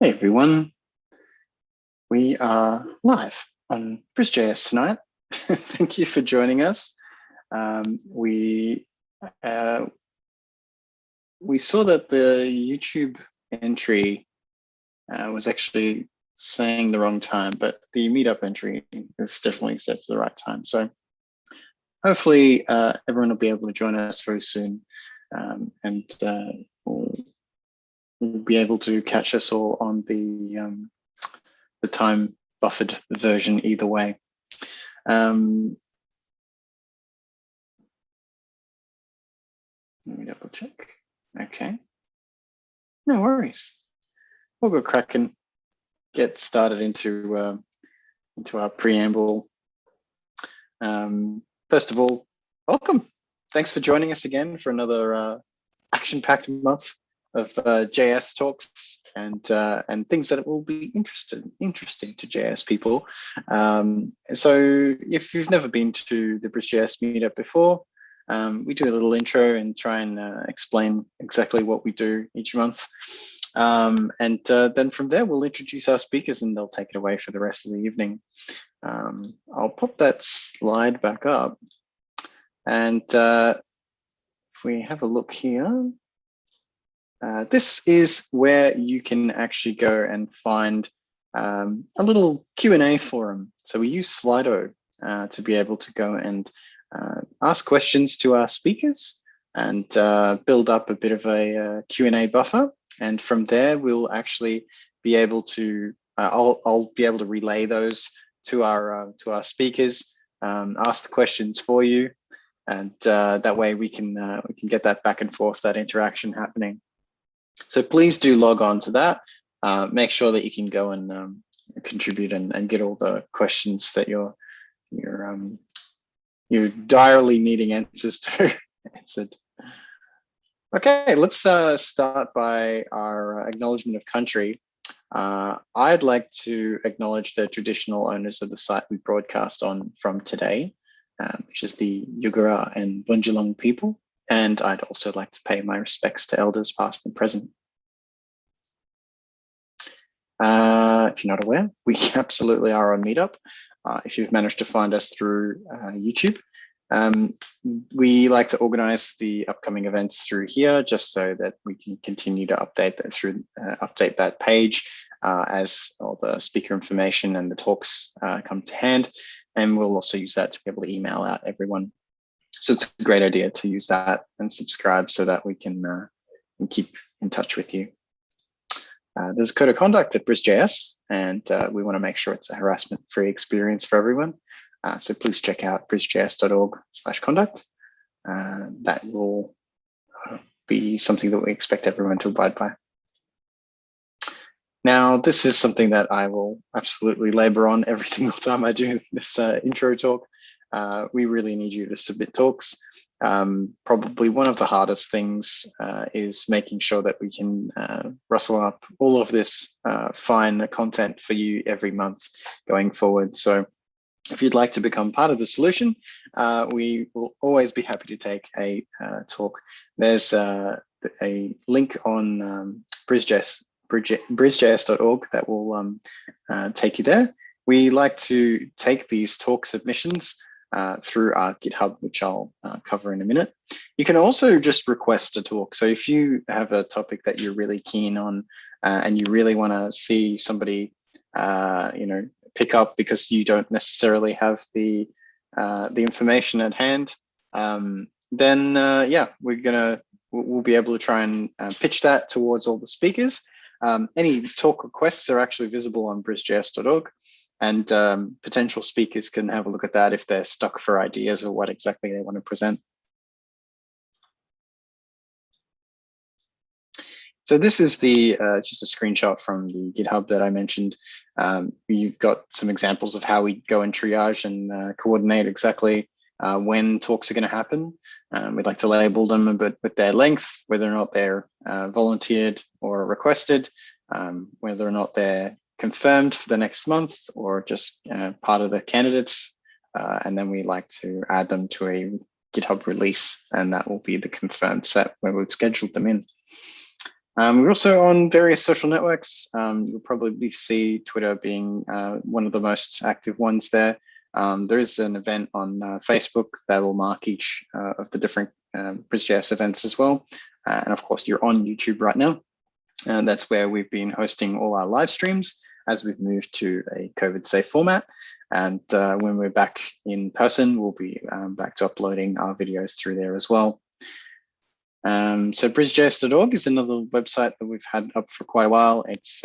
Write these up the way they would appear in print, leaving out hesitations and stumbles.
Hey everyone, we are live on BrisJS tonight. Thank you for joining us. We saw that the YouTube entry was actually saying the wrong time, but the meetup entry is definitely set to the right time. So hopefully everyone will be able to join us very soon, and we'll be able to catch us all on the time buffered version either way. Let me double check. Okay, no worries. We'll go crack and get started into our preamble. First of all, welcome. Thanks for joining us again for another action-packed month of JS talks and things that will be interesting to JS people. So if you've never been to the BrisJS meetup before, we do a little intro and try and explain exactly what we do each month. Then from there, we'll introduce our speakers and they'll take it away for the rest of the evening. I'll pop that slide back up. And if we have a look here, this is where you can actually go and find a little Q&A forum. So we use Slido to be able to go and ask questions to our speakers and build up a bit of a Q&A buffer. And from there, we'll actually be able to, I'll be able to relay those to our speakers, ask the questions for you. And that way we can get that back and forth, that interaction happening. So please do log on to that. Make sure that you can go and contribute and get all the questions that you're direly needing answers to answered. Okay, let's start by our acknowledgement of country. I'd like to acknowledge the traditional owners of the site we broadcast on from today, which is the Yugara and Bundjalung people. And I'd also like to pay my respects to elders past and present. If you're not aware, we absolutely are on Meetup. If you've managed to find us through YouTube, we like to organize the upcoming events through here just so that we can continue to update that update that page as all the speaker information and the talks come to hand. And we'll also use that to be able to email out everyone. So it's a great idea to use that and subscribe so that we can keep in touch with you. There's a code of conduct at BrisJS, and we want to make sure it's a harassment-free experience for everyone. So please check out brisjs.org/conduct. That will be something that we expect everyone to abide by. Now, this is something that I will absolutely labor on every single time I do this intro talk. We really need you to submit talks. Probably one of the hardest things is making sure that we can rustle up all of this fine content for you every month going forward. So if you'd like to become part of the solution, we will always be happy to take a talk. There's a link on brisjs.org that will take you there. We like to take these talk submissions through our GitHub, which I'll cover in a minute. You can also just request a talk. So if you have a topic that you're really keen on and you really want to see somebody, pick up because you don't necessarily have the information at hand, then yeah, we'll be able to try and pitch that towards all the speakers. Any talk requests are actually visible on brisjs.org. And potential speakers can have a look at that if they're stuck for ideas or what exactly they want to present. So this is the just a screenshot from the GitHub that I mentioned. You've got some examples of how we go and triage and coordinate exactly when talks are going to happen. We'd like to label them a bit with their length, whether or not they're volunteered or requested, whether or not they're confirmed for the next month or just part of the candidates. And then we like to add them to a GitHub release, and that will be the confirmed set where we've scheduled them in. We're also on various social networks. You'll probably see Twitter being one of the most active ones there. There is an event on Facebook that will mark each of the different BrisJS events as well. And of course, you're on YouTube right now. And that's where we've been hosting all our live streams as we've moved to a COVID-safe format. And when we're back in person, we'll be back to uploading our videos through there as well. So brisjs.org is another website that we've had up for quite a while. It's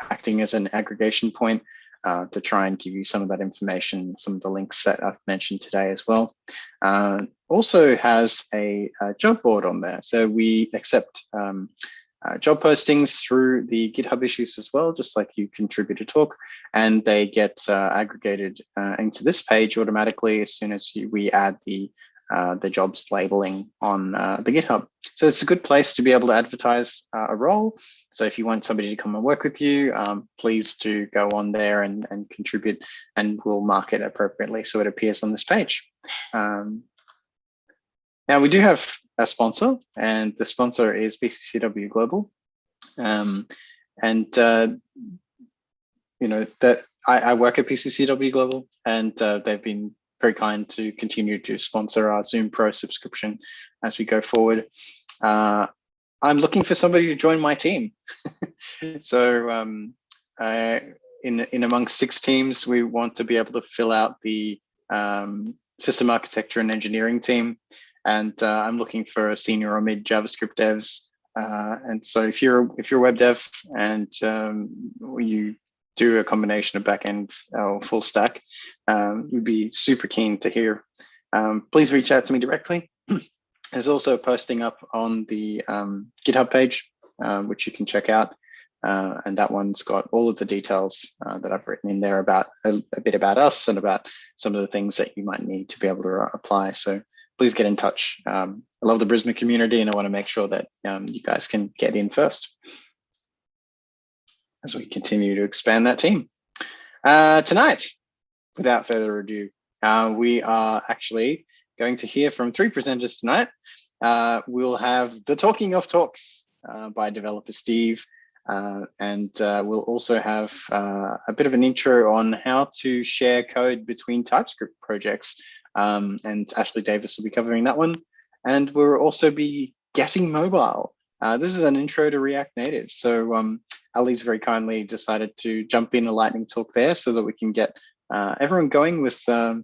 acting as an aggregation point to try and give you some of that information, some of the links that I've mentioned today as well. Also has a job board on there. So we accept job postings through the GitHub issues as well, just like you contribute a talk, and they get aggregated into this page automatically as soon as we add the jobs labeling on the GitHub. So it's a good place to be able to advertise a role. So if you want somebody to come and work with you, please do go on there and contribute, and we'll mark it appropriately so it appears on this page. Now we do have a sponsor, and the sponsor is BCCW Global. You know that I work at BCCW Global, and they've been very kind to continue to sponsor our Zoom Pro subscription as we go forward. I'm looking for somebody to join my team. So in amongst 6 teams, we want to be able to fill out the system architecture and engineering team. And I'm looking for a senior or mid JavaScript devs. And so if you're a web dev and you do a combination of backend or full stack, we'd be super keen to hear. Please reach out to me directly. There's also a posting up on the GitHub page, which you can check out. And that one's got all of the details that I've written in there about a bit about us and about some of the things that you might need to be able to apply. So please get in touch. I love the Brisbane community, and I want to make sure that you guys can get in first as we continue to expand that team. Tonight, without further ado, we are actually going to hear from 3 presenters tonight. We'll have the Talking of Talks by DeveloperSteve, and we'll also have a bit of an intro on how to share code between TypeScript projects. And Ashley Davis will be covering that one. And we'll also be getting mobile. This is an intro to React Native. So Ali's very kindly decided to jump in a lightning talk there so that we can get everyone going with some,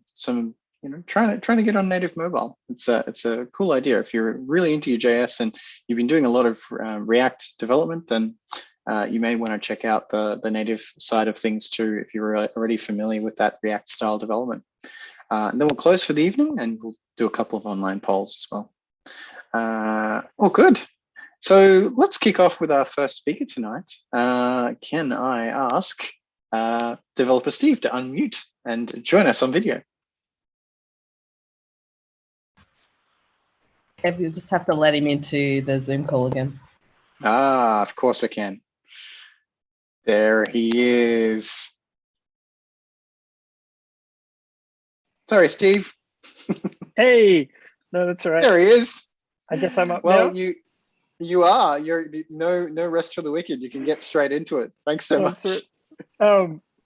trying to get on native mobile. It's a cool idea. If you're really into your JS and you've been doing a lot of React development, then you may want to check out the native side of things too, if you're already familiar with that React style development. And then we'll close for the evening, and we'll do a couple of online polls as well. Oh, good. So let's kick off with our first speaker tonight. Can I ask DeveloperSteve to unmute and join us on video? Kev, you'll just have to let him into the Zoom call again. Ah, of course I can. There he is. Sorry, Steve. Hey, no, that's all right. There he is. I guess I'm up well, now. You are. You're no rest for the wicked. You can get straight into it. Thanks so much. Right.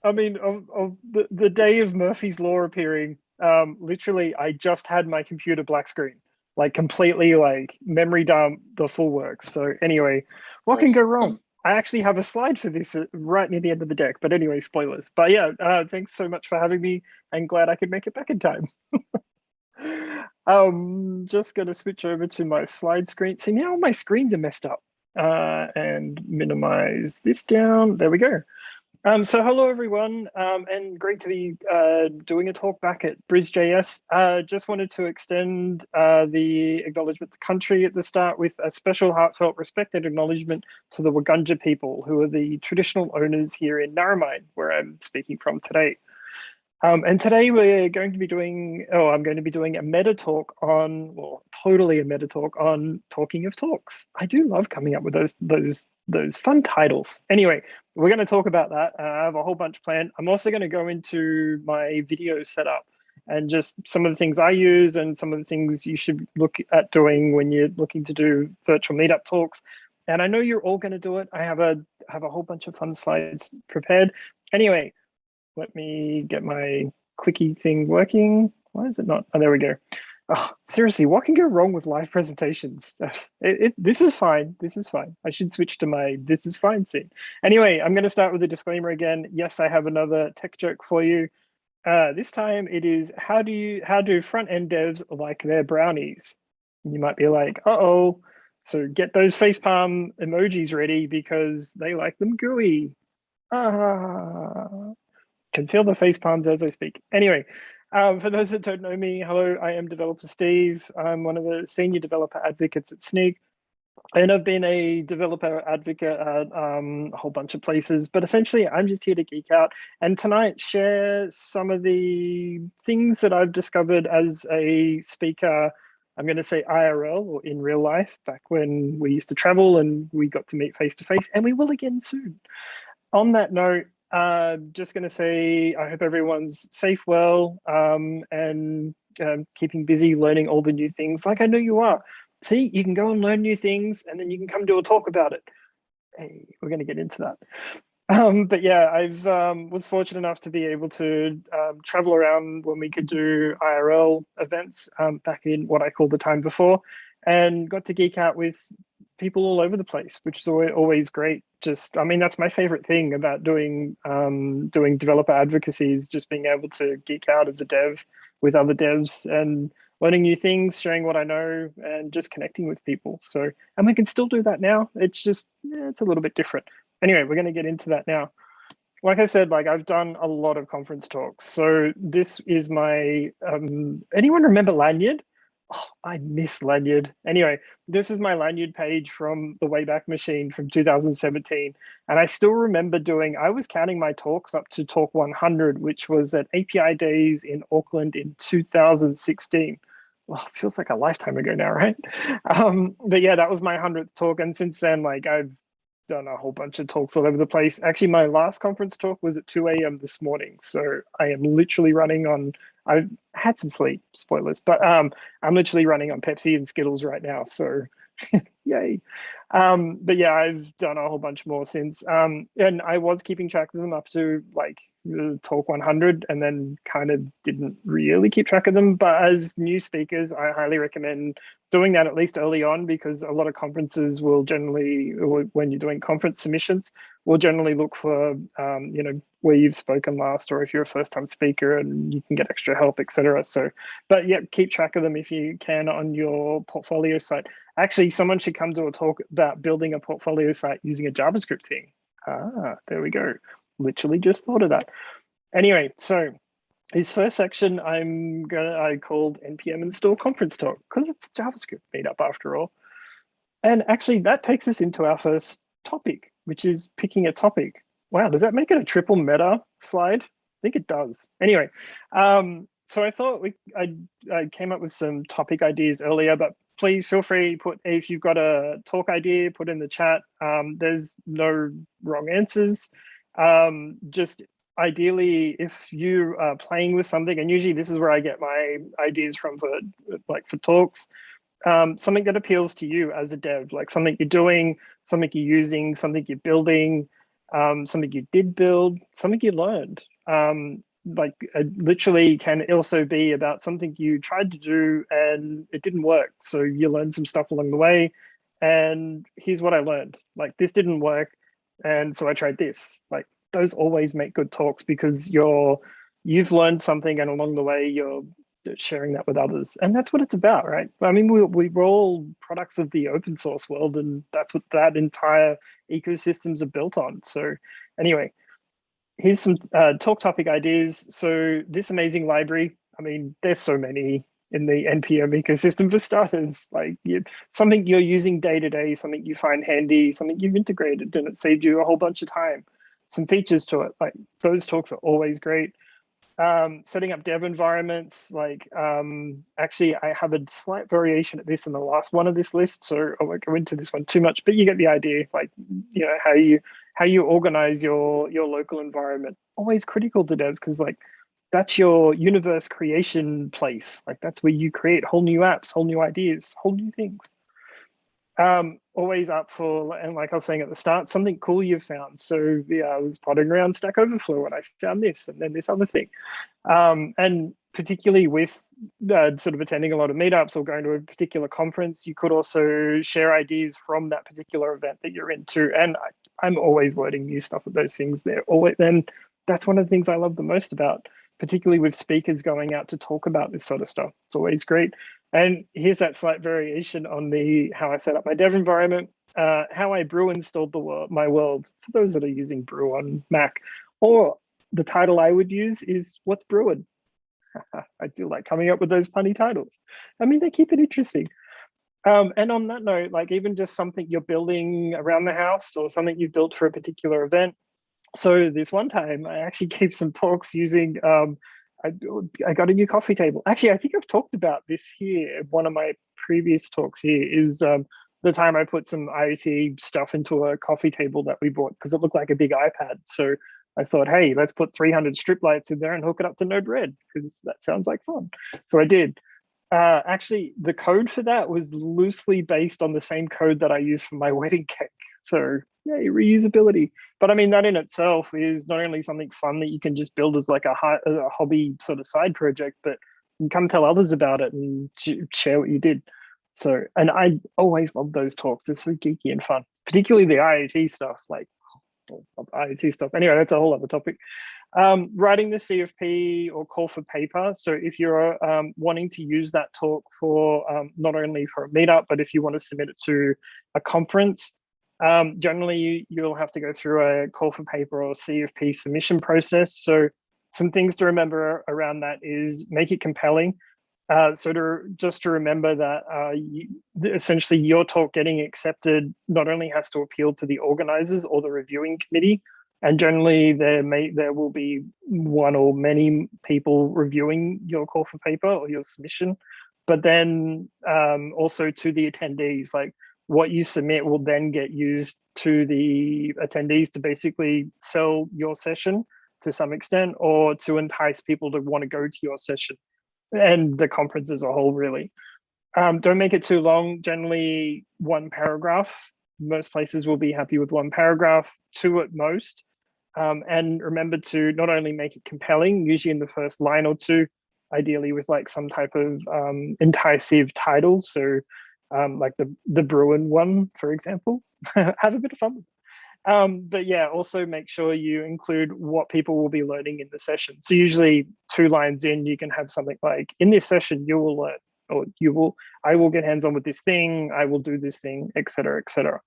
I mean, of the day of Murphy's Law appearing, literally, I just had my computer black screen, like completely like memory dump, the full works. So anyway, what can go wrong? I actually have a slide for this right near the end of the deck. But anyway, spoilers. But yeah, thanks so much for having me. I'm glad I could make it back in time. Just going to switch over to my slide screen. See, now my screens are messed up. And minimize this down. There we go. So hello, everyone, and great to be doing a talk back at BrisJS. Just wanted to extend the acknowledgement to country at the start with a special heartfelt respect and acknowledgement to the Wurundjeri people, who are the traditional owners here in Narromine, where I'm speaking from today. And today we're going to be doing, I'm going to be doing a meta talk on, well, totally a meta talk on Talking of Talks. I do love coming up with those fun titles. Anyway, we're going to talk about that. I have a whole bunch planned. I'm also going to go into my video setup and just some of the things I use and some of the things you should look at doing when you're looking to do virtual meetup talks. And I know you're all going to do it. I have a whole bunch of fun slides prepared. Anyway, let me get my clicky thing working. Why is it not? Oh, there we go. Oh, seriously, what can go wrong with live presentations? This is fine. This is fine. I should switch to my this is fine scene. Anyway, I'm going to start with a disclaimer again. Yes, I have another tech joke for you. This time it is how do front-end devs like their brownies? You might be like, uh-oh. So get those facepalm emojis ready because they like them gooey. Can feel the face palms as I speak. Anyway, for those that don't know me, hello, I am DeveloperSteve. I'm one of the senior developer advocates at Snig. And I've been a developer advocate at a whole bunch of places, but essentially I'm just here to geek out and tonight share some of the things that I've discovered as a speaker. I'm going to say IRL or in real life, back when we used to travel and we got to meet face to face, and we will again soon. On that note, just going to say I hope everyone's safe, well, and keeping busy learning all the new things like I know you are. See, you can go and learn new things and then you can come do a talk about it. Hey, we're going to get into that. But yeah, I've was fortunate enough to be able to travel around when we could do IRL events back in what I call the time before, and got to geek out with people all over the place, which is always great. Just, I mean, that's my favorite thing about doing developer advocacy, is just being able to geek out as a dev with other devs and learning new things, sharing what I know, and just connecting with people. So, and we can still do that now. It's just, it's a little bit different. Anyway, we're going to get into that now. Like I said, like I've done a lot of conference talks. So this is my, anyone remember Lanyard? Oh, I miss Lanyard. Anyway, this is my Lanyard page from the Wayback Machine from 2017. And I still remember I was counting my talks up to talk 100, which was at API Days in Auckland in 2016. Well, it feels like a lifetime ago now, right? But yeah, that was my 100th talk. And since then, like I've done a whole bunch of talks all over the place. Actually, my last conference talk was at 2 a.m. this morning. So I am literally running on, I've had some sleep, spoilers, but I'm literally running on Pepsi and Skittles right now. So yay. But yeah, I've done a whole bunch more since. And I was keeping track of them up to like talk 100 and then kind of didn't really keep track of them. But as new speakers, I highly recommend doing that at least early on, because a lot of conferences will generally, when you're doing conference submissions, will generally look for, you know, where you've spoken last, or if you're a first-time speaker and you can get extra help, etc. So, but yeah, keep track of them if you can on your portfolio site. Actually, someone should come to a talk about building a portfolio site using a JavaScript thing. Ah, there we go. Literally just thought of that. Anyway, so this first section I called NPM Install Conference Talk, because it's a JavaScript meetup after all. And actually that takes us into our first topic, which is picking a topic. Wow, does that make it a triple meta slide? I think it does. Anyway, so I thought I came up with some topic ideas earlier, but please feel free, if you've got a talk idea, put in the chat. There's no wrong answers. Just ideally, if you are playing with something, and usually this is where I get my ideas from for talks, something that appeals to you as a dev, like something you're doing, something you're using, something you're building, something you did build, something you learned. Literally can also be about something you tried to do and it didn't work. So you learned some stuff along the way, and here's what I learned. Like, this didn't work, and so I tried this. Like, those always make good talks, because you've learned something, and along the way you're sharing that with others, and that's what it's about, right? I mean, we're all products of the open source world, and that's what that entire ecosystems are built on. So anyway, here's some talk topic ideas. So this amazing library, I mean, there's so many in the NPM ecosystem for starters, like something you're using day to day, something you find handy, something you've integrated and it saved you a whole bunch of time, some features to it. Like, those talks are always great. Setting up dev environments, like actually I have a slight variation of this in the last one of this list, so I won't go into this one too much, but you get the idea. Like, you know, how you organize your local environment, always critical to devs, because like that's your universe creation place. Like, that's where you create whole new apps, whole new ideas, whole new things. always up for, and like I was saying at the start, something cool you've found. So yeah, I was potting around Stack Overflow and I found this and then this other thing. And particularly with sort of attending a lot of meetups or going to a particular conference, you could also share ideas from that particular event that you're into. And I'm always learning new stuff with those things. They're always, and that's one of the things I love the most about, particularly with speakers going out to talk about this sort of stuff. It's always great. And here's that slight variation on the how I set up my dev environment, how I brew installed my world, for those that are using brew on Mac. Or the title I would use is What's Brewing? I feel like coming up with those punny titles. I mean, they keep it interesting. And on that note, like even just something you're building around the house or something you've built for a particular event. So this one time I actually gave some talks using, I got a new coffee table. Actually, I think I've talked about this here. One of my previous talks here is the time I put some IoT stuff into a coffee table that we bought because it looked like a big iPad. So I thought, hey, let's put 300 strip lights in there and hook it up to Node-RED because that sounds like fun. So I did. Actually, the code for that was loosely based on the same code that I used for my wedding cake. So yay, reusability. But I mean, that in itself is not only something fun that you can just build as like a hobby sort of side project, but you can come tell others about it and share what you did. So, and I always love those talks. They're so geeky and fun, particularly the IoT stuff, like IoT stuff. Anyway, that's a whole other topic. Writing the CFP or call for paper. So if you're wanting to use that talk for not only for a meetup, but if you want to submit it to a conference, generally you'll have to go through a call for paper or CFP submission process. So some things to remember around that is make it compelling. Just to remember that essentially your talk getting accepted not only has to appeal to the organizers or the reviewing committee, and generally there will be one or many people reviewing your call for paper or your submission, but then also to the attendees, like what you submit will then get used to the attendees to basically sell your session to some extent or to entice people to want to go to your session and the conference as a whole, really. Don't make it too long, generally one paragraph. Most places will be happy with one paragraph, two at most. And remember to not only make it compelling, usually in the first line or two, ideally with like some type of enticing title. So like the Bruin one, for example, have a bit of fun with it. But yeah, also make sure you include what people will be learning in the session. So usually 2 lines in, you can have something like, in this session, you will learn, or I will get hands-on with this thing, I will do this thing, etc., etc.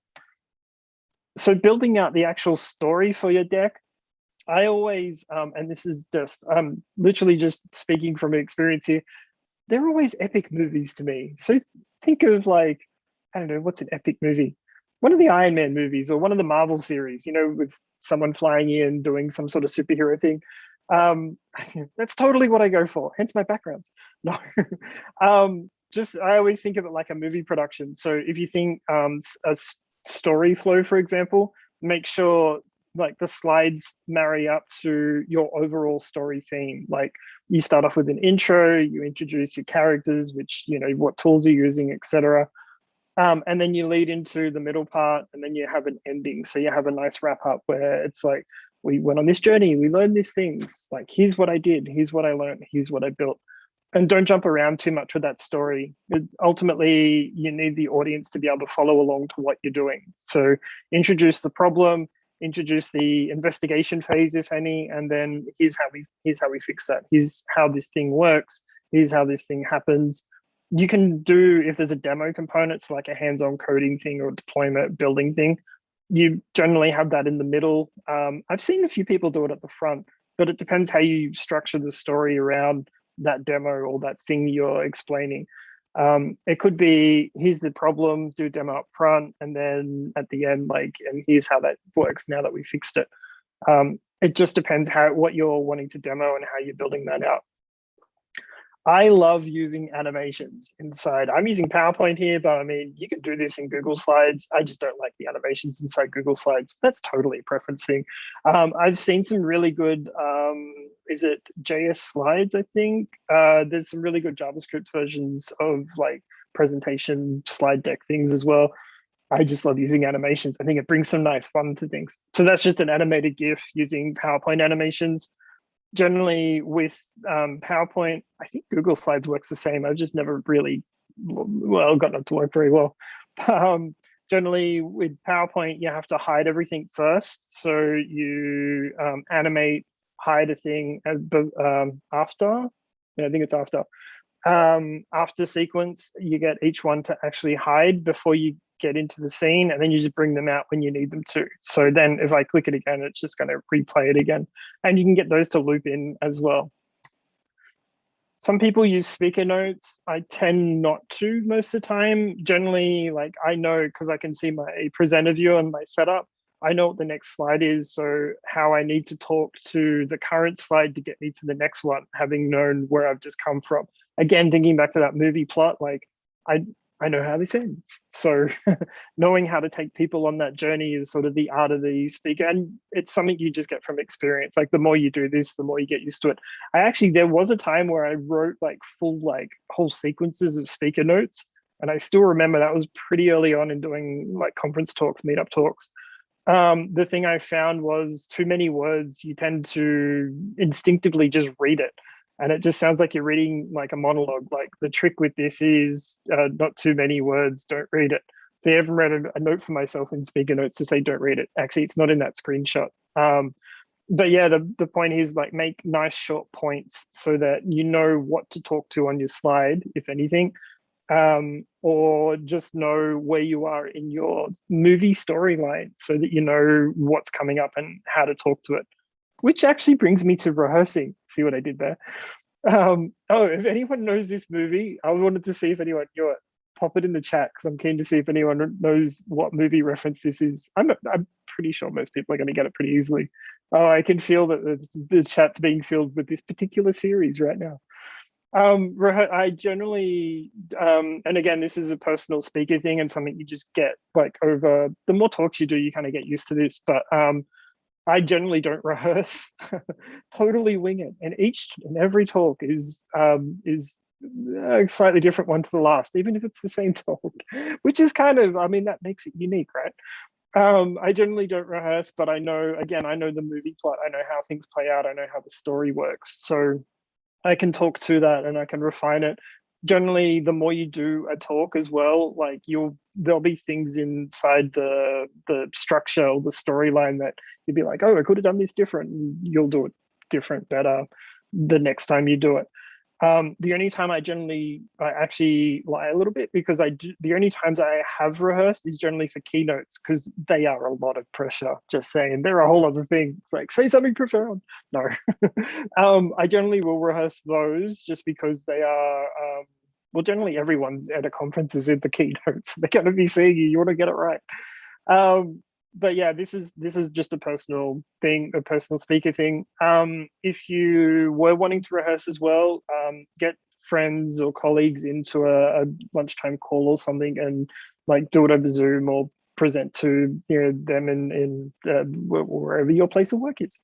So building out the actual story for your deck, I always, and this is just, literally just speaking from experience here, they're always epic movies to me. So think of like, I don't know, what's an epic movie? One of the Iron Man movies or one of the Marvel series, you know, with someone flying in doing some sort of superhero thing. That's totally what I go for, hence my backgrounds. No, I always think of it like a movie production. So if you think a story flow, for example, make sure like the slides marry up to your overall story theme. Like you start off with an intro, you introduce your characters, which, you know, what tools you're using, etc. And then you lead into the middle part, and then you have an ending. So you have a nice wrap up where it's like, we went on this journey, we learned these things, like, here's what I did, here's what I learned, here's what I built. And don't jump around too much with that story. Ultimately, you need the audience to be able to follow along to what you're doing. So introduce the problem, introduce the investigation phase, if any, and then here's how we fix that. Here's how this thing works. Here's how this thing happens. You can do, if there's a demo component, so like a hands-on coding thing or deployment building thing, you generally have that in the middle. I've seen a few people do it at the front, but it depends how you structure the story around that demo or that thing you're explaining. It could be, here's the problem, do demo up front, and then at the end, like, and here's how that works now that we fixed it. It just depends what you're wanting to demo and how you're building that out. I love using animations inside. I'm using PowerPoint here, but I mean, you can do this in Google Slides. I just don't like the animations inside Google Slides. That's totally a preference thing. I've seen some really good, is it JS slides, I think? There's some really good JavaScript versions of like presentation slide deck things as well. I just love using animations. I think it brings some nice fun to things. So that's just an animated GIF using PowerPoint animations. Generally with PowerPoint, I think Google Slides works the same. I've just never really, well, gotten it to work very well. Generally with PowerPoint, you have to hide everything first. So you animate, hide a thing after. Yeah, I think it's after sequence, you get each one to actually hide before you get into the scene, and then you just bring them out when you need them to. So then if I click it again, it's just going to replay it again. And you can get those to loop in as well. Some people use speaker notes. I tend not to most of the time. Generally, like I know because I can see my presenter view and my setup, I know what the next slide is. So how I need to talk to the current slide to get me to the next one, having known where I've just come from. Again, thinking back to that movie plot, like I know how this ends. So knowing how to take people on that journey is sort of the art of the speaker. And it's something you just get from experience. Like the more you do this, the more you get used to it. There was a time where I wrote like whole sequences of speaker notes. And I still remember that was pretty early on in doing like conference talks, meetup talks. The thing I found was too many words, you tend to instinctively just read it. And it just sounds like you're reading like a monologue. Like the trick with this is not too many words, don't read it. So I even read a note for myself in speaker notes to say, don't read it. Actually, it's not in that screenshot. But yeah, the point is like make nice short points so that you know what to talk to on your slide, if anything, or just know where you are in your movie storyline so that you know what's coming up and how to talk to it. Which actually brings me to rehearsing. See what I did there? Oh, if anyone knows this movie, I wanted to see if anyone knew it. Pop it in the chat because I'm keen to see if anyone knows what movie reference this is. I'm pretty sure most people are going to get it pretty easily. Oh, I can feel that the chat's being filled with this particular series right now. I generally, and again, this is a personal speaker thing and something you just get like over the more talks you do, you kind of get used to this. But I generally don't rehearse, totally wing it. And each and every talk is a slightly different one to the last, even if it's the same talk, which is kind of, I mean, that makes it unique, right? I generally don't rehearse, but I know, again, I know the movie plot. I know how things play out. I know how the story works. So I can talk to that and I can refine it. Generally, the more you do a talk as well, like there'll be things inside the structure or the storyline that you'll be like, oh, I could have done this different. And you'll do it different, better the next time you do it. The only time I actually lie a little bit because the only times I have rehearsed is generally for keynotes because they are a lot of pressure. Just saying, they're a whole other thing. It's like, say something profound. No, I generally will rehearse those just because they are, well, generally everyone's at a conference is in the keynotes. They're going to be seeing you. You want to get it right. But yeah, this is just a personal thing, a personal speaker thing. If you were wanting to rehearse as well, get friends or colleagues into a lunchtime call or something and like do it over Zoom or present to them in wherever your place of work is.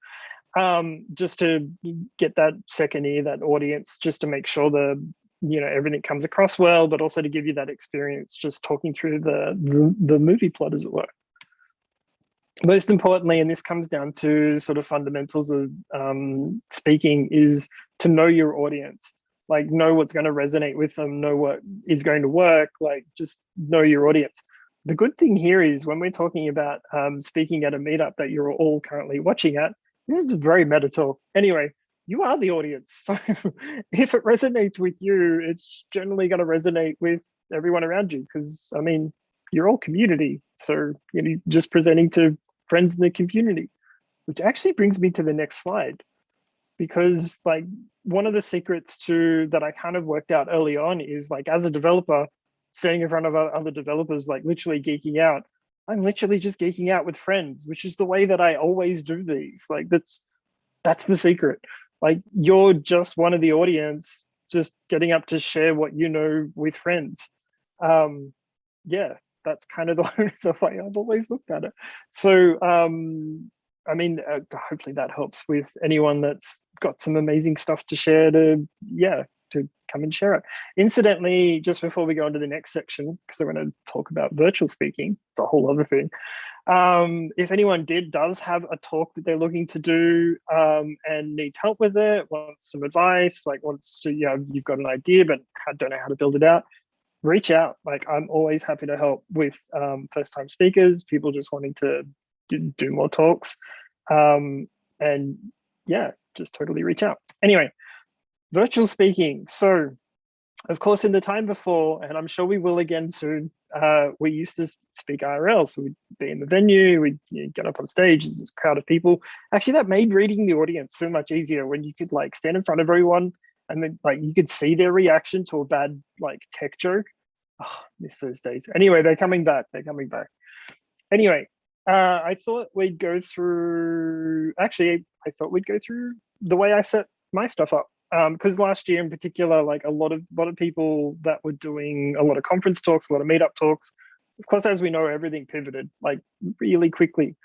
Just to get that second ear, that audience, just to make sure everything comes across well, but also to give you that experience just talking through the movie plot, as it were. Most importantly, and this comes down to sort of fundamentals of speaking, is to know your audience. Like know what's going to resonate with them, know what is going to work, like just know your audience. The good thing here is when we're talking about speaking at a meetup that you're all currently watching at, this is a very meta talk. Anyway, you are the audience. So if it resonates with you, it's generally going to resonate with everyone around you because, I mean, you're all community. So you're just presenting to friends in the community, which actually brings me to the next slide. Because like one of the secrets that I kind of worked out early on is like as a developer, standing in front of other developers, like literally geeking out, I'm literally just geeking out with friends, which is the way that I always do these. Like that's the secret. Like you're just one of the audience, just getting up to share what you know with friends. Yeah, that's kind of the way I've always looked at it. So, I mean, hopefully that helps with anyone that's got some amazing stuff to share to to come and share it. Incidentally, just before we go into the next section, because I want to talk about virtual speaking, it's a whole other thing. If anyone does have a talk that they're looking to do and needs help with it, wants some advice, like wants to, you've got an idea but don't know how to build it out, reach out. Like, I'm always happy to help with first-time speakers, people just wanting to do more talks, and yeah, just totally reach out. Anyway, virtual speaking. So, of course, in the time before, and I'm sure we will again soon, we used to speak IRL. So we'd be in the venue, we'd get up on stage, there's this crowd of people. Actually, that made reading the audience so much easier when you could like stand in front of everyone and then like you could see their reaction to a bad like tech joke. Oh, miss those days. Anyway, they're coming back. Anyway, I thought we'd go through, the way I set my stuff up. Because last year in particular, like a lot of people that were doing a lot of conference talks, a lot of meetup talks, of course, as we know, everything pivoted like really quickly.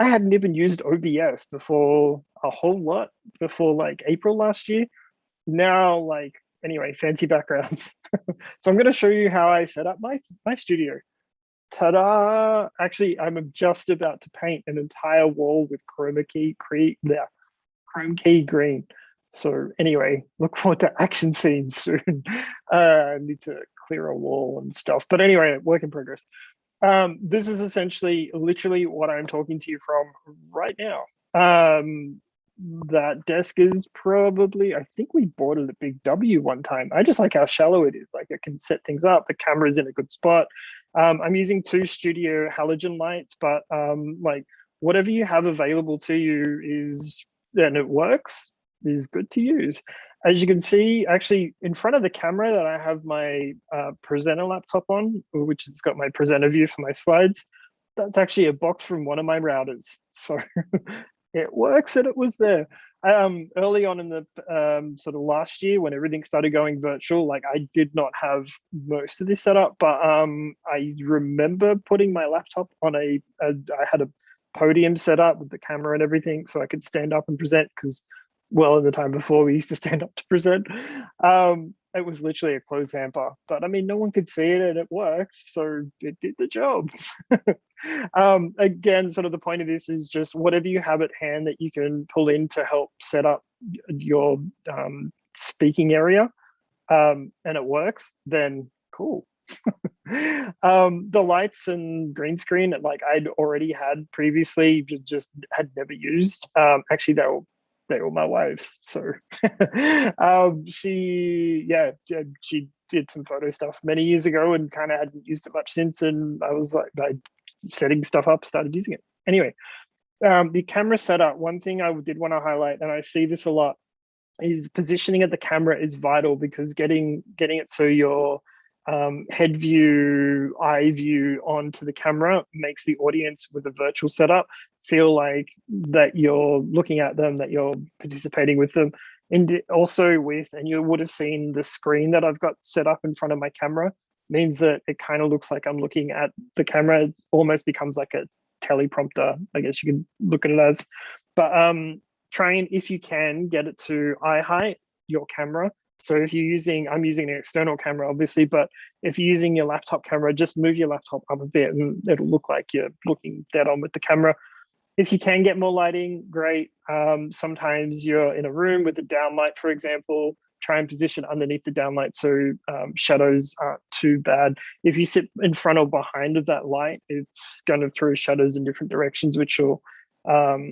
I hadn't even used OBS before a whole lot before like April last year. Now, like, anyway, fancy backgrounds. So I'm going to show you how I set up my studio. Ta-da! Actually, I'm just about to paint an entire wall with chrome key green. So anyway, look forward to action scenes soon. I need to clear a wall and stuff. But anyway, work in progress. This is essentially literally what I'm talking to you from right now. That desk is probably, I think we bought it at Big W one time. I just like how shallow it is. Like, I can set things up. The camera's in a good spot. I'm using 2 studio halogen lights, but like whatever you have available to you and it works, is good to use. As you can see, actually in front of the camera that I have my presenter laptop on, which has got my presenter view for my slides, that's actually a box from one of my routers. So it works and it was there. Early on in the sort of last year when everything started going virtual, like I did not have most of this set up, but I remember putting my laptop on I had a podium set up with the camera and everything so I could stand up and present, because well, in the time before we used to stand up to present. It was literally a clothes hamper, but I mean, no one could see it and it worked, so it did the job. Again, sort of the point of this is just whatever you have at hand that you can pull in to help set up your speaking area, and it works, then cool. The lights and green screen, like I'd already had previously, just had never used. Actually, they were my wife's. So she did some photo stuff many years ago and kind of hadn't used it much since. And I was like, setting stuff up, started using it. Anyway, the camera setup, one thing I did want to highlight, and I see this a lot, is positioning of the camera is vital, because getting it so your head view, eye view onto the camera makes the audience with a virtual setup feel like that you're looking at them, that you're participating with them. And also and you would have seen the screen that I've got set up in front of my camera, means that it kind of looks like I'm looking at the camera. It almost becomes like a teleprompter, I guess you can look at it as. But try and, if you can, get it to eye height, your camera. So if you're I'm using an external camera, obviously, but if you're using your laptop camera, just move your laptop up a bit and it'll look like you're looking dead on with the camera. If you can get more lighting, great. Sometimes you're in a room with a downlight, for example, try and position underneath the downlight so shadows aren't too bad. If you sit in front or behind of that light, it's going to throw shadows in different directions, which will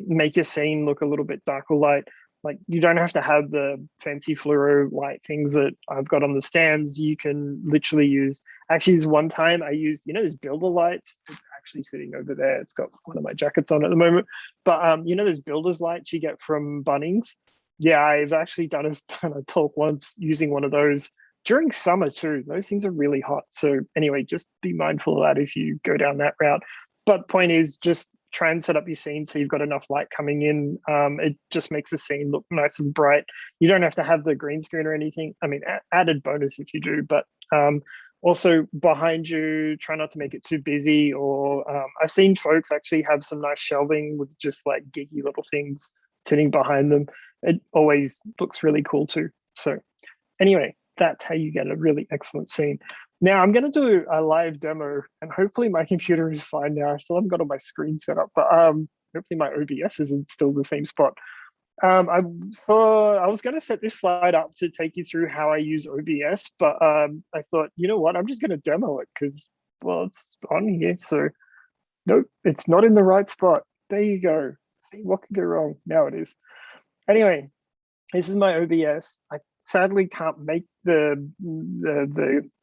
make your scene look a little bit darker light. Like, you don't have to have the fancy fluoro light things that I've got on the stands. You can literally use, actually there's one time I used, those builder lights. It's actually sitting over there. It's got one of my jackets on at the moment. But those builder's lights you get from Bunnings? Yeah, I've actually done a talk once using one of those during summer too. Those things are really hot. So anyway, just be mindful of that if you go down that route. But point is, just try and set up your scene so you've got enough light coming in. It just makes the scene look nice and bright. You don't have to have the green screen or anything. I mean, added bonus if you do, but also behind you, try not to make it too busy. Or I've seen folks actually have some nice shelving with just like geeky little things sitting behind them. It always looks really cool too. So Anyway, that's how you get a really excellent scene. Now I'm going to do a live demo, and hopefully my computer is fine now. I still haven't got all my screen set up, but hopefully my OBS isn't still the same spot. I thought I was going to set this slide up to take you through how I use OBS, but I thought, you know what, I'm just going to demo it because, well, it's on here. So nope, it's not in the right spot. There you go. See, what could go wrong? Now it is. Anyway, this is my OBS. I sadly can't make the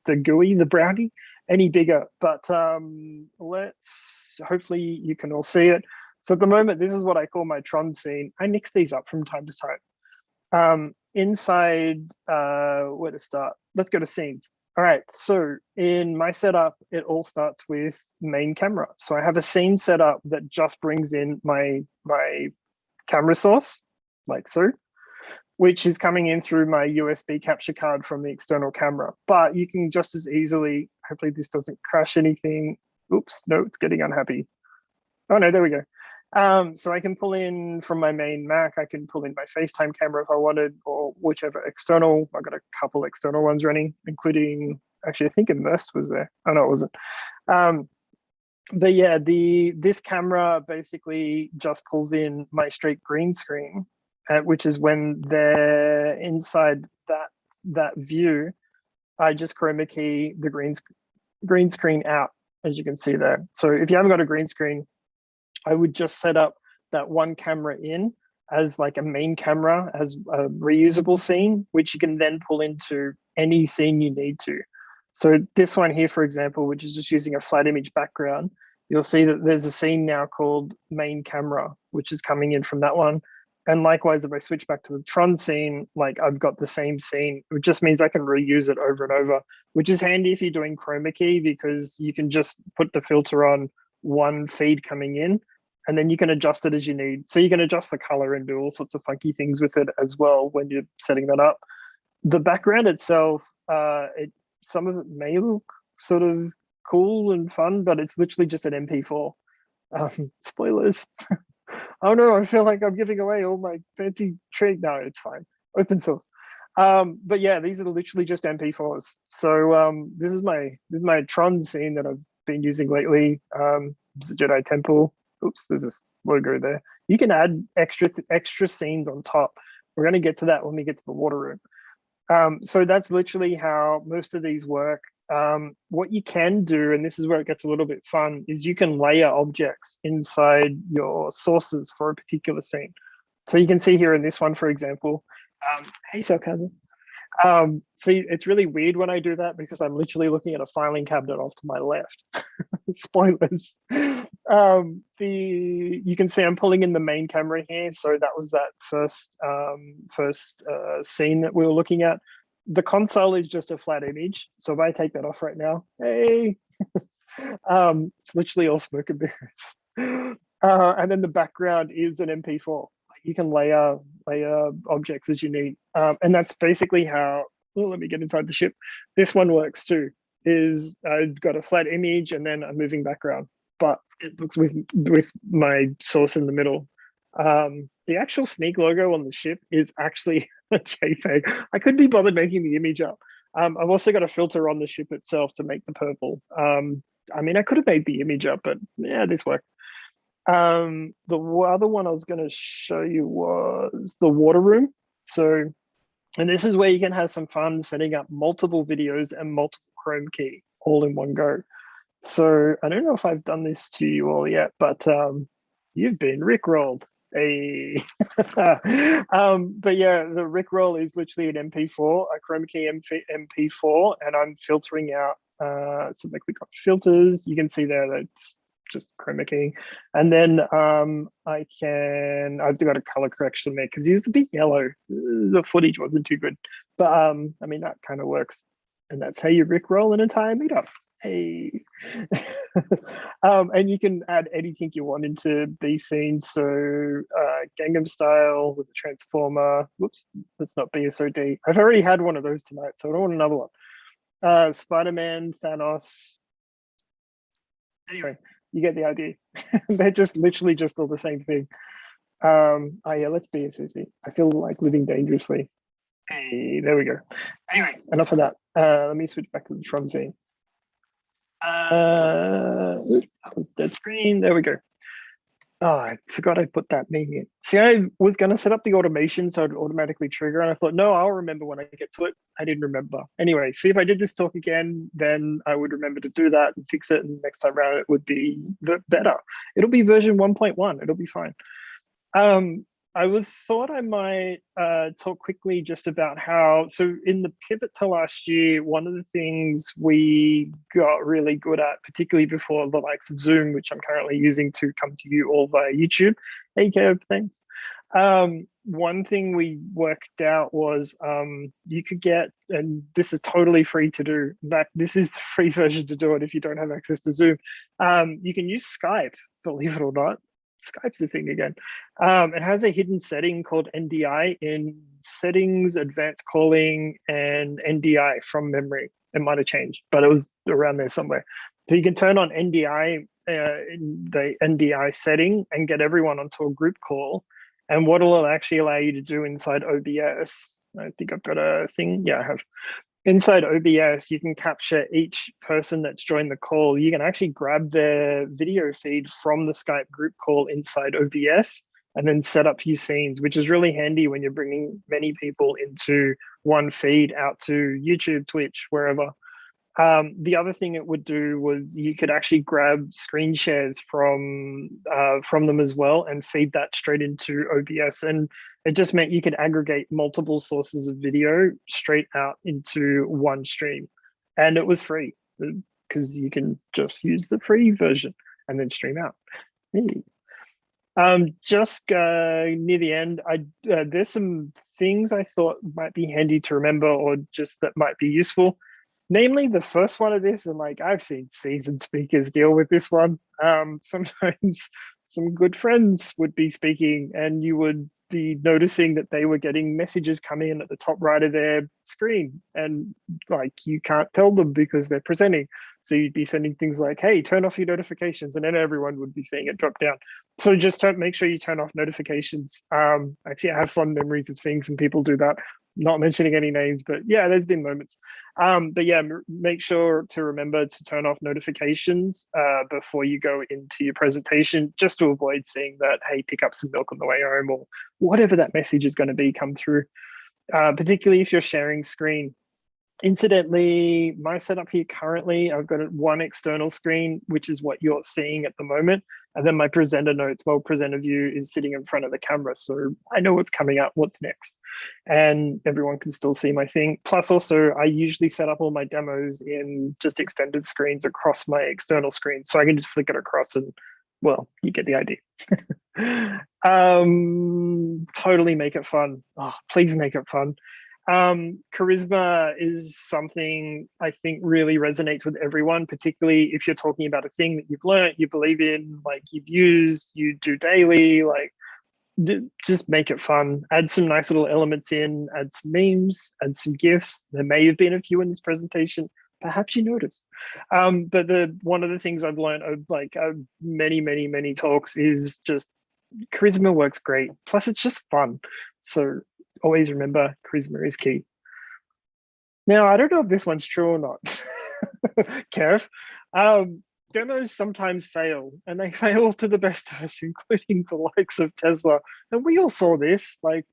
GUI, the brownie, any bigger, but hopefully you can all see it. So at the moment, this is what I call my Tron scene. I mix these up from time to time. Inside, where to start? Let's go to scenes. All right, so in my setup, it all starts with main camera. So I have a scene set up that just brings in my camera source, like so, which is coming in through my USB capture card from the external camera. But you can just as easily, hopefully this doesn't crash anything. Oops, no, it's getting unhappy. Oh no, there we go. So I can pull in from my main Mac, I can pull in my FaceTime camera if I wanted, or whichever external. I've got a couple external ones running, including, actually, I think Immersed was there. Oh, no, it wasn't. But yeah, this camera basically just pulls in my straight green screen, which is when they're inside that view, I just chroma key the green screen out, as you can see there. So if you haven't got a green screen, I would just set up that one camera in as like a main camera, as a reusable scene, which you can then pull into any scene you need to. So this one here, for example, which is just using a flat image background, you'll see that there's a scene now called main camera, which is coming in from that one. And likewise, if I switch back to the Tron scene, like I've got the same scene, which just means I can reuse it over and over, which is handy if you're doing chroma key, because you can just put the filter on one feed coming in, and then you can adjust it as you need. So you can adjust the color and do all sorts of funky things with it as well when you're setting that up. The background itself, some of it may look sort of cool and fun, but it's literally just an MP4. Spoilers. Oh no, I feel like I'm giving away all my fancy trick. No, it's fine. Open source. But yeah, these are literally just MP4s. So this is my Tron scene that I've been using lately. It's a Jedi Temple. Oops, there's this logo there. You can add extra scenes on top. We're going to get to that when we get to the water room. So that's literally how most of these work. What you can do, and this is where it gets a little bit fun, is you can layer objects inside your sources for a particular scene. So you can see here in this one, for example, hey, Sarcasm. See, it's really weird when I do that because I'm literally looking at a filing cabinet off to my left. Spoilers. You can see I'm pulling in the main camera here. So that was that first scene that we were looking at. The console is just a flat image. So if I take that off right now, hey, it's literally all smoke and mirrors. And then the background is an MP4. You can layer objects as you need. And that's basically how, let me get inside the ship. This one works too, is I've got a flat image and then a moving background, but it looks with my source in the middle. The actual Sneak logo on the ship is actually a JPEG. I couldn't be bothered making the image up. I've also got a filter on the ship itself to make the purple. I mean, I could have made the image up, but yeah, this worked. The other one I was going to show you was the water room. So, and this is where you can have some fun setting up multiple videos and multiple Chrome key all in one go. So I don't know if I've done this to you all yet, but you've been rickrolled. Hey. But yeah, the rickroll is literally an MP4, a Chrome key MP4, and I'm filtering out. So like we got filters. You can see there that's just chroma keying, and then I've got a color correction there because he was a bit yellow. The footage wasn't too good, but I mean that kind of works, and that's how you rickroll an entire meetup. Hey. And you can add anything you want into these scenes. So Gangnam Style with the transformer. Whoops, let's not BSOD. I've already had one of those tonight, so I don't want another one. Spider-Man, Thanos. Anyway, you get the idea. They're just literally just all the same thing. Oh yeah, let's BSOD. I feel like living dangerously. Hey, there we go. Anyway, enough of that. Let me switch back to the front scene. That was dead screen. There we go. Oh, I forgot I put that meme in. See, I was going to set up the automation so it'd automatically trigger, and I thought, no, I'll remember when I get to it. I didn't remember. Anyway, see, if I did this talk again, then I would remember to do that and fix it, and next time around it would be better. It'll be version 1.1. It'll be fine. I thought I might talk quickly just about how, so in the pivot to last year, one of the things we got really good at, particularly before the likes of Zoom, which I'm currently using to come to you all via YouTube. Hey, Kev, thanks. One thing we worked out was you could get, and this is totally free to do, but this is the free version to do it if you don't have access to Zoom. You can use Skype, believe it or not. Skype's the thing again. It has a hidden setting called NDI in settings, advanced calling, and NDI from memory. It might have changed, but it was around there somewhere. So you can turn on NDI in the NDI setting and get everyone onto a group call. And what will it actually allow you to do inside OBS? I think I've got a thing. Yeah, I have. Inside OBS, you can capture each person that's joined the call. You can actually grab their video feed from the Skype group call inside OBS and then set up your scenes, which is really handy when you're bringing many people into one feed out to YouTube, Twitch, wherever. The other thing it would do was you could actually grab screen shares from them as well and feed that straight into OBS. And it just meant you could aggregate multiple sources of video straight out into one stream. And it was free because you can just use the free version and then stream out. Just near the end, there's some things I thought might be handy to remember or just that might be useful. Namely, the first one of this, and like I've seen seasoned speakers deal with this one. Sometimes some good friends would be speaking and you would be noticing that they were getting messages coming in at the top right of their screen. And like you can't tell them because they're presenting. So you'd be sending things like, hey, turn off your notifications, and then everyone would be seeing it drop down. So just make sure you turn off notifications. Actually, I have fond memories of seeing some people do that. Not mentioning any names, but yeah, there's been moments. But yeah, make sure to remember to turn off notifications before you go into your presentation, just to avoid seeing that, hey, pick up some milk on the way home, or whatever that message is going to be come through, particularly if you're sharing screen. Incidentally, my setup here currently, I've got one external screen, which is what you're seeing at the moment. And then my presenter notes, well, presenter view is sitting in front of the camera. So I know what's coming up, what's next. And everyone can still see my thing. Plus also, I usually set up all my demos in just extended screens across my external screen. So I can just flick it across and, well, you get the idea. Totally make it fun. Oh, please make it fun. Charisma is something I think really resonates with everyone, particularly if you're talking about a thing that you've learned, you believe in, like you've used, you do daily, like just make it fun. Add some nice little elements in, add some memes, add some GIFs. There may have been a few in this presentation. Perhaps you noticed. But one of the things I've learned of many talks is just charisma works great. Plus it's just fun. So always remember, charisma is key. Now, I don't know if this one's true or not, Kev. Demos sometimes fail, and they fail to the best of us, including the likes of Tesla. And we all saw this. But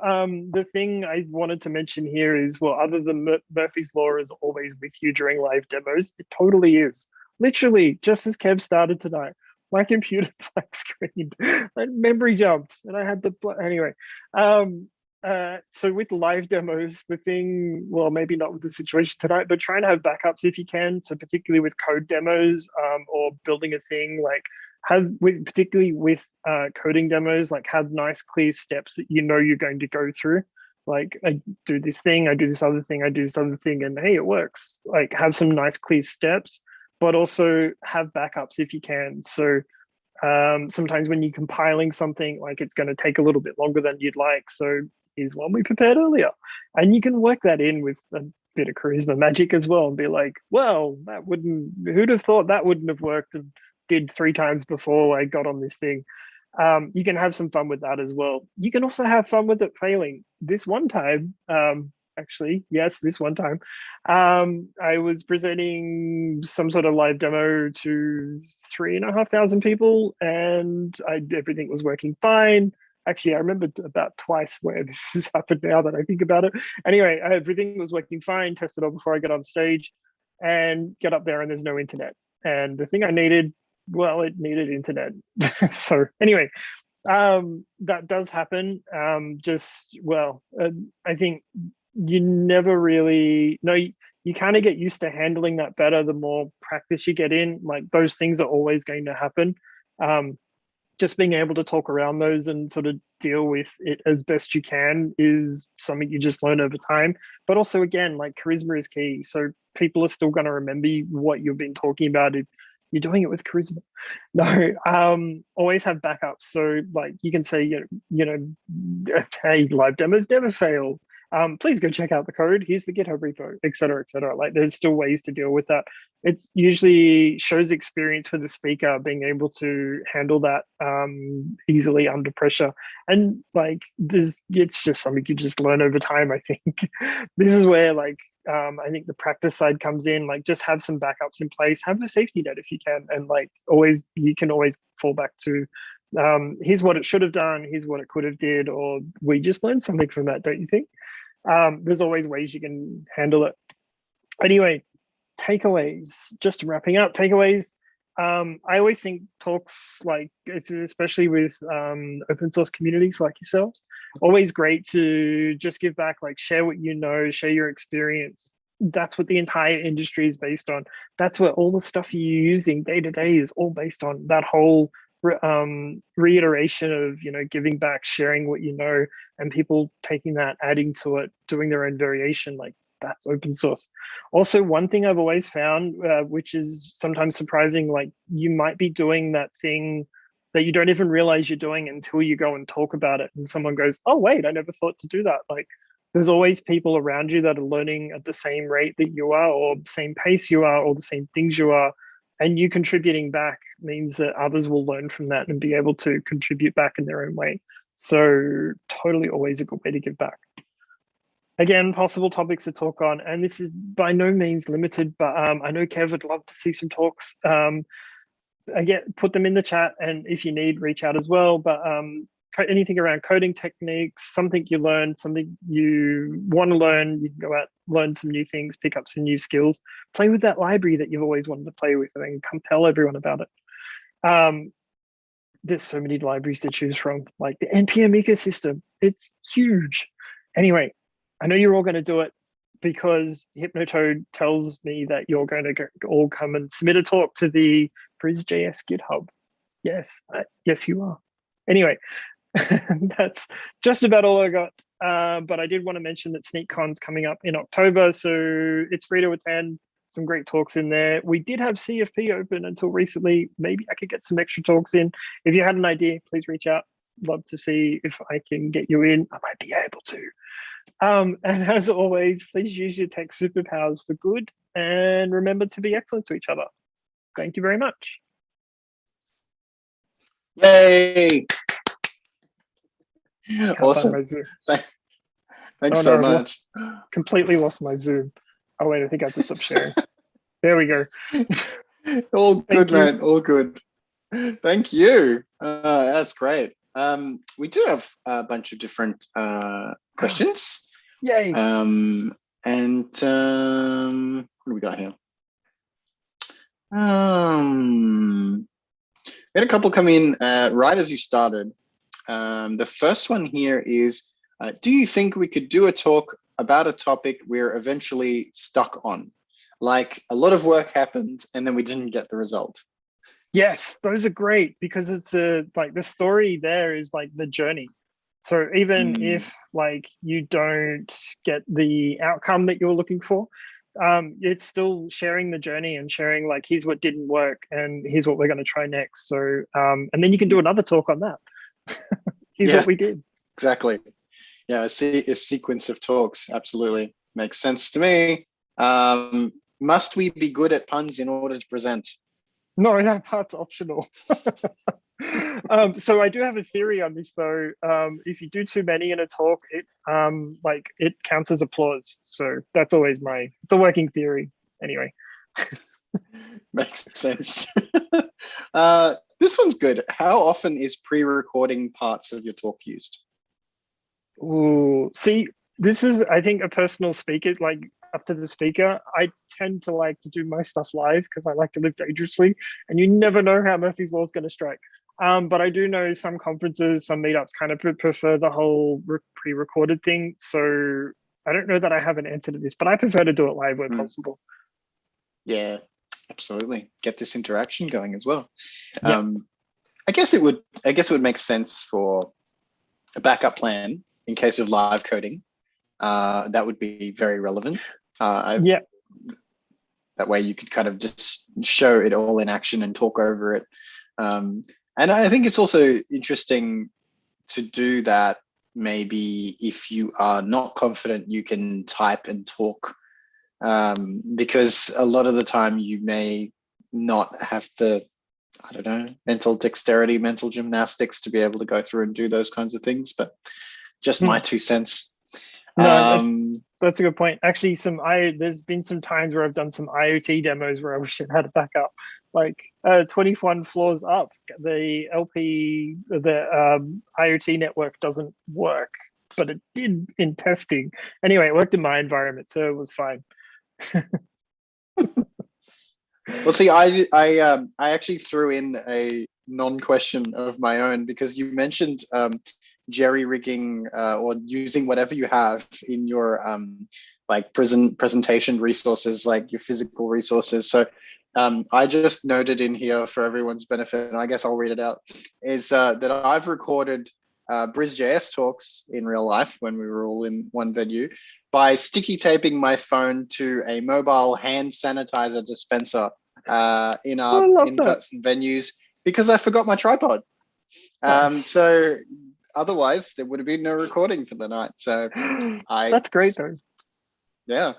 the thing I wanted to mention here is, well, other than Murphy's Law is always with you during live demos, it totally is. Literally, just as Kev started tonight, my computer black screened, my memory jumped, and I had the, anyway. So with live demos, the thing, well, maybe not with the situation tonight, but try and have backups if you can. So particularly with code demos or building a thing, like particularly with coding demos, like have nice clear steps that you know you're going to go through. Like I do this thing, I do this other thing, I do this other thing, and hey, it works. Like have some nice clear steps, but also have backups if you can. So sometimes when you're compiling something, like it's going to take a little bit longer than you'd like. So here's one we prepared earlier. And you can work that in with a bit of charisma magic as well and be like, well, who'd have thought that wouldn't have worked and did 3 times before I got on this thing. You can have some fun with that as well. You can also have fun with it failing. This one time, actually, yes, this one time, I was presenting some sort of live demo to 3,500 people, and everything was working fine. Actually, I remember about twice where this has happened now that I think about it. Anyway, everything was working fine, tested all before I got on stage, and get up there and there's no internet. And the thing I needed, well, it needed internet. So anyway, that does happen. I think you never really, no, you kind of get used to handling that better the more practice you get in. Like those things are always going to happen. Just being able to talk around those and sort of deal with it as best you can is something you just learn over time. But also, again, like charisma is key. So people are still going to remember what you've been talking about if you're doing it with charisma. No, always have backups. So like you can say, hey, live demos never fail. Please go check out the code. Here's the GitHub repo, et cetera, et cetera. Like there's still ways to deal with that. It's usually shows experience for the speaker being able to handle that easily under pressure. And like it's just something you just learn over time, I think. This is where like I think the practice side comes in. Like just have some backups in place, have a safety net if you can, and like you can always fall back to here's what it should have done, here's what it could have did, or we just learned something from that, don't you think? There's always ways you can handle it. Anyway, takeaways, just wrapping up takeaways. I always think talks, like especially with open source communities like yourselves, always great to just give back, like share what you know, share your experience. That's what the entire industry is based on. That's what all the stuff you're using day to day is all based on. That whole reiteration of giving back, sharing what you know, and people taking that, adding to it, doing their own variation. Like that's open source. Also, one thing I've always found, which is sometimes surprising, like you might be doing that thing that you don't even realize you're doing until you go and talk about it, and someone goes, oh wait, I never thought to do that. Like there's always people around you that are learning at the same rate that you are, or the same pace you are, or the same things you are. And you contributing back means that others will learn from that and be able to contribute back in their own way. So totally always a good way to give back. Again, possible topics to talk on, and this is by no means limited, but I know Kev would love to see some talks. Again, put them in the chat, and if you need, reach out as well. But anything around coding techniques, something you learned, something you want to learn, you can go out, learn some new things, pick up some new skills, play with that library that you've always wanted to play with, and then come tell everyone about it. There's so many libraries to choose from, like the NPM ecosystem. It's huge. Anyway, I know you're all going to do it because Hypnotoad tells me that you're going to all come and submit a talk to the BrisJS GitHub. Yes, yes, you are. Anyway, that's just about all I got. But I did want to mention that SneakCon's coming up in October, so it's free to attend. Some great talks in there. We did have CFP open until recently. Maybe I could get some extra talks in. If you had an idea, please reach out. Love to see if I can get you in. I might be able to. And as always, please use your tech superpowers for good, and remember to be excellent to each other. Thank you very much. Yay! Can't Awesome. find my Zoom. Thanks so much. Completely lost my Zoom. Oh wait, I think I have to stop sharing. There we go. All good, man. All good. Thank you. That's great. We do have a bunch of different questions. Yay. What do we got here? We had a couple come in right as you started. The first one here is, do you think we could do a talk about a topic we're eventually stuck on? Like a lot of work happened and then we didn't get the result. Yes, those are great because it's like the story there is like the journey. So even if like you don't get the outcome that you're looking for, it's still sharing the journey and sharing like, here's what didn't work and here's what we're going to try next. So, and then you can do another talk on that. Here's what we did. Exactly. Yeah, a sequence of talks absolutely makes sense to me. Must we be good at puns in order to present? No, that part's optional. So I do have a theory on this though. If you do too many in a talk, it counts as applause. So that's always it's a working theory. Anyway. Makes sense. This one's good. How often is pre-recording parts of your talk used? Ooh, see, this is, I think, a personal speaker, like up to the speaker. I tend to like to do my stuff live because I like to live dangerously, and you never know how Murphy's Law is going to strike. But I do know some conferences, some meetups kind of prefer the whole pre-recorded thing. So I don't know that I have an answer to this, but I prefer to do it live where possible. Yeah, absolutely. Get this interaction going as well. Yep. I guess it would make sense for a backup plan in case of live coding. That would be very relevant. Yeah. That way you could kind of just show it all in action and talk over it. And I think it's also interesting to do that. Maybe if you are not confident, you can type and talk, because a lot of the time you may not have the, I don't know, mental dexterity, mental gymnastics to be able to go through and do those kinds of things. But just my 2 cents. No, that's a good point. Actually, there's been some times where I've done some IoT demos where I wish it had a backup. Like 21 floors up, the IoT network doesn't work, but it did in testing. Anyway, it worked in my environment, so it was fine. Well, see, I actually threw in a non-question of my own because you mentioned jerry rigging or using whatever you have in your like presentation resources, like your physical resources. So I just noted in here for everyone's benefit, and I guess I'll read it out, is that I've recorded BrisJS talks in real life when we were all in one venue by sticky taping my phone to a mobile hand sanitizer dispenser in our in-person venues because I forgot my tripod. So otherwise there would have been no recording for the night. So that's great though. Yeah.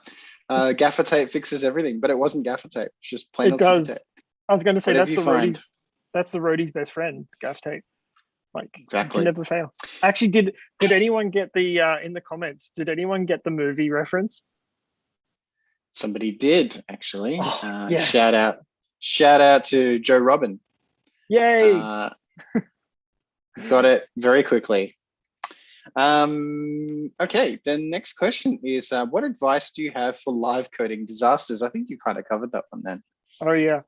Gaffer tape fixes everything, but it wasn't gaffer tape. It's just plain old does. sticky tape. I was going to say Whatever that's the roadie's best friend, gaff tape. Like, exactly. You can never fail. Actually, did anyone get the in the comments? Did anyone get the movie reference? Somebody did actually. Yes. Shout out to Joe Robin. Yay! Got it very quickly. Okay, the next question is, what advice do you have for live coding disasters? I think you kind of covered that one then. Oh yeah.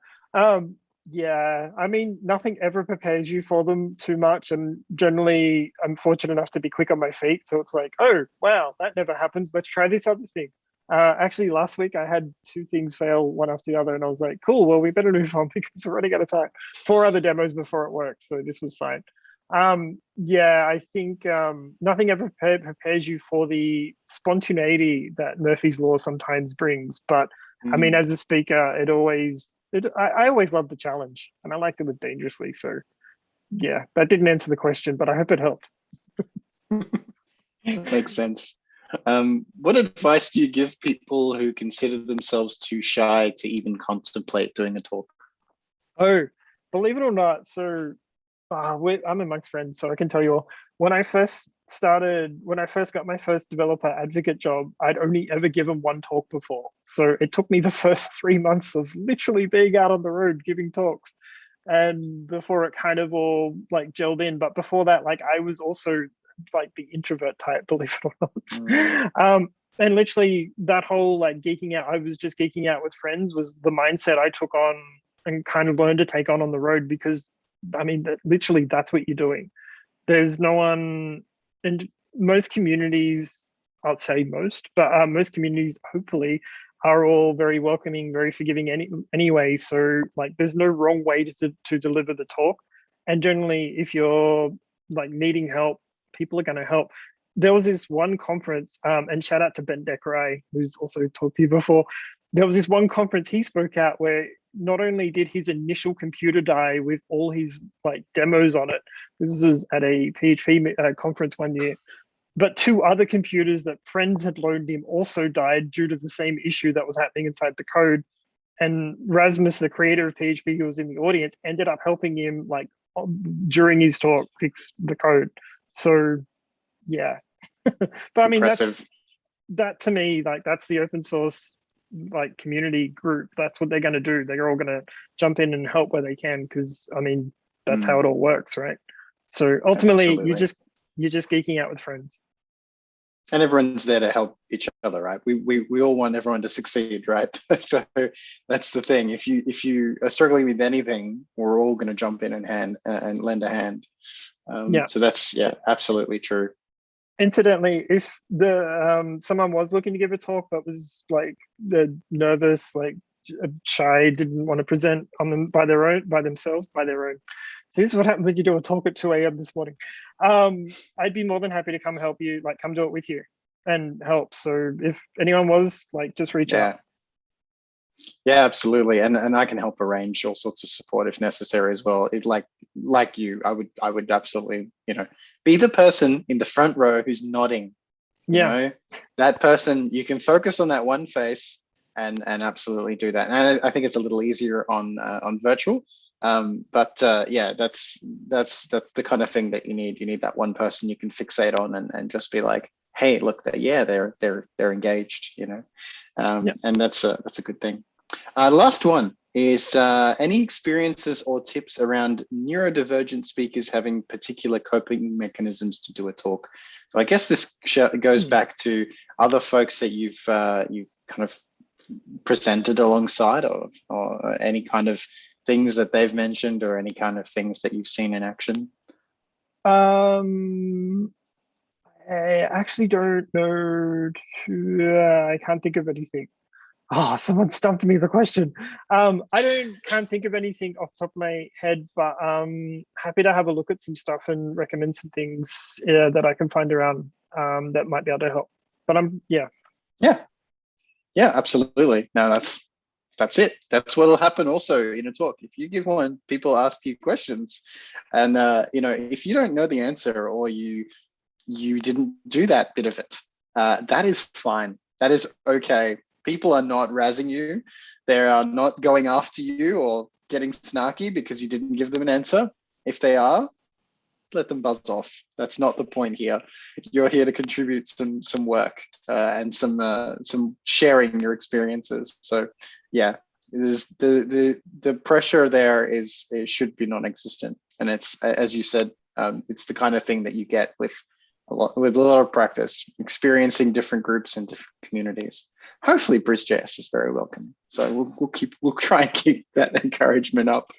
Yeah, I mean, nothing ever prepares you for them too much. And generally, I'm fortunate enough to be quick on my feet. So it's like, oh, wow, that never happens. Let's try this other thing. Actually, last week, I had 2 things fail one after the other. And I was like, cool, well, we better move on because we're running out of time. 4 other demos before it works. So this was fine. Yeah, I think nothing ever prepares you for the spontaneity that Murphy's Law sometimes brings. But I mean, as a speaker, I always love the challenge, and I like to live dangerously. So yeah, that didn't answer the question, but I hope it helped. Makes sense. What advice do you give people who consider themselves too shy to even contemplate doing a talk? Oh, believe it or not, so I'm amongst friends, so I can tell you all. When I first got my first developer advocate job, I'd only ever given 1 talk before. So it took me the first 3 months of literally being out on the road giving talks, and before it kind of all like gelled in. But before that, like I was also like the introvert type, believe it or not. And literally that whole like geeking out, I was just geeking out with friends, was the mindset I took on and kind of learned to take on the road, because I mean, literally that's what you're doing. There's no one, and most communities, I'll say most, but most communities hopefully are all very welcoming, very forgiving anyway. So like there's no wrong way to deliver the talk. And generally, if you're like needing help, people are going to help. There was this one conference, and shout out to Ben Deckeray, who's also talked to you before. There was this one conference he spoke at where not only did his initial computer die with all his like demos on it, this was at a PHP conference one year, but 2 other computers that friends had loaned him also died due to the same issue that was happening inside the code. And Rasmus, the creator of PHP, who was in the audience, ended up helping him like during his talk, fix the code. So yeah, but I mean, that to me, like, that's the open source like community group. That's what they're going to do. They're all going to jump in and help where they can, because I mean, that's how it all works, right? So ultimately, Absolutely. you're just geeking out with friends. And everyone's there to help each other, right? We all want everyone to succeed, right? So that's the thing. If you are struggling with anything, we're all going to jump in and lend a hand. So that's absolutely true. Incidentally, if the someone was looking to give a talk but was like nervous, like shy, didn't want to present on them by their own. So this is what happened when you do a talk at 2 a.m. this morning. I'd be more than happy to come help you, like come do it with you and help. So if anyone was, like, just reach out. Yeah, absolutely. And I can help arrange all sorts of support if necessary as well. It like you, I would absolutely, be the person in the front row who's nodding. You know, that person, you can focus on that one face and absolutely do that. And I think it's a little easier on virtual. But that's the kind of thing that you need. You need that one person you can fixate on and just be like, hey, look, they're engaged, and that's a good thing. Last one is any experiences or tips around neurodivergent speakers having particular coping mechanisms to do a talk. So I guess this goes back to other folks that you've kind of presented alongside, or any kind of things that they've mentioned, or any kind of things that you've seen in action. I actually don't know. I can't think of anything. Oh, someone stumped me the question. I can't think of anything off the top of my head, but happy to have a look at some stuff and recommend some things that I can find around that might be able to help. But Yeah, absolutely. No, that's it. That's what'll happen also in a talk. If you give one, people ask you questions, and if you don't know the answer, or you didn't do that bit of it, that is fine. That is okay. People are not razzing you. They are not going after you or getting snarky because you didn't give them an answer. If they are, let them buzz off. That's not the point here. You're here to contribute some work and some sharing your experiences. So yeah, it is the pressure there it should be non-existent. And it's, as you said, it's the kind of thing that you get with a lot of practice, experiencing different groups and different communities. Hopefully BrisJS is very welcoming. So we'll try and keep that encouragement up.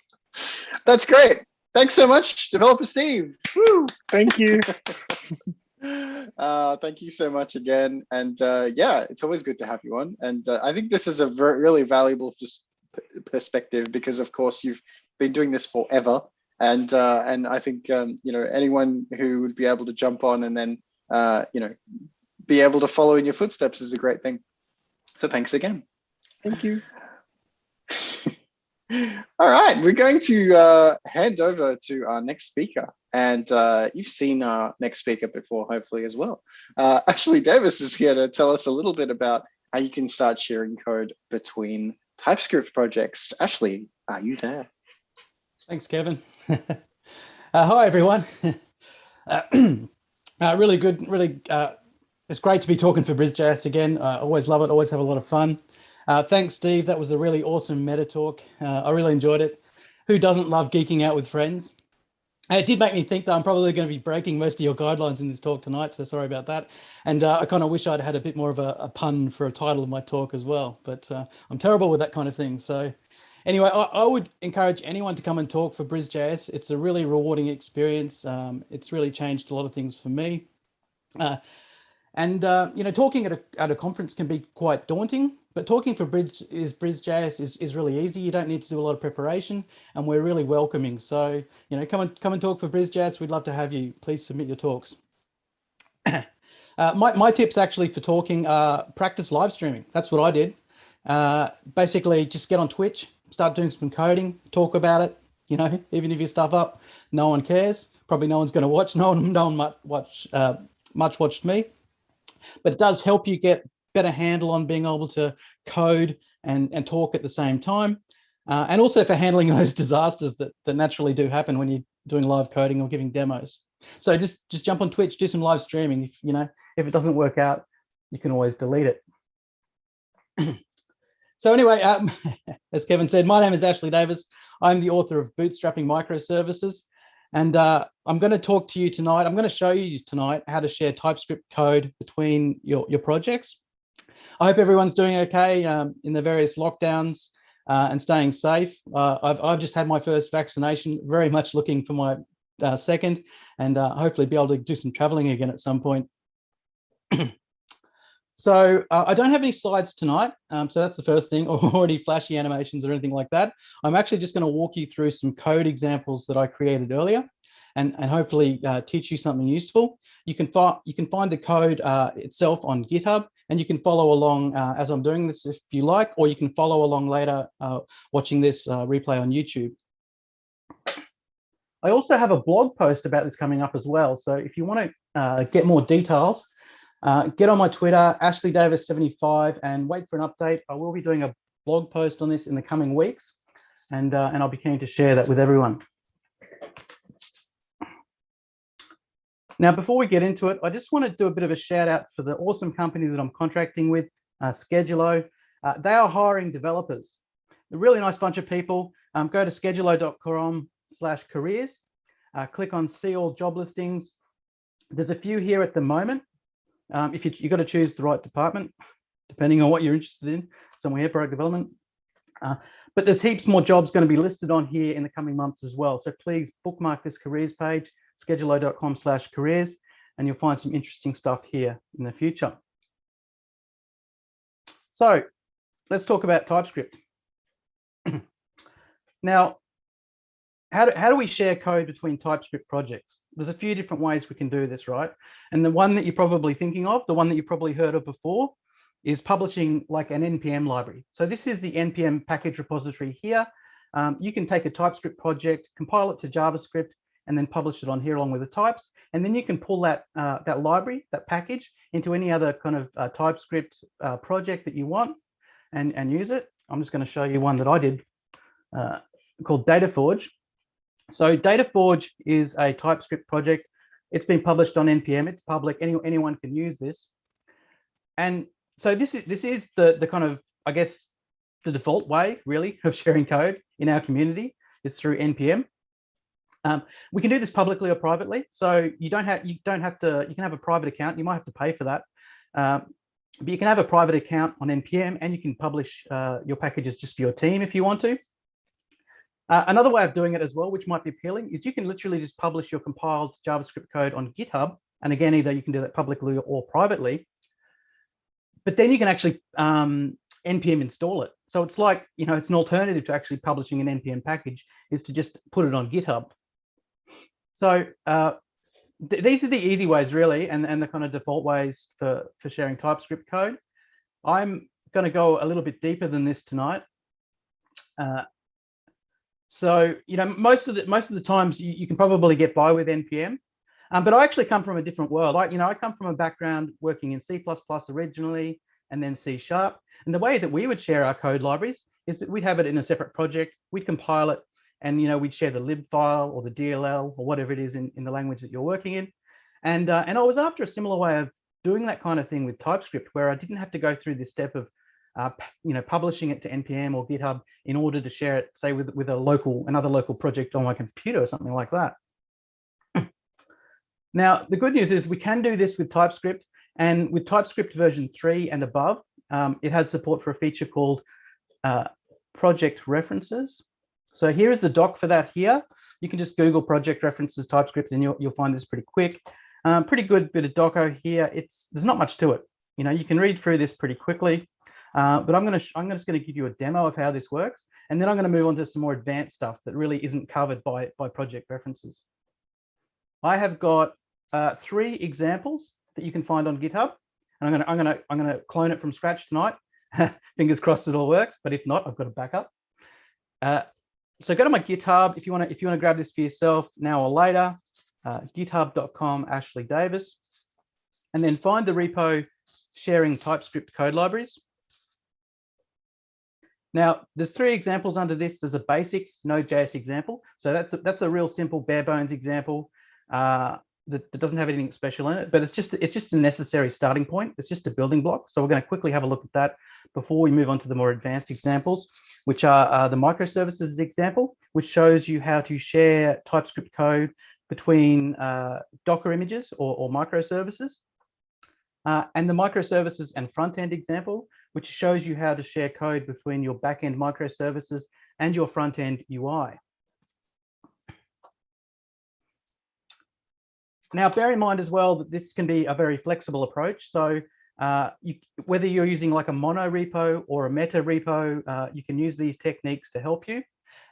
That's great. Thanks so much, DeveloperSteve. Woo! Thank you. Thank you so much again. And it's always good to have you on. And I think this is a really valuable perspective, because of course you've been doing this forever. And I think anyone who would be able to jump on and then be able to follow in your footsteps is a great thing. So thanks again. Thank you. All right, we're going to hand over to our next speaker, and you've seen our next speaker before, hopefully, as well. Ashley Davis is here to tell us a little bit about how you can start sharing code between TypeScript projects. Ashley, are you there? Thanks, Kevin. Hi, everyone. Really good. Really, it's great to be talking for BrisJS again. I always love it. Always have a lot of fun. Thanks, Steve. That was a really awesome meta talk. I really enjoyed it. Who doesn't love geeking out with friends? It did make me think that I'm probably going to be breaking most of your guidelines in this talk tonight, so sorry about that. And I kind of wish I'd had a bit more of a pun for a title of my talk as well, but I'm terrible with that kind of thing. So anyway, I would encourage anyone to come and talk for BrisJS. It's a really rewarding experience. It's really changed a lot of things for me. Talking at a conference can be quite daunting, but talking for BrisJS is really easy. You don't need to do a lot of preparation, and we're really welcoming. So, come and talk for BrisJS. We'd love to have you. Please submit your talks. My tips actually for talking are practice live streaming. That's what I did. Basically, just get on Twitch, start doing some coding, talk about it. Even if you stuff up, no one cares. Probably no one's going to watch. No one much watched me. But it does help you get better handle on being able to code and talk at the same time. And also for handling those disasters that naturally do happen when doing live coding or giving demos. So just jump on Twitch, do some live streaming. If it doesn't work out, you can always delete it. So anyway, as Kevin said, my name is Ashley Davis. I'm the author of Bootstrapping Microservices. And I'm going to talk to you tonight. I'm going to show you tonight how to share TypeScript code between your projects. I hope everyone's doing okay in the various lockdowns and staying safe. I've just had my first vaccination, very much looking for my second, and hopefully be able to do some traveling again at some point. So I don't have any slides tonight, so that's the first thing, or any flashy animations or anything like that. I'm actually just going to walk you through some code examples that I created earlier, and hopefully teach you something useful. You can find the code itself on GitHub, and you can follow along as I'm doing this if you like, or you can follow along later watching this replay on YouTube. I also have a blog post about this coming up as well, so if you want to get more details, get on my Twitter, AshleyDavis75, and wait for an update. I will be doing a blog post on this in the coming weeks, and I'll be keen to share that with everyone. Now, before we get into it, I just want to do a bit of a shout out for the awesome company that I'm contracting with, Schedulo. They are hiring developers. A really nice bunch of people. Go to schedulo.com/careers, click on see all job listings. There's a few here at the moment. If you've got to choose the right department, depending on what you're interested in, somewhere here, product development. But there's heaps more jobs going to be listed on here in the coming months as well. So please bookmark this careers page, schedulo.com/careers, and you'll find some interesting stuff here in the future. So let's talk about TypeScript. Now, how do we share code between TypeScript projects? There's a few different ways we can do this, right? And the one that you're probably thinking of, the one that you've probably heard of before, is publishing like an NPM library. So this is the NPM package repository here. You can take a TypeScript project, compile it to JavaScript, and then publish it on here along with the types. And then you can pull that library, that package, into any other kind of TypeScript project that you want and use it. I'm just going to show you one that I did called DataForge. So DataForge is a TypeScript project. It's been published on NPM. It's public. Anyone can use this. And so this is the kind of, I guess, the default way really of sharing code in our community is through NPM. We can do this publicly or privately. So you can have a private account. You might have to pay for that. But you can have a private account on NPM, and you can publish your packages just for your team if you want to. Another way of doing it as well, which might be appealing, is you can literally just publish your compiled JavaScript code on GitHub. And again, either you can do that publicly or privately. But then you can actually NPM install it. So it's like, it's an alternative to actually publishing an NPM package, is to just put it on GitHub. So these are the easy ways, really, and the kind of default ways for sharing TypeScript code. I'm going to go a little bit deeper than this tonight. So, most of the times you can probably get by with NPM, but I actually come from a different world. I come from a background working in C++ originally, and then C#. And the way that we would share our code libraries is that we'd have it in a separate project, we'd compile it, and we'd share the lib file or the DLL or whatever it is in the language that you're working in. And I was after a similar way of doing that kind of thing with TypeScript, where I didn't have to go through this step of publishing it to NPM or GitHub in order to share it, say, with another local project on my computer or something like that. Now, the good news is we can do this with TypeScript, and with TypeScript version 3 and above, it has support for a feature called project references. So here is the doc for that here. You can just Google project references TypeScript, and you'll find this pretty quick. Pretty good bit of doco here. There's not much to it. You can read through this pretty quickly. But I'm just going to give you a demo of how this works, and then I'm going to move on to some more advanced stuff that really isn't covered by project references. I have got 3 examples that you can find on GitHub, and I'm going to clone it from scratch tonight. Fingers crossed it all works, but if not, I've got a backup. So go to my GitHub if you want to grab this for yourself now or later. GitHub.com/AshleyDavis, and then find the repo sharing TypeScript code libraries. Now, there's 3 examples under this. There's a basic Node.js example. So that's a real simple bare bones example that doesn't have anything special in it, but it's just a necessary starting point. It's just a building block. So we're going to quickly have a look at that before we move on to the more advanced examples, which are the microservices example, which shows you how to share TypeScript code between Docker images or microservices, and the microservices and front-end example, which shows you how to share code between your back-end microservices and your front-end UI. Now, bear in mind as well that this can be a very flexible approach. So whether you're using like a mono repo or a meta repo, you can use these techniques to help you.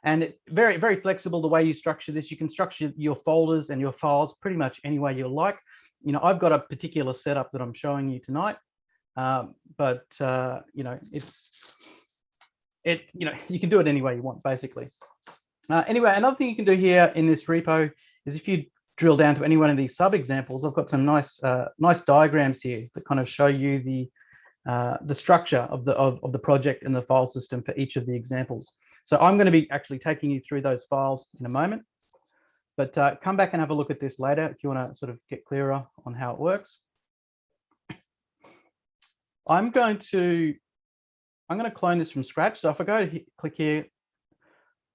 And it's very, very flexible the way you structure this. You can structure your folders and your files pretty much any way you like. You know, I've got a particular setup that I'm showing you tonight, but you know, you know, you can do it any way you want, basically. Anyway, another thing you can do here in this repo is if you drill down to any one of these sub examples, I've got some nice diagrams here that kind of show you the structure of the project and the file system for each of the examples. So I'm going to be actually taking you through those files in a moment, but come back and have a look at this later if you want to sort of get clearer on how it works. I'm going to clone this from scratch. So if I go to click here,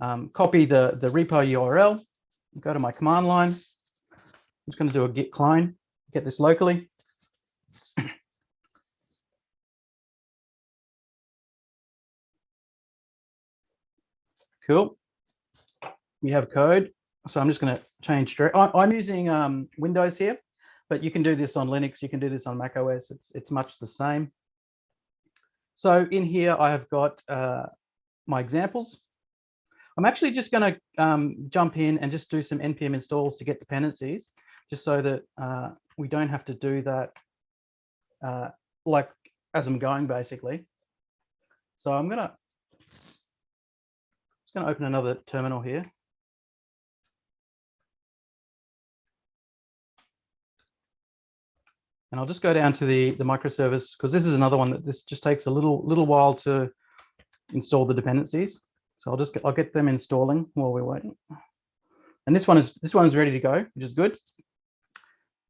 copy the repo URL, go to my command line. I'm just going to do a git clone, get this locally. Cool. We have code. So I'm just going to change. I'm using Windows here, but you can do this on Linux. You can do this on Mac OS. It's much the same. So in here, I have got my examples. I'm actually just going to jump in and just do some npm installs to get dependencies, just so that we don't have to do that like as I'm going, basically. So I'm just going to open another terminal here. And I'll just go down to the microservice, because this is another one that this just takes a little while to install the dependencies. So I'll get them installing while we're waiting. And this one is ready to go, which is good.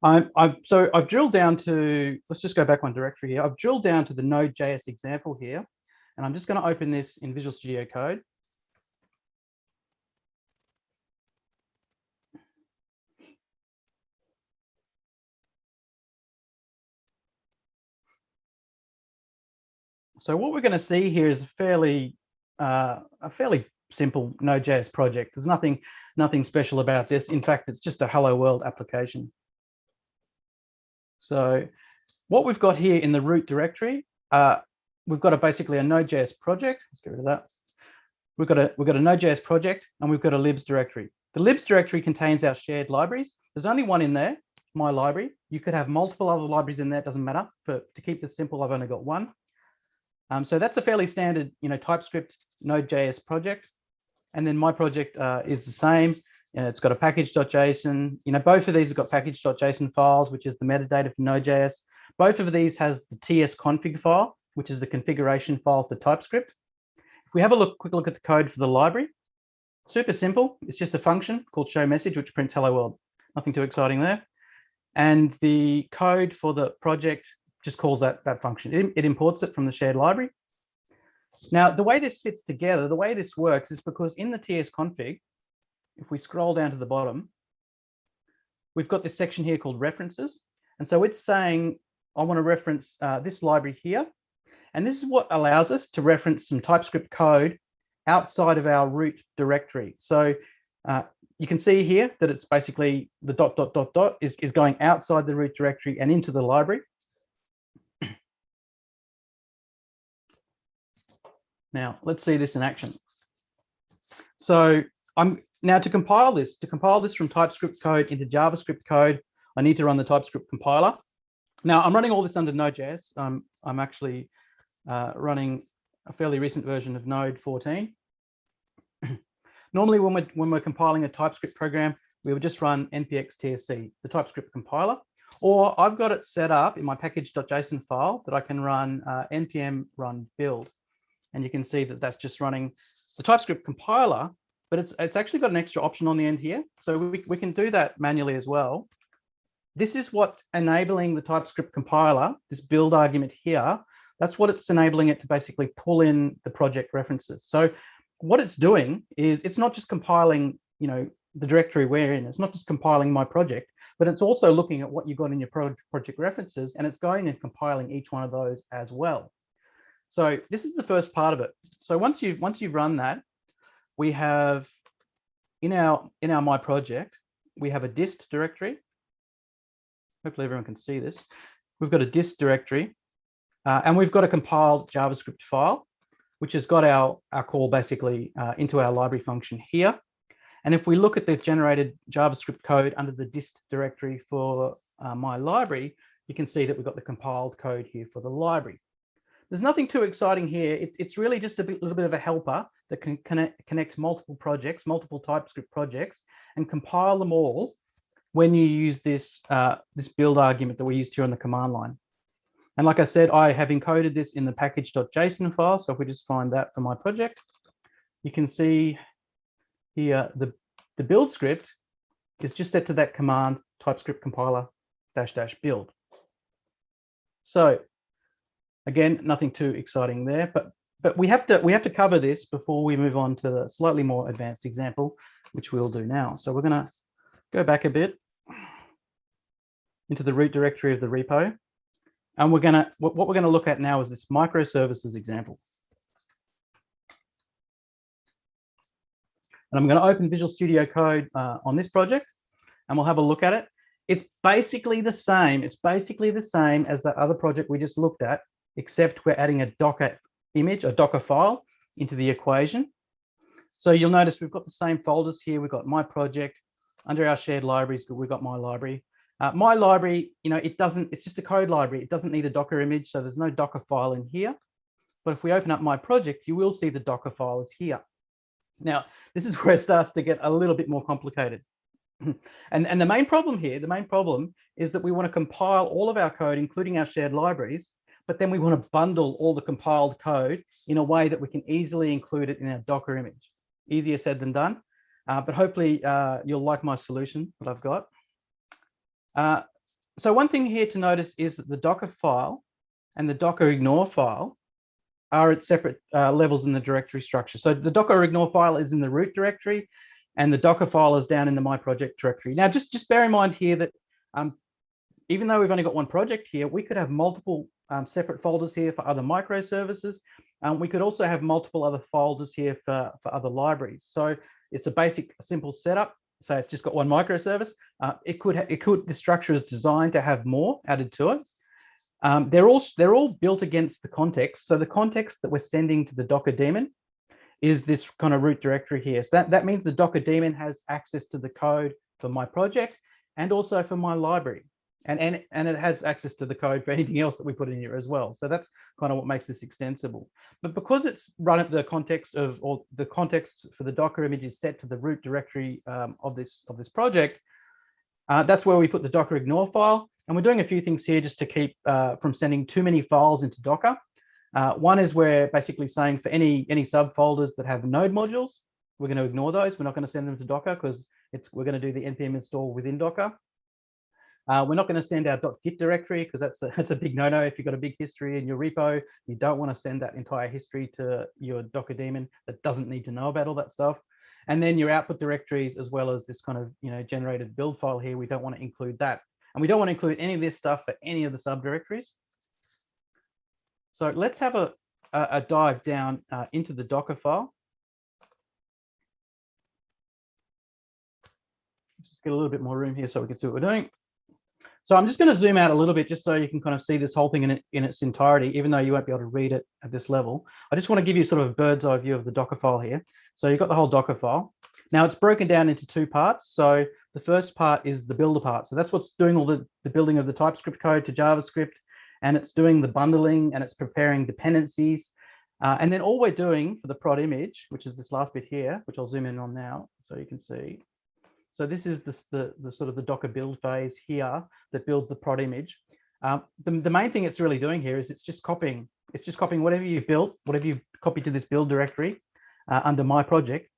So I've drilled down to, let's just go back one directory here. I've drilled down to the Node.js example here, and I'm just going to open this in Visual Studio Code. So what we're going to see here is a fairly simple Node.js project. There's nothing special about this. In fact, it's just a hello world application. So what we've got here in the root directory, we've got basically a Node.js project. Let's get rid of that. We've got a Node.js project, and we've got a libs directory. The libs directory contains our shared libraries. There's only one in there, my library. You could have multiple other libraries in there. It doesn't matter. To keep this simple, I've only got one. So that's a fairly standard, TypeScript Node.js project. And then my project is the same. It's got a package.json. Both of these have got package.json files, which is the metadata for Node.js. Both of these has the tsconfig file, which is the configuration file for TypeScript. If we have a quick look at the code for the library, super simple. It's just a function called showMessage, which prints hello world. Nothing too exciting there. And the code for the project just calls that function. It imports it from the shared library. Now, the way this fits together, the way this works is because in the tsconfig, if we scroll down to the bottom, we've got this section here called references. And so it's saying, I want to reference this library here. And this is what allows us to reference some TypeScript code outside of our root directory. So you can see here that it's basically the ... is going outside the root directory and into the library. Now, let's see this in action. So to compile this from TypeScript code into JavaScript code, I need to run the TypeScript compiler. Now, I'm running all this under Node.js. I'm actually running a fairly recent version of Node 14. Normally, when we're compiling a TypeScript program, we would just run npx tsc, the TypeScript compiler, or I've got it set up in my package.json file that I can run npm run build. And you can see that that's just running the TypeScript compiler, but it's actually got an extra option on the end here. So we can do that manually as well. This is what's enabling the TypeScript compiler, this build argument here. That's what it's enabling it to basically pull in the project references. So what it's doing is it's not just compiling, the directory we're in. It's not just compiling my project, but it's also looking at what you've got in your project references, and it's going and compiling each one of those as well. So this is the first part of it. So once you've run that, we have in our my project, we have a dist directory. Hopefully everyone can see this. We've got a dist directory, and we've got a compiled JavaScript file, which has got our call basically into our library function here. And if we look at the generated JavaScript code under the dist directory for my library, you can see that we've got the compiled code here for the library. There's nothing too exciting here. It's really just a little bit of a helper that can connect multiple projects, multiple TypeScript projects, and compile them all when you use this build argument that we used here on the command line. And like I said, I have encoded this in the package.json file. So if we just find that for my project, you can see here the build script is just set to that command TypeScript compiler --build. So again, nothing too exciting there, but we have to cover this before we move on to the slightly more advanced example, which we'll do now. So we're going to go back a bit into the root directory of the repo, and what we're going to look at now is this microservices example. And I'm going to open Visual Studio Code on this project, and we'll have a look at it. It's basically the same. It's basically the same as that other project we just looked at, except we're adding a Docker image, a Docker file into the equation. So you'll notice we've got the same folders here. We've got my project. Under our shared libraries, we've got my library. My library, it's just a code library. It doesn't need a Docker image, so there's no Docker file in here. But if we open up my project, you will see the Docker file is here. Now, this is where it starts to get a little bit more complicated. And the main problem here, is that we want to compile all of our code, including our shared libraries, but then we want to bundle all the compiled code in a way that we can easily include it in our Docker image. Easier said than done, but hopefully you'll like my solution that I've got. So one thing here to notice is that the Docker file and the Docker ignore file are at separate levels in the directory structure. So the Docker ignore file is in the root directory, and the Docker file is down in the my project directory. Now, just bear in mind here that even though we've only got one project here, we could have multiple separate folders here for other microservices. We could also have multiple other folders here for other libraries. So it's a basic, simple setup. So it's just got one microservice. The structure is designed to have more added to it. They're all built against the context. So the context that we're sending to the Docker daemon is this kind of root directory here. So that means the Docker daemon has access to the code for my project and also for my library. And it has access to the code for anything else that we put in here as well. So that's kind of what makes this extensible. But because it's run at the context of, or the context for the Docker image is set to the root directory of this project, that's where we put the Docker ignore file. And we're doing a few things here just to keep from sending too many files into Docker. One is we're basically saying for any subfolders that have node modules, we're going to ignore those. We're not going to send them to Docker because we're going to do the npm install within Docker. We're not going to send our .git directory because that's a big no-no. If you've got a big history in your repo, you don't want to send that entire history to your Docker daemon that doesn't need to know about all that stuff. And then your output directories, as well as this kind of generated build file here, we don't want to include that. And we don't want to include any of this stuff for any of the subdirectories. So let's have a dive down into the Docker file. Let's just get a little bit more room here so we can see what we're doing. So I'm just going to zoom out a little bit just so you can kind of see this whole thing in its entirety, even though you won't be able to read it at this level. I just want to give you sort of a bird's eye view of the Docker file here. So you've got the whole Docker file. Now it's broken down into two parts. So the first part is the builder part. So that's what's doing all the building of the TypeScript code to JavaScript, and it's doing the bundling, and it's preparing dependencies. And then all we're doing for the prod image, which is this last bit here, which I'll zoom in on now so you can see. So this is the sort of the Docker build phase here that builds the prod image. The main thing it's really doing here is it's just copying whatever you've built, whatever you've copied to this build directory under my project.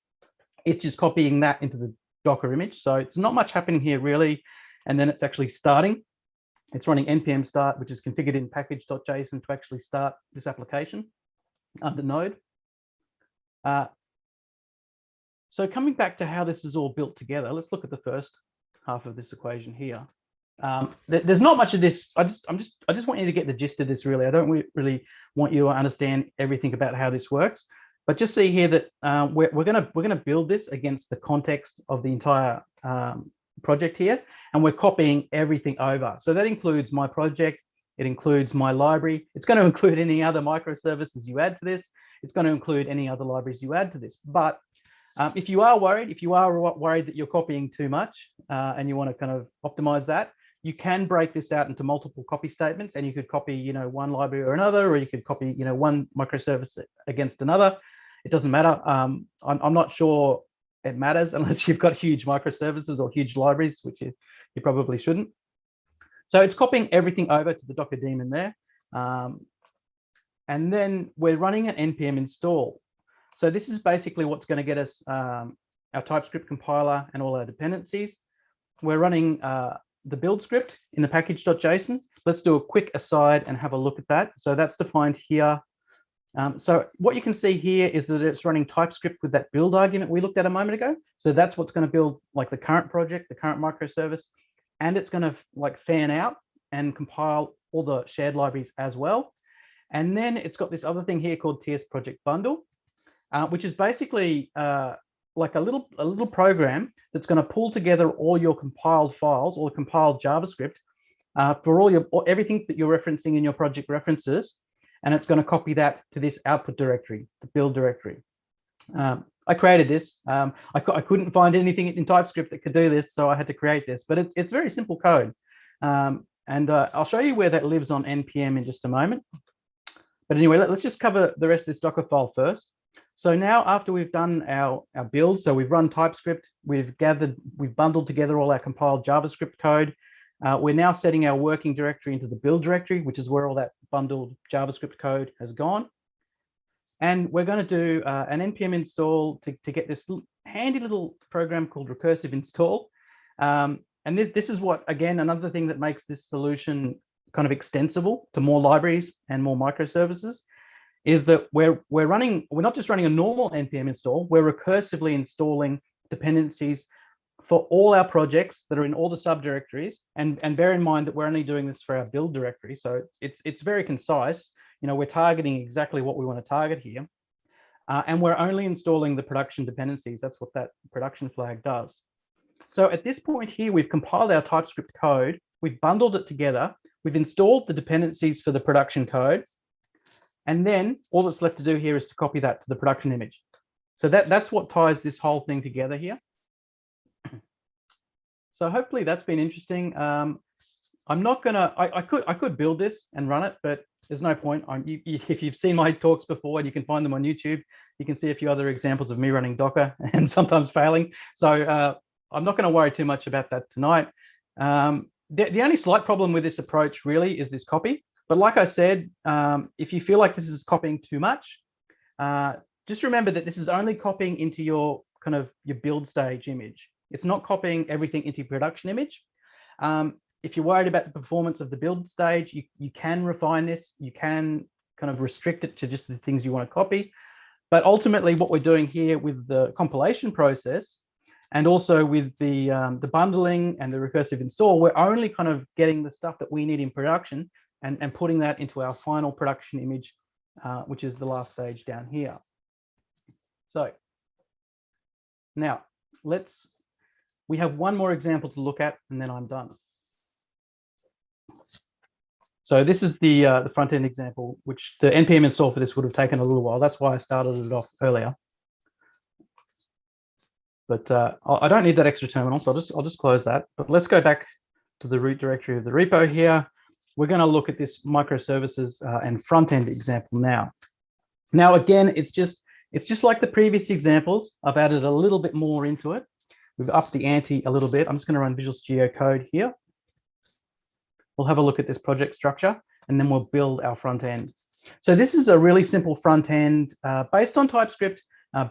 It's just copying that into the Docker image. So it's not much happening here really. And then it's actually starting. It's running npm start, which is configured in package.json to actually start this application under Node. So coming back to how this is all built together, let's look at the first half of this equation here. There's not much of this. I just want you to get the gist of this really. I don't really want you to understand everything about how this works, but just see here that we're gonna build this against the context of the entire project here, and we're copying everything over. So that includes my project, it includes my library, it's going to include any other microservices you add to this, it's going to include any other libraries you add to this. But if you are worried that you're copying too much and you want to kind of optimize that, you can break this out into multiple copy statements, and you could copy, one library or another, or you could copy, one microservice against another. It doesn't matter. I'm not sure it matters unless you've got huge microservices or huge libraries, which you probably shouldn't. So it's copying everything over to the Docker daemon there. And then we're running an npm install. So this is basically what's going to get us our TypeScript compiler and all our dependencies. We're running the build script in the package.json. Let's do a quick aside and have a look at that. So that's defined here. So what you can see here is that it's running TypeScript with that build argument we looked at a moment ago. So that's what's going to build like the current project, the current microservice, and it's going to like fan out and compile all the shared libraries as well. And then it's got this other thing here called TS Project Bundle, which is basically like a little program that's going to pull together all your compiled files or compiled JavaScript for everything that you're referencing in your project references. And it's going to copy that to this output directory, the build directory. I created this. I couldn't find anything in TypeScript that could do this, so I had to create this. But it's very simple code. And I'll show you where that lives on NPM in just a moment. But anyway, let's just cover the rest of this Dockerfile first. So now after we've done our build, so we've run TypeScript, we've bundled together all our compiled JavaScript code. We're now setting our working directory into the build directory, which is where all that bundled JavaScript code has gone. And we're going to do an npm install to get this handy little program called Recursive Install. And this is what, again, another thing that makes this solution kind of extensible to more libraries and more microservices is that we're not just running a normal npm install, we're recursively installing dependencies for all our projects that are in all the subdirectories, and bear in mind that we're only doing this for our build directory, so it's very concise. We're targeting exactly what we want to target here, and we're only installing the production dependencies. That's what that production flag does. So at this point here, we've compiled our TypeScript code, we've bundled it together, we've installed the dependencies for the production code, and then all that's left to do here is to copy that to the production image. So that's what ties this whole thing together here. So hopefully that's been interesting. I'm not gonna. I could build this and run it, but there's no point. If you've seen my talks before, and you can find them on YouTube, you can see a few other examples of me running Docker and sometimes failing. So I'm not going to worry too much about that tonight. The only slight problem with this approach really is this copy. But like I said, if you feel like this is copying too much, just remember that this is only copying into your build stage image. It's not copying everything into your production image. If you're worried about the performance of the build stage, you can refine this. You can kind of restrict it to just the things you want to copy. But ultimately, what we're doing here with the compilation process and also with the bundling and the recursive install, we're only kind of getting the stuff that we need in production and putting that into our final production image, which is the last stage down here. So now we have one more example to look at, and then I'm done. So this is the front end example, which the npm install for this would have taken a little while. That's why I started it off earlier. But I don't need that extra terminal, so I'll just close that. But let's go back to the root directory of the repo here. We're going to look at this microservices and front end example now. Now again, it's just like the previous examples. I've added a little bit more into it. We've upped the ante a little bit. I'm just going to run Visual Studio Code here. we'll have a look at this project structure, and then we'll build our front end. So this is a really simple front end based on TypeScript,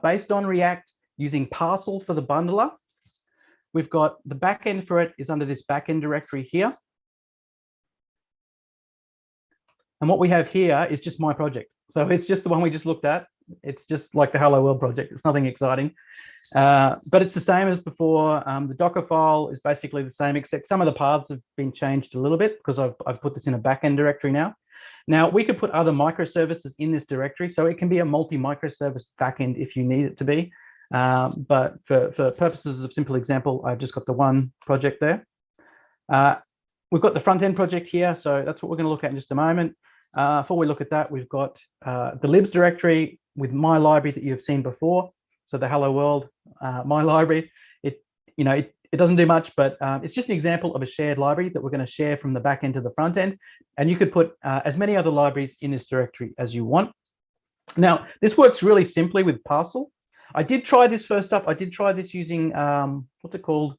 based on React, using Parcel for the bundler. We've got the backend for it is under this backend directory here. And what we have here is just my project. So it's just the one we just looked at. It's just like the Hello World project. It's nothing exciting, but it's the same as before. The Dockerfile is basically the same, except some of the paths have been changed a little bit because I've put this in a backend directory now. Now we could put other microservices in this directory, so it can be a multi-microservice backend if you need it to be. But for purposes of simple example, I've just got the one project there. We've got the front end project here, so that's what we're going to look at in just a moment. Before we look at that, we've got the libs directory with my library that you've seen before. So the Hello World, my library. It doesn't do much, but it's just an example of a shared library that we're going to share from the back end to the front end. And you could put as many other libraries in this directory as you want. Now, this works really simply with Parcel. I did try this first up. I did try this using what's it called?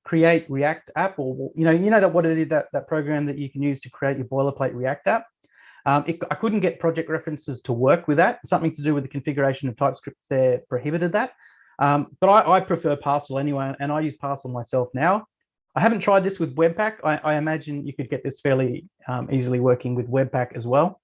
Create React app, or what it is, that program that you can use to create your boilerplate React app. I couldn't get project references to work with that. Something to do with the configuration of TypeScript there prohibited that. But I prefer Parcel anyway, and I use Parcel myself now. I haven't tried this with Webpack. I imagine you could get this fairly easily working with Webpack as well.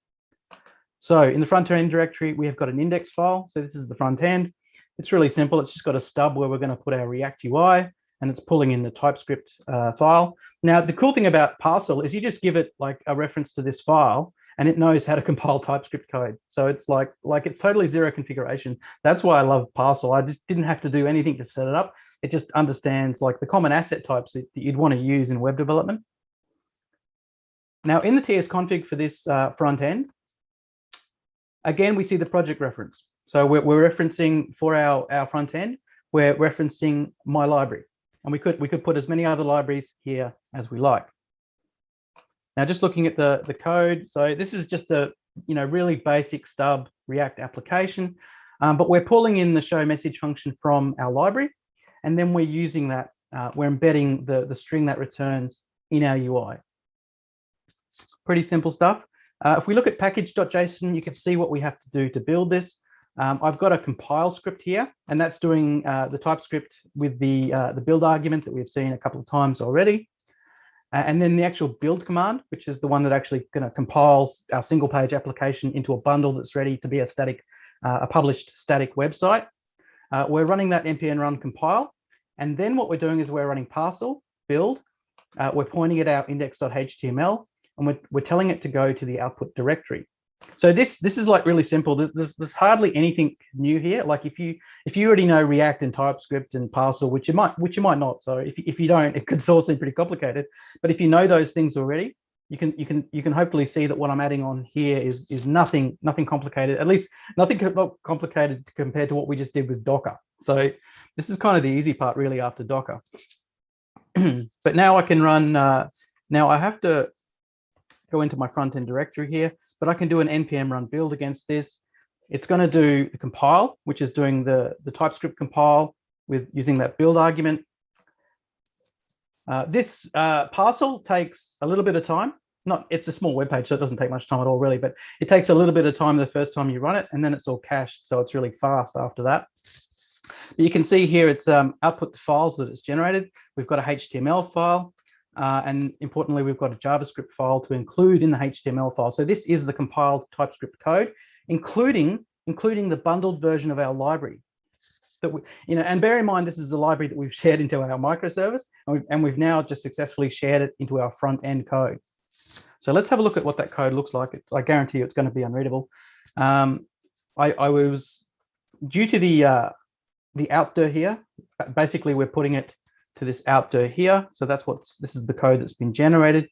So in the front end directory, we have got an index file. So this is the front end. It's really simple. It's just got a stub where we're going to put our React UI, and it's pulling in the TypeScript file. Now, the cool thing about Parcel is you just give it like a reference to this file, and it knows how to compile TypeScript code. So it's like it's totally zero configuration. That's why I love Parcel. I just didn't have to do anything to set it up. It just understands like the common asset types that you'd want to use in web development. Now in the tsconfig for this front end, again, we see the project reference. So we're referencing for our front end, we're referencing my library. And we could put as many other libraries here as we like. Now, just looking at the code, so this is just a really basic stub React application, but we're pulling in the show message function from our library, and then we're using that. We're embedding the string that returns in our UI. Pretty simple stuff. If we look at package.json, you can see what we have to do to build this. I've got a compile script here, and that's doing the TypeScript with the build argument that we've seen a couple of times already. And then the actual build command, which is the one that actually going to compile our single page application into a bundle that's ready to be a published static website. We're running that npm run compile. And then what we're doing is we're running Parcel build. We're pointing at our index.html, and we're telling it to go to the output directory. So this is like really simple. There's hardly anything new here. Like if you already know React and TypeScript and Parcel, which you might not. So if you don't, it could all seem pretty complicated. But if you know those things already, you can hopefully see that what I'm adding on here is nothing complicated. At least nothing complicated compared to what we just did with Docker. So this is kind of the easy part really after Docker. But now I can run. Now I have to go into my front end directory here. But I can do an npm run build against this. It's going to do the compile, which is doing the TypeScript compile with using that build argument. This Parcel takes a little bit of time. It's a small web page, so it doesn't take much time at all, really. But it takes a little bit of time the first time you run it, and then it's all cached, so it's really fast after that. But you can see here it's output the files that it's generated. We've got a HTML file. And importantly, we've got a JavaScript file to include in the HTML file. So this is the compiled TypeScript code, including the bundled version of our library. And bear in mind, this is a library that we've shared into our microservice, and we've now just successfully shared it into our front end code. So let's have a look at what that code looks like. I guarantee you it's going to be unreadable. I was due to the outdir here. Basically, we're putting it to this outdir here. So this is the code that's been generated.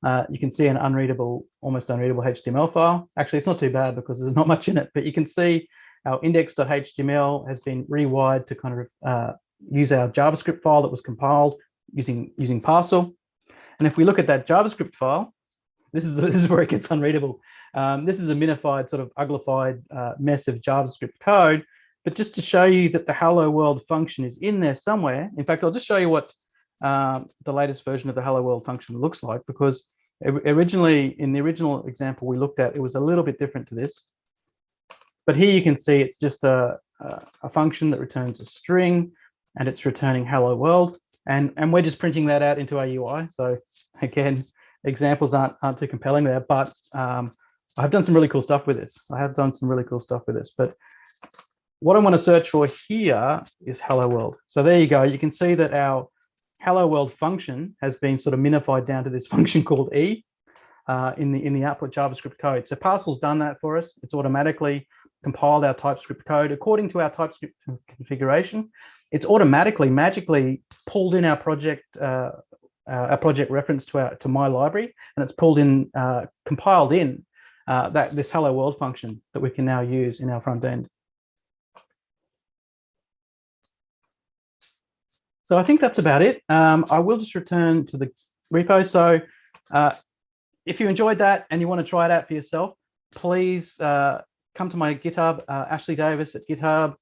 You can see an almost unreadable HTML file. Actually, it's not too bad because there's not much in it, but you can see our index.html has been rewired to kind of use our JavaScript file that was compiled using Parcel. And if we look at that JavaScript file, this is where it gets unreadable. This is a minified, sort of uglified mess of JavaScript code. But just to show you that the Hello World function is in there somewhere. In fact, I'll just show you what the latest version of the Hello World function looks like, because Originally, in the original example we looked at, it was a little bit different to this. But here you can see it's just a function that returns a string, and it's returning hello world. And we're just printing that out into our UI. So again, examples aren't too compelling there, but I've done some really cool stuff with this. But what I want to search for here is hello world. So there you go. You can see that our hello world function has been sort of minified down to this function called E in the output JavaScript code. So Parcel's done that for us. It's automatically compiled our TypeScript code according to our TypeScript configuration. It's automatically, magically pulled in our project reference to my library, and it's pulled in, compiled in this hello world function that we can now use in our front end. So I think that's about it. I will just return to the repo. So if you enjoyed that and you want to try it out for yourself, please come to my GitHub, Ashley Davis at GitHub,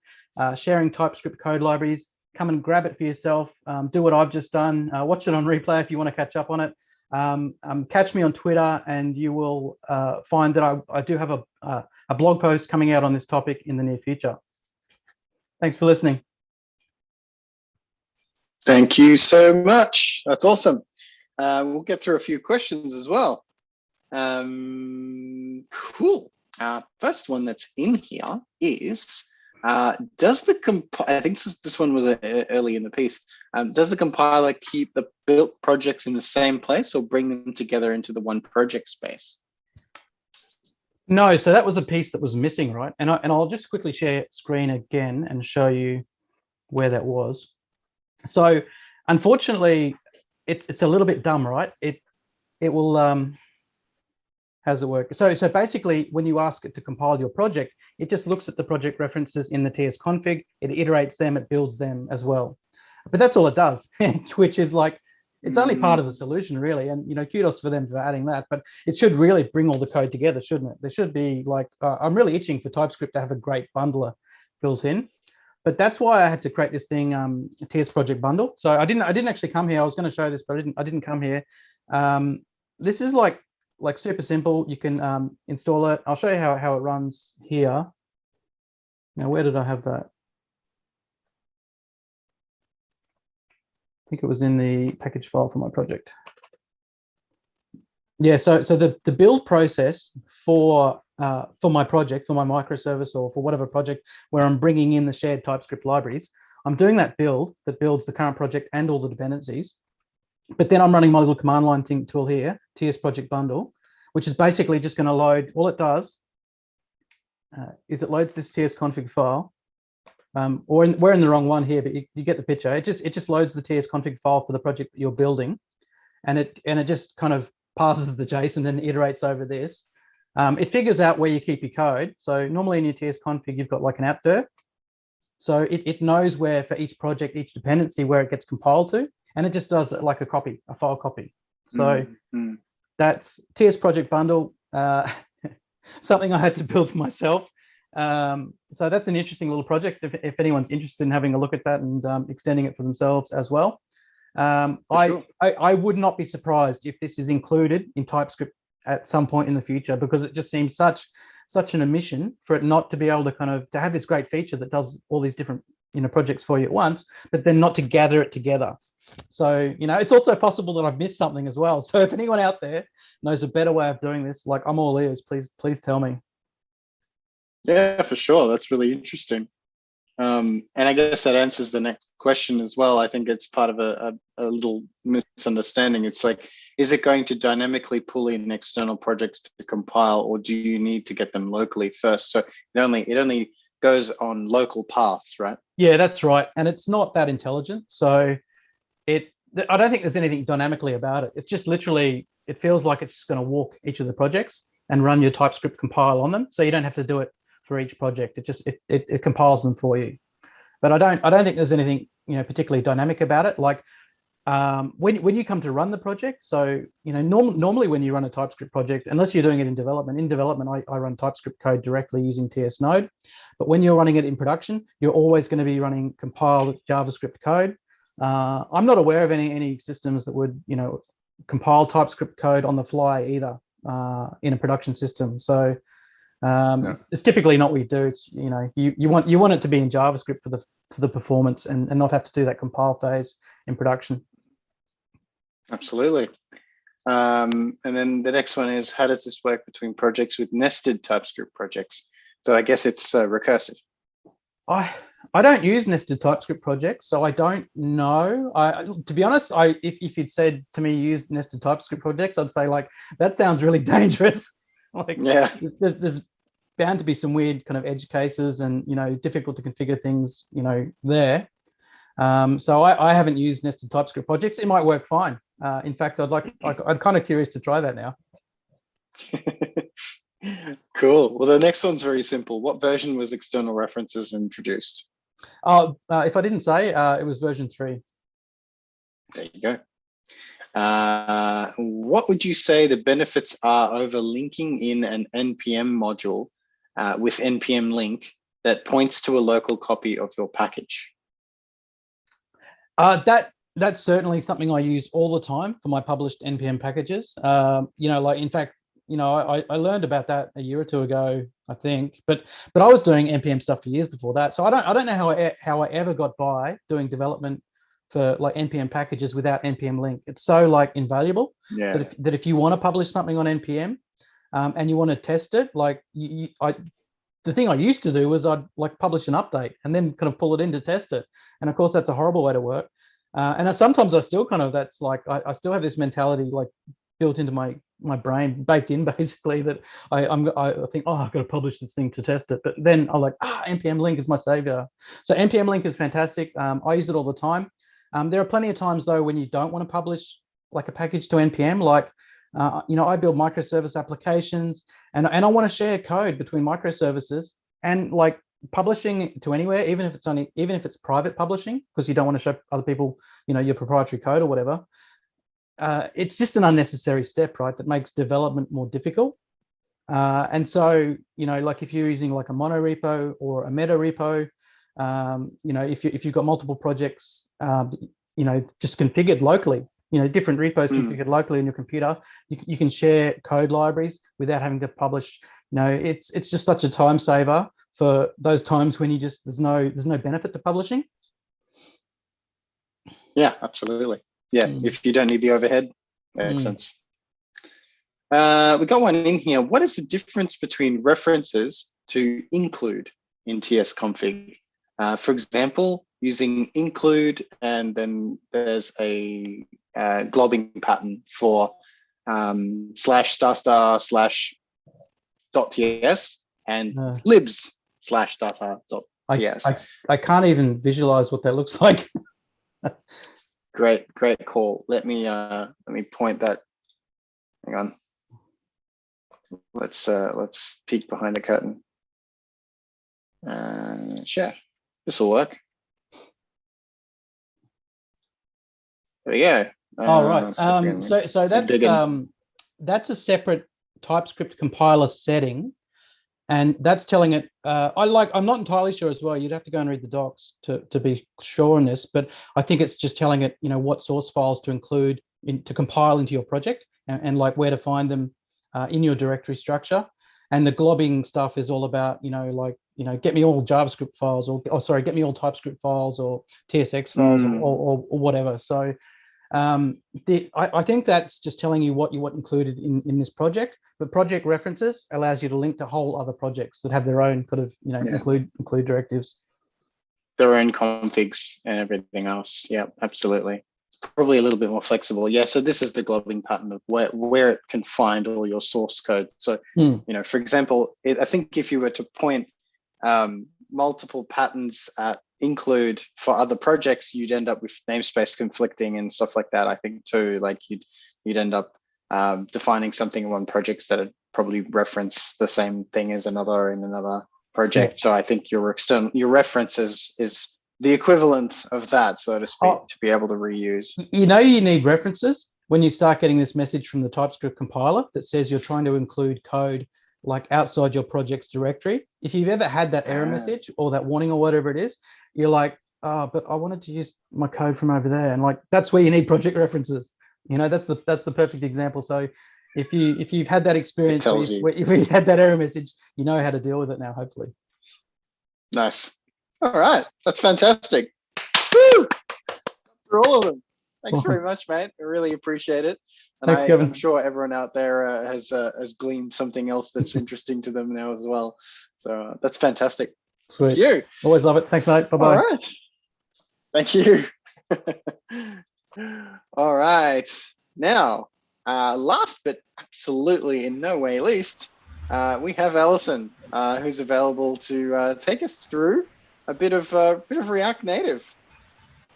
sharing TypeScript code libraries. Come and grab it for yourself. Do what I've just done. Watch it on replay if you want to catch up on it. Catch me on Twitter, and you will find that I do have a blog post coming out on this topic in the near future. Thanks for listening. Thank you so much. That's awesome. We'll get through a few questions as well. Cool. First one that's in here is, does the I think this one was early in the piece. Does the compiler keep the built projects in the same place or bring them together into the one project space? No, so that was the piece that was missing, right? And I'll just quickly share screen again and show you where that was. So unfortunately, it's a little bit dumb, right? It will how's it work? So basically, when you ask it to compile your project, it just looks at the project references in the tsconfig, it iterates them, it builds them as well. But that's all it does, which is like, it's only part of the solution, really. And, you know, kudos for them for adding that, but it should really bring all the code together, shouldn't it? There should be like, I'm really itching for TypeScript to have a great bundler built in. But that's why I had to create this thing, TS project bundle. So I didn't actually come here. I was going to show this, but I didn't come here. This is like super simple. You can install it. I'll show you how it runs here. Now, where did I have that? I think it was in the package file for my project. Yeah, so the build process for my project, for my microservice, or for whatever project where I'm bringing in the shared TypeScript libraries, I'm doing that build that builds the current project and all the dependencies. But then I'm running my little command line tool here, TS project bundle, which is basically just going to load. All it does is it loads this tsconfig file. We're in the wrong one here, but you get the picture. It just loads the tsconfig file for the project that you're building, and it just kind of passes the JSON and iterates over this. It figures out where you keep your code. So normally in your tsconfig, you've got like an app dir. So it knows where for each project, each dependency, where it gets compiled to, and it just does like a copy, a file copy. So that's TS project bundle, something I had to build for myself. So that's an interesting little project if anyone's interested in having a look at that and extending it for themselves as well. I would not be surprised if this is included in TypeScript at some point in the future, because it just seems such an omission for it not to be able to to have this great feature that does all these different projects for you at once, but then not to gather it together. So it's also possible that I've missed something as well. So if anyone out there knows a better way of doing this, like, I'm all ears. Please tell me. Yeah, for sure. That's really interesting. And I guess that answers the next question as well. I think it's part of a little misunderstanding. It's like, is it going to dynamically pull in external projects to compile, or do you need to get them locally first? So it only goes on local paths, right? Yeah, that's right. And it's not that intelligent. So I don't think there's anything dynamically about it. It's just literally, it feels like it's just going to walk each of the projects and run your TypeScript compile on them. So you don't have to do it for each project. It compiles them for you. But I don't think there's anything particularly dynamic about it. Like when you come to run the project, so normally when you run a TypeScript project, unless you're doing it in development, I run TypeScript code directly using TS Node. But when you're running it in production, you're always going to be running compiled JavaScript code. I'm not aware of any systems that would compile TypeScript code on the fly either in a production system. So it's typically not what you do. It's, you know, you want it to be in JavaScript for the performance and not have to do that compile phase in production. Absolutely. And then the next one is, how does this work between projects with nested TypeScript projects? So I guess it's recursive. I don't use nested TypeScript projects, so I don't know. To be honest, if you'd said to me use nested TypeScript projects, I'd say like that sounds really dangerous. Like, yeah, there's bound to be some weird kind of edge cases and, you know, difficult to configure things, you know, there. So I haven't used nested TypeScript projects. It might work fine. In fact, I'm kind of curious to try that now. Cool. Well, the next one's very simple. What version was external references introduced? If I didn't say, it was version 3. There you go. What would you say the benefits are over linking in an NPM module with NPM link that points to a local copy of your package? That's certainly something I use all the time for my published NPM packages. You know, like, in fact, you know, I learned about that a year or two ago, I think, but I was doing NPM stuff for years before that. So I don't know how I ever got by doing development for like NPM packages without NPM link. It's so like invaluable that if you want to publish something on NPM and you want to test it, like the thing I used to do was I'd like publish an update and then kind of pull it in to test it. And of course, that's a horrible way to work. And sometimes I still kind of, that's like, I still have this mentality like built into my brain, baked in basically, that I think, oh, I've got to publish this thing to test it. But then I'm like, NPM link is my savior. So NPM link is fantastic. I use it all the time. There are plenty of times though when you don't want to publish like a package to NPM, like, you know, I build microservice applications and I want to share code between microservices, and like publishing to anywhere, even if it's private publishing, because you don't want to show other people, you know, your proprietary code or whatever. It's just an unnecessary step, right? That makes development more difficult. And so, you know, like if you're using like a mono repo or a meta repo, you know, if you've got multiple projects, you know, just configured locally, you know, different repos configured locally on your computer, you can share code libraries without having to publish. You know, it's just such a time saver for those times when you just there's no benefit to publishing. Yeah, absolutely. Yeah, if you don't need the overhead, makes sense. We got one in here. What is the difference between references to include in TS-config? For example, using include, and then there's a globbing pattern for /*/.ts and libs/data.ts. I can't even visualize what that looks like. Great call. Let me point that. Hang on. Let's peek behind the curtain. Sure, this will work. There we go. All right. So that's a separate TypeScript compiler setting, and that's telling it. I'm not entirely sure as well. You'd have to go and read the docs to be sure on this, but I think it's just telling it, you know, what source files to include to compile into your project, and like where to find them in your directory structure. And the globbing stuff is all about, you know, like, you know, get me all JavaScript files, or get me all TypeScript files or TSX files or whatever. So I think that's just telling you what you want included in this project. But project references allows you to link to whole other projects that have their own kind of, you know, include directives, their own configs and everything else. Yeah, absolutely. Probably a little bit more flexible. Yeah. So this is the globbing pattern of where it can find all your source code. So you know, for example, I think if you were to point multiple patterns at include for other projects, you'd end up with namespace conflicting and stuff like that. I think too, like you'd end up defining something in one project that would probably reference the same thing as another in another project. So I think your reference is the equivalent of that, so to speak, to be able to reuse. You know, you need references when you start getting this message from the TypeScript compiler that says you're trying to include code like outside your project's directory. If you've ever had that error message or that warning or whatever it is, you're like, oh, but I wanted to use my code from over there. And like, that's where you need project references. You know, that's the perfect example. So if you've had that experience where you had that error message, you know how to deal with it now, hopefully. Nice. All right, that's fantastic. Woo! For all of them. Thanks Awesome. very much, mate. I really appreciate it. And Thanks, Kevin. I'm sure everyone out there has gleaned something else that's interesting to them now as well. So that's fantastic. Sweet. Thank you. Always love it. Thanks, mate. Bye-bye. All right. Thank you. All right. Now, last but absolutely in no way least, we have Alison, who's available to take us through a bit of React Native.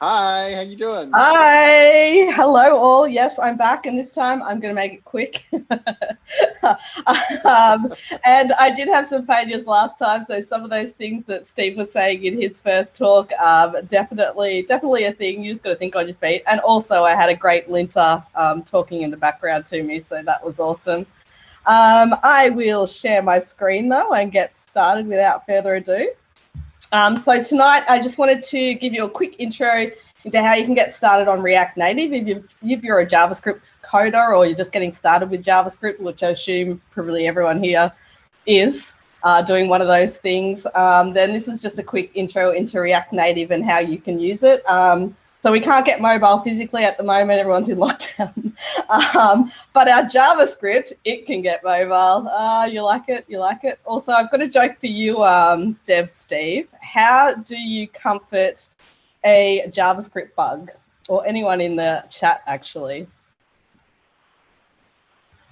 Hi, how you doing? Hi, hello all. Yes, I'm back, and this time I'm going to make it quick. And I did have some failures last time, so some of those things that Steve was saying in his first talk, definitely a thing. You just got to think on your feet. And also, I had a great linter talking in the background to me, so that was awesome. I will share my screen though and get started without further ado. So tonight, I just wanted to give you a quick intro into how you can get started on React Native. If you're a JavaScript coder or you're just getting started with JavaScript, which I assume probably everyone here is doing one of those things, then this is just a quick intro into React Native and how you can use it. So we can't get mobile physically at the moment. Everyone's in lockdown. But our JavaScript, it can get mobile. You like it? You like it? Also, I've got a joke for you, DeveLopperSteve. How do you comfort a JavaScript bug? Or anyone in the chat, actually.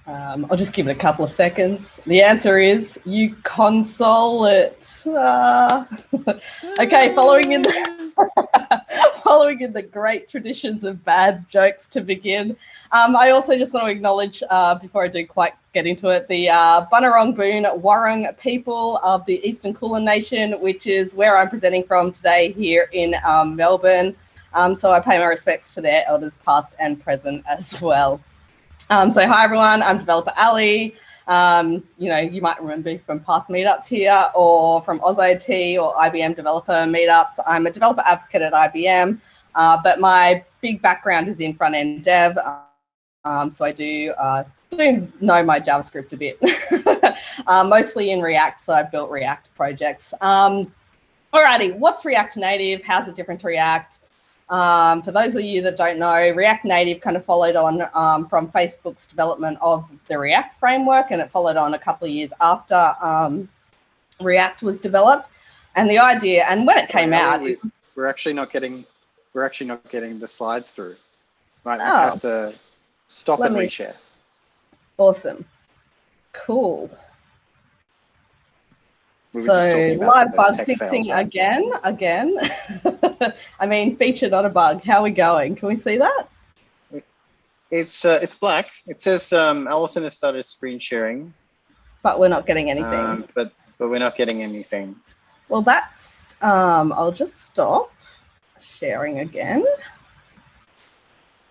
I'll just give it a couple of seconds. The answer is you console it. Okay, following in the great traditions of bad jokes to begin. I also just want to acknowledge, before I do quite get into it, the Bunurong Boon Wurrung people of the Eastern Kulin Nation, which is where I'm presenting from today here in Melbourne. So I pay my respects to their elders past and present as well. So hi everyone, I'm Developer Ali. You know, you might remember me from past meetups here or from AusIoT or IBM developer meetups. I'm a developer advocate at IBM, but my big background is in front-end dev. So I do know my JavaScript a bit, mostly in React. So I've built React projects. Alrighty, what's React Native? How's it different to React? For those of you that don't know, React Native kind of followed on from Facebook's development of the React framework, and it followed on a couple of years after React was developed. And the idea, and when it came out, we're actually not getting the slides through. Right, we have to stop and reshare. Awesome, cool. We So live bug fixing right? again. I mean, feature, not a bug. How are we going? Can we see that? It's black. It says Alison has started screen sharing, but we're not getting anything. But we're not getting anything. Well, that's I'll just stop sharing again.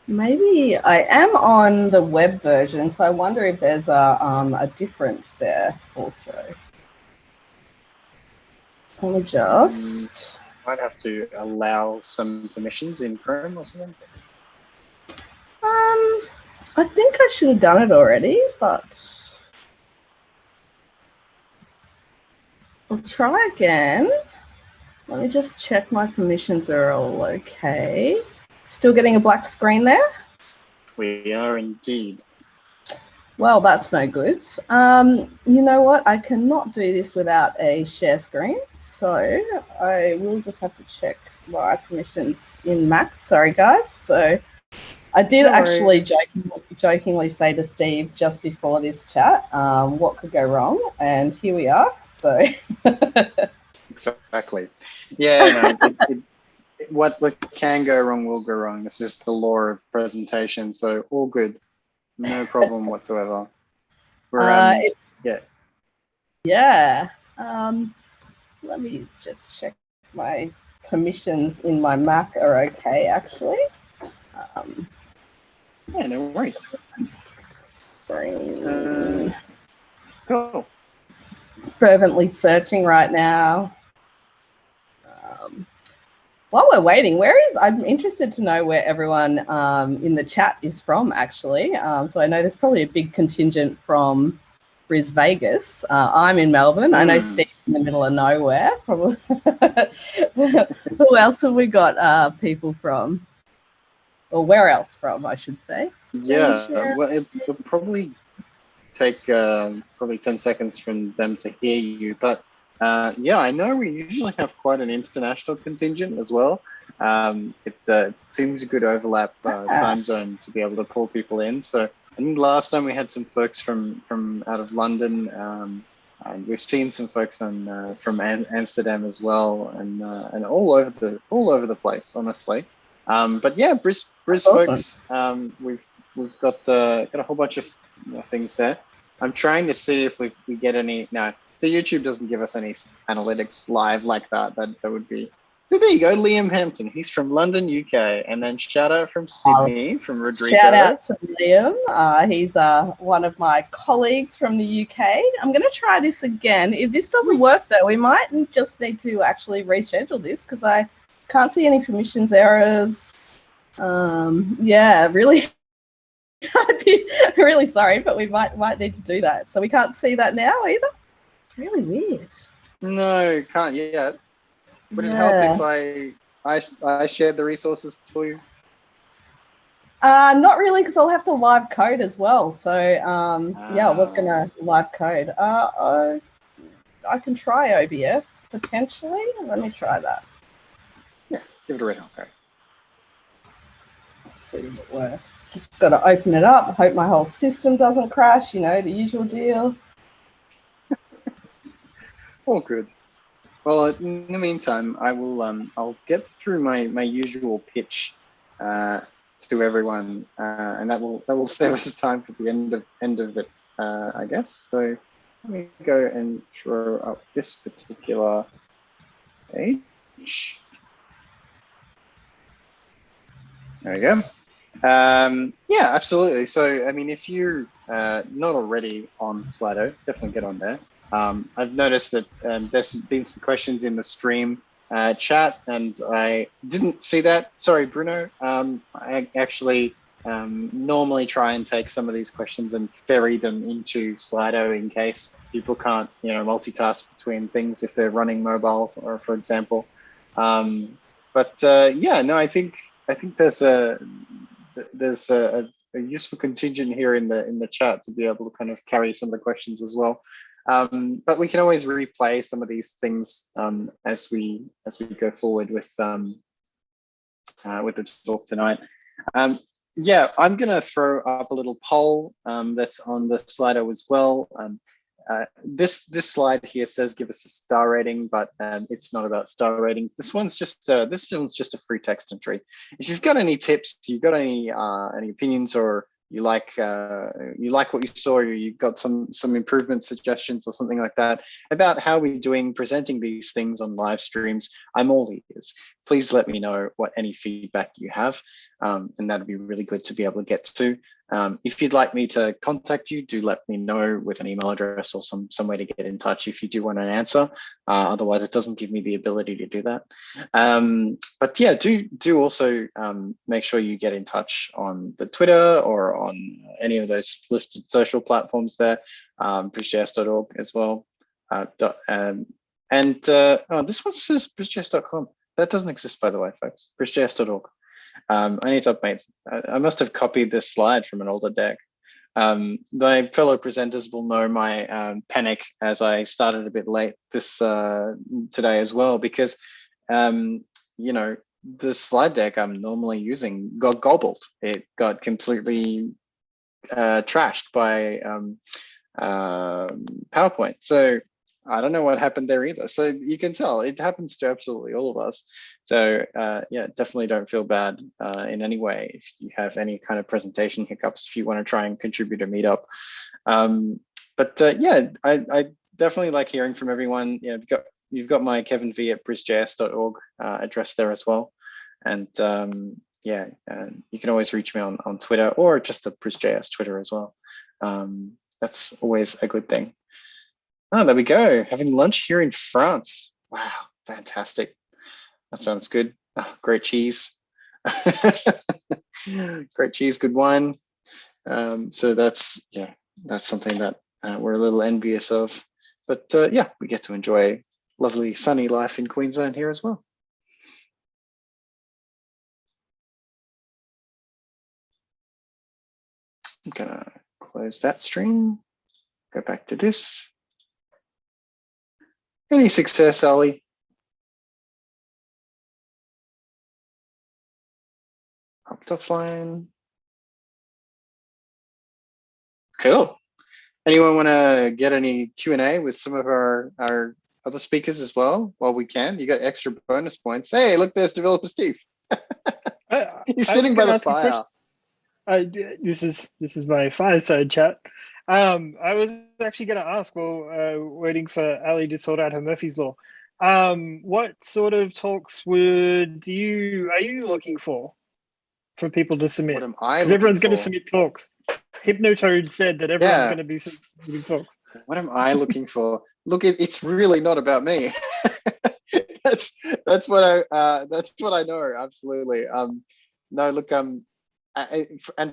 Maybe I am on the web version, so I wonder if there's a difference there also. Let me just... Might have to allow some permissions in Chrome or something. I think I should have done it already, but I'll try again. Let me just check my permissions are all okay. Still getting a black screen there? We are indeed. Well, that's no good. You know what? I cannot do this without a share screen. So I will just have to check my permissions in Max. Sorry, guys. So I did actually jokingly say to Steve just before this chat, what could go wrong? And here we are. So exactly. Yeah, no, what can go wrong will go wrong. This is the law of presentation. So all good. No problem whatsoever. We're, yeah. Let me just check my permissions in my Mac are okay, actually. Yeah, no worries. Cool. Fervently searching right now. while we're waiting, I'm interested to know where everyone in the chat is from, actually. So I know there's probably a big contingent from Bris Vegas. I'm in Melbourne. I know Steve's in the middle of nowhere, probably. Who else have we got people from? Or where else from, I should say. Yeah, well, it'll probably take probably 10 seconds from them to hear you, but yeah, I know we usually have quite an international contingent as well. It seems a good overlap time zone to be able to pull people in. So I think last time we had some folks from out of London, and we've seen some folks from Amsterdam as well, and all over the place, honestly. But yeah, Bris folks, we've got a whole bunch of things there. I'm trying to see if we get any. No, so YouTube doesn't give us any analytics live like that. That would be. So there you go, Liam Hampton. He's from London, UK, and then shout out from Sydney, from Rodrigo. Shout out to Liam. He's one of my colleagues from the UK. I'm going to try this again. If this doesn't work, though, we might just need to actually reschedule this because I can't see any permissions errors. Yeah, really. I'd be really sorry, but we might need to do that. So we can't see that now either. It's really weird. No, can't yet. Would it help if I shared the resources for you? Not really, because I'll have to live code as well. So yeah, I was gonna live code. I can try OBS potentially. Let me try that. Yeah, give it a red hot go. Let's see if it works. Just got to open it up. Hope my whole system doesn't crash. You know, the usual deal. All good. Well, in the meantime, I will. I'll get through my usual pitch to everyone, and that will save us time for the end of it, I guess. So let me go and throw up this particular page. There we go. Yeah, absolutely. So, I mean, if you're not already on Slido, definitely get on there. I've noticed that there's been some questions in the stream chat, and I didn't see that. Sorry, Bruno. I actually normally try and take some of these questions and ferry them into Slido in case people can't, multitask between things if they're running mobile, for example. But yeah, no, I think there's a useful contingent here in the chat to be able to kind of carry some of the questions as well. But we can always replay some of these things as we go forward with the talk tonight. Yeah, I'm going to throw up a little poll that's on the Slido as well. This slide here says give us a star rating, but it's not about star ratings. This one's just a free text entry. If you've got any tips, you've got any opinions, or you like what you saw, or you've got some improvement suggestions or something like that about how we're doing presenting these things on live streams, I'm all ears. Please let me know what any feedback you have, and that'd be really good to be able to get to. If you'd like me to contact you, do let me know with an email address or some way to get in touch if you do want an answer. Otherwise, it doesn't give me the ability to do that. But yeah, do also make sure you get in touch on the Twitter or on any of those listed social platforms there, BrisJS.org as well. Oh, this one says BrisJS.com. That doesn't exist, by the way, folks. BrisJS.org. I need to update. I must have copied this slide from an older deck. My fellow presenters will know my panic as I started a bit late this today as well, because the slide deck I'm normally using got gobbled. It got completely trashed by PowerPoint. So I don't know what happened there either. So you can tell it happens to absolutely all of us. So yeah, definitely don't feel bad in any way if you have any kind of presentation hiccups, if you want to try and contribute a meetup. But yeah, I definitely like hearing from everyone. You've got my kevinv@brisjs.org address there as well. And yeah, you can always reach me on Twitter or just the BrisJS Twitter as well. That's always a good thing. Oh, there we go. Having lunch here in France. Wow, fantastic. That sounds good. great cheese. Great cheese, good wine. So that's something that we're a little envious of. But yeah, we get to enjoy lovely sunny life in Queensland here as well. I'm gonna close that stream, go back to this. Any success, Ali? Hopped offline. Cool. Anyone want to get any Q&A with some of our other speakers as well while we can? You got extra bonus points. Hey, look, there's DeveloperSteve. He's sitting by the fire. This is my fireside chat. I was actually going to ask, while waiting for Ali to sort out her Murphy's Law, what sort of talks are you looking for people to submit? What am I? Because everyone's going to submit talks. Hypnotoad said that everyone's going to be submitting talks. What am I looking for? Look, it's really not about me. that's what I know. Absolutely. No, look, and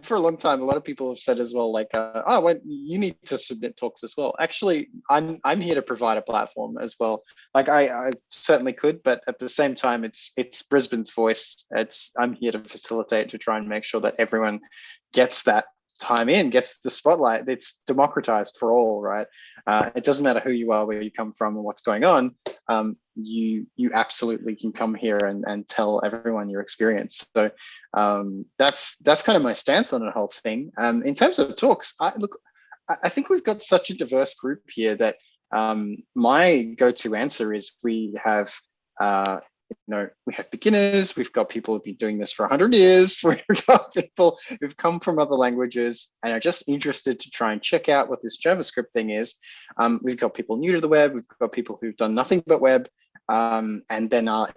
for a long time, a lot of people have said as well, like, oh, well, you need to submit talks as well. Actually, I'm here to provide a platform as well. Like I certainly could, but at the same time, it's Brisbane's voice. I'm here to facilitate, to try and make sure that everyone gets that time in, gets the spotlight. It's democratized for all, right? It doesn't matter who you are, where you come from, and what's going on. You absolutely can come here and tell everyone your experience. So that's kind of my stance on the whole thing. In terms of talks, I think we've got such a diverse group here that my go-to answer is we have we have beginners, we've got people who've been doing this for 100 years, we've got people who've come from other languages and are just interested to try and check out what this JavaScript thing is. We've got people new to the web, we've got people who've done nothing but web, and then are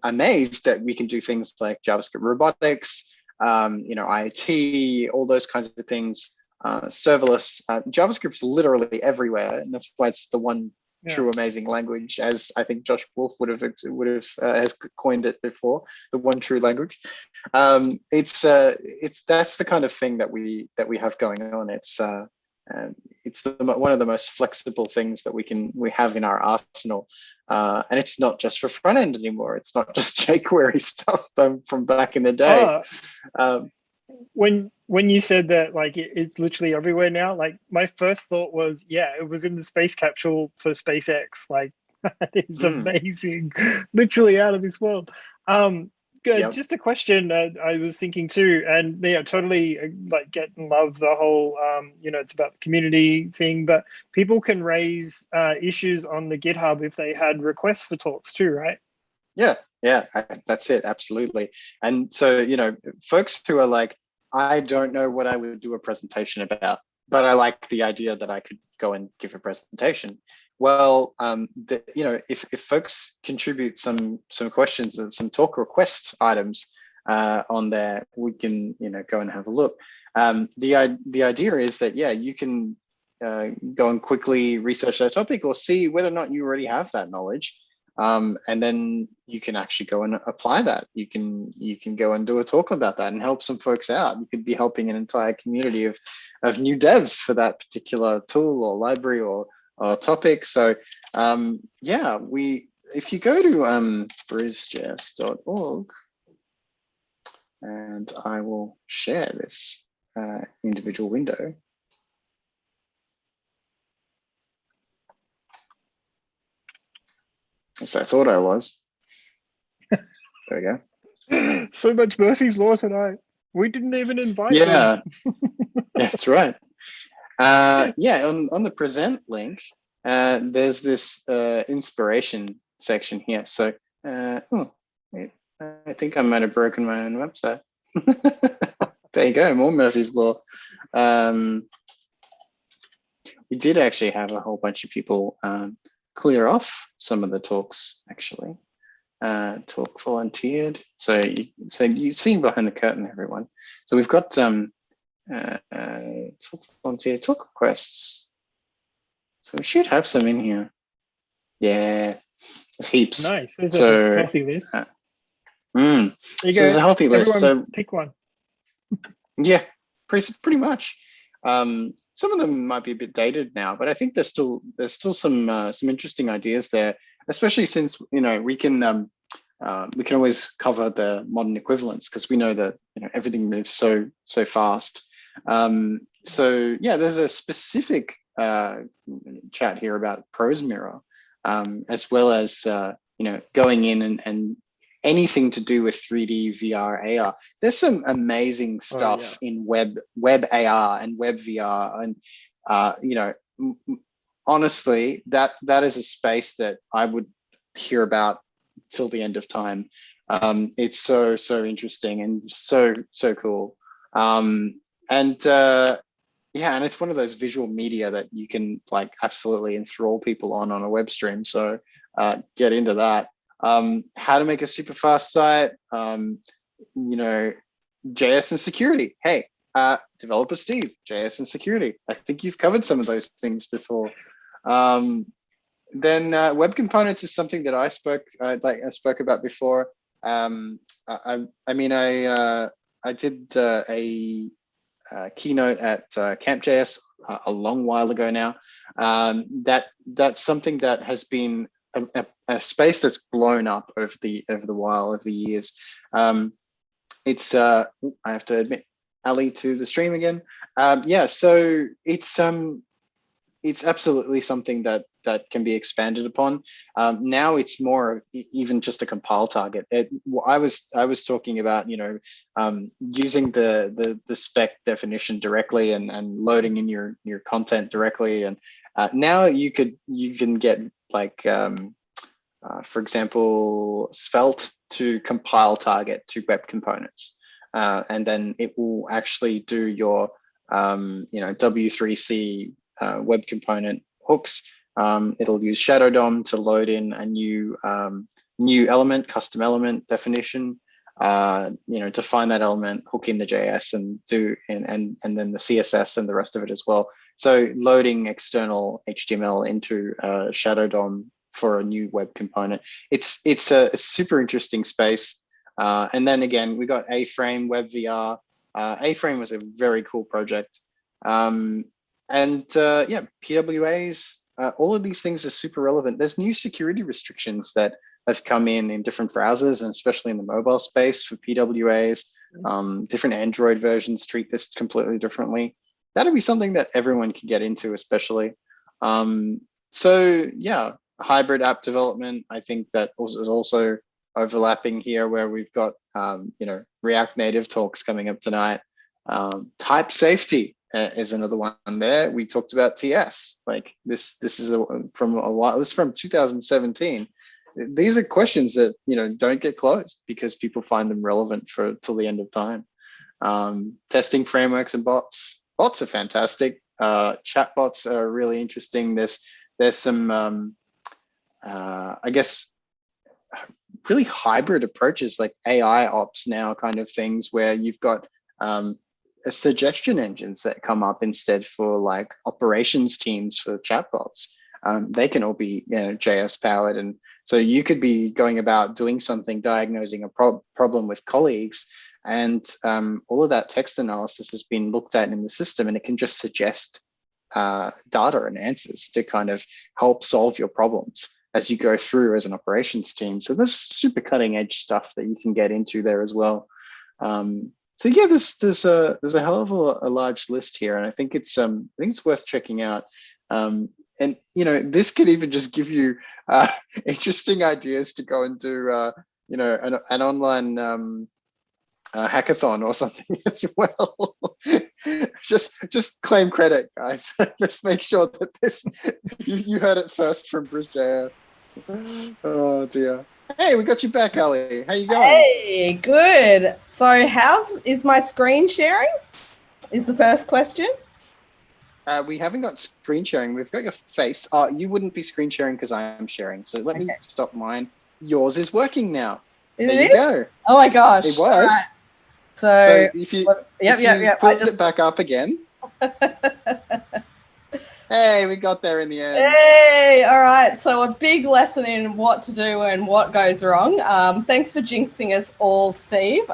amazed that we can do things like JavaScript robotics, IoT, all those kinds of things, serverless. JavaScript's literally everywhere, and that's why it's the one true amazing language, as I think Josh Wolf would have has coined it before, the one true language. That's the kind of thing that we have going on. It's one of the most flexible things that we have in our arsenal, and it's not just for front end anymore. It's not just jQuery stuff from back in the day. When you said that, like, it's literally everywhere now, like, my first thought was, yeah, it was in the space capsule for SpaceX. Like, that is amazing, literally out of this world. Good. Yep. Just a question I was thinking too, and totally get and love the whole, it's about the community thing, but people can raise issues on the GitHub if they had requests for talks too, right? Yeah, that's it, absolutely. And so, folks who are like, I don't know what I would do a presentation about, but I like the idea that I could go and give a presentation. Well, if folks contribute some questions and some talk request items on there, we can go and have a look. The idea is that you can go and quickly research that topic or see whether or not you already have that knowledge. And then you can actually go and apply that. You can go and do a talk about that and help some folks out. You could be helping an entire community of new devs for that particular tool or library or topic. So if you go to BrisJS.org, and I will share this individual window. As I thought I was. There we go. So much Murphy's Law tonight. We didn't even invite them. That's right. On the present link, there's this inspiration section here. So, I think I might have broken my own website. There you go, more Murphy's Law. We did actually have a whole bunch of people clear off some of the talks, actually. Talk volunteered. So you see behind the curtain, everyone. So we've got talk volunteer talk requests. So we should have some in here. Yeah, there's heaps. Nice. There's a healthy list. Mm. There you So go. there's a healthy list. Everyone So pick one. yeah, pretty much. Some of them might be a bit dated now, but I think there's still some interesting ideas there, especially since we can always cover the modern equivalents because we know that everything moves so fast. So yeah, there's a specific chat here about prose mirror, as well as going in and anything to do with 3D, VR, AR. There's some amazing stuff in web AR and web VR, and honestly, that is a space that I would hear about till the end of time. It's so interesting and so cool. And it's one of those visual media that you can like absolutely enthrall people on a web stream. So get into that. How to make a super fast site, JS and security. Hey, DeveloperSteve, JS and security. I think you've covered some of those things before. Then web components is something that I spoke about before. I did a keynote at Camp.js a long while ago now. That's something that has been a space that's blown up over the years. It's I have to admit, Ali, to the stream again. So it's absolutely something that can be expanded upon. Now it's more even just a compile target. I was talking about using the spec definition directly and loading in your content directly, and now you can get like for example Svelte to compile target to web components, and then it will actually do your W3C web component hooks. It'll use Shadow DOM to load in a new element, custom element definition, define that element, hook in the JS and then the CSS and the rest of it as well. So loading external HTML into Shadow DOM for a new web component. It's a super interesting space. And then again, we got A-Frame, Web VR. A-Frame was a very cool project. PWAs, all of these things are super relevant. There's new security restrictions that have come in different browsers, and especially in the mobile space for PWAs. Different Android versions treat this completely differently. That'll be something that everyone can get into, especially. Hybrid app development, I think that is also overlapping here, where we've got React Native talks coming up tonight. Type safety is another one there. We talked about TS. Like this is from 2017. These are questions that don't get closed because people find them relevant till the end of time. Testing frameworks and bots. Bots are fantastic. Chatbots are really interesting. There's some I guess really hybrid approaches like AI ops now, kind of things where you've got suggestion engines that come up instead for like operations teams for chatbots. They can all be JS powered, and so you could be going about doing something, diagnosing a problem with colleagues, and all of that text analysis has been looked at in the system, and it can just suggest data and answers to kind of help solve your problems as you go through as an operations team. So there's super cutting edge stuff that you can get into there as well. So yeah, there's a hell of a large list here, and I think it's worth checking out. And this could even just give you interesting ideas to go and do an online hackathon or something as well. just claim credit, guys. Just make sure that you heard it first from BrisJS. Oh dear. Hey, we got you back, Ali. How you going? Hey, good. So is my screen sharing? Is the first question. We haven't got screen sharing. We've got your face. You wouldn't be screen sharing because I am sharing. So let me stop mine. Yours is working now. There you go. Oh my gosh. It was. Right. So if you yep. put it back up again. Hey, we got there in the end. Hey, all right. So a big lesson in what to do and what goes wrong. Thanks for jinxing us all, Steve.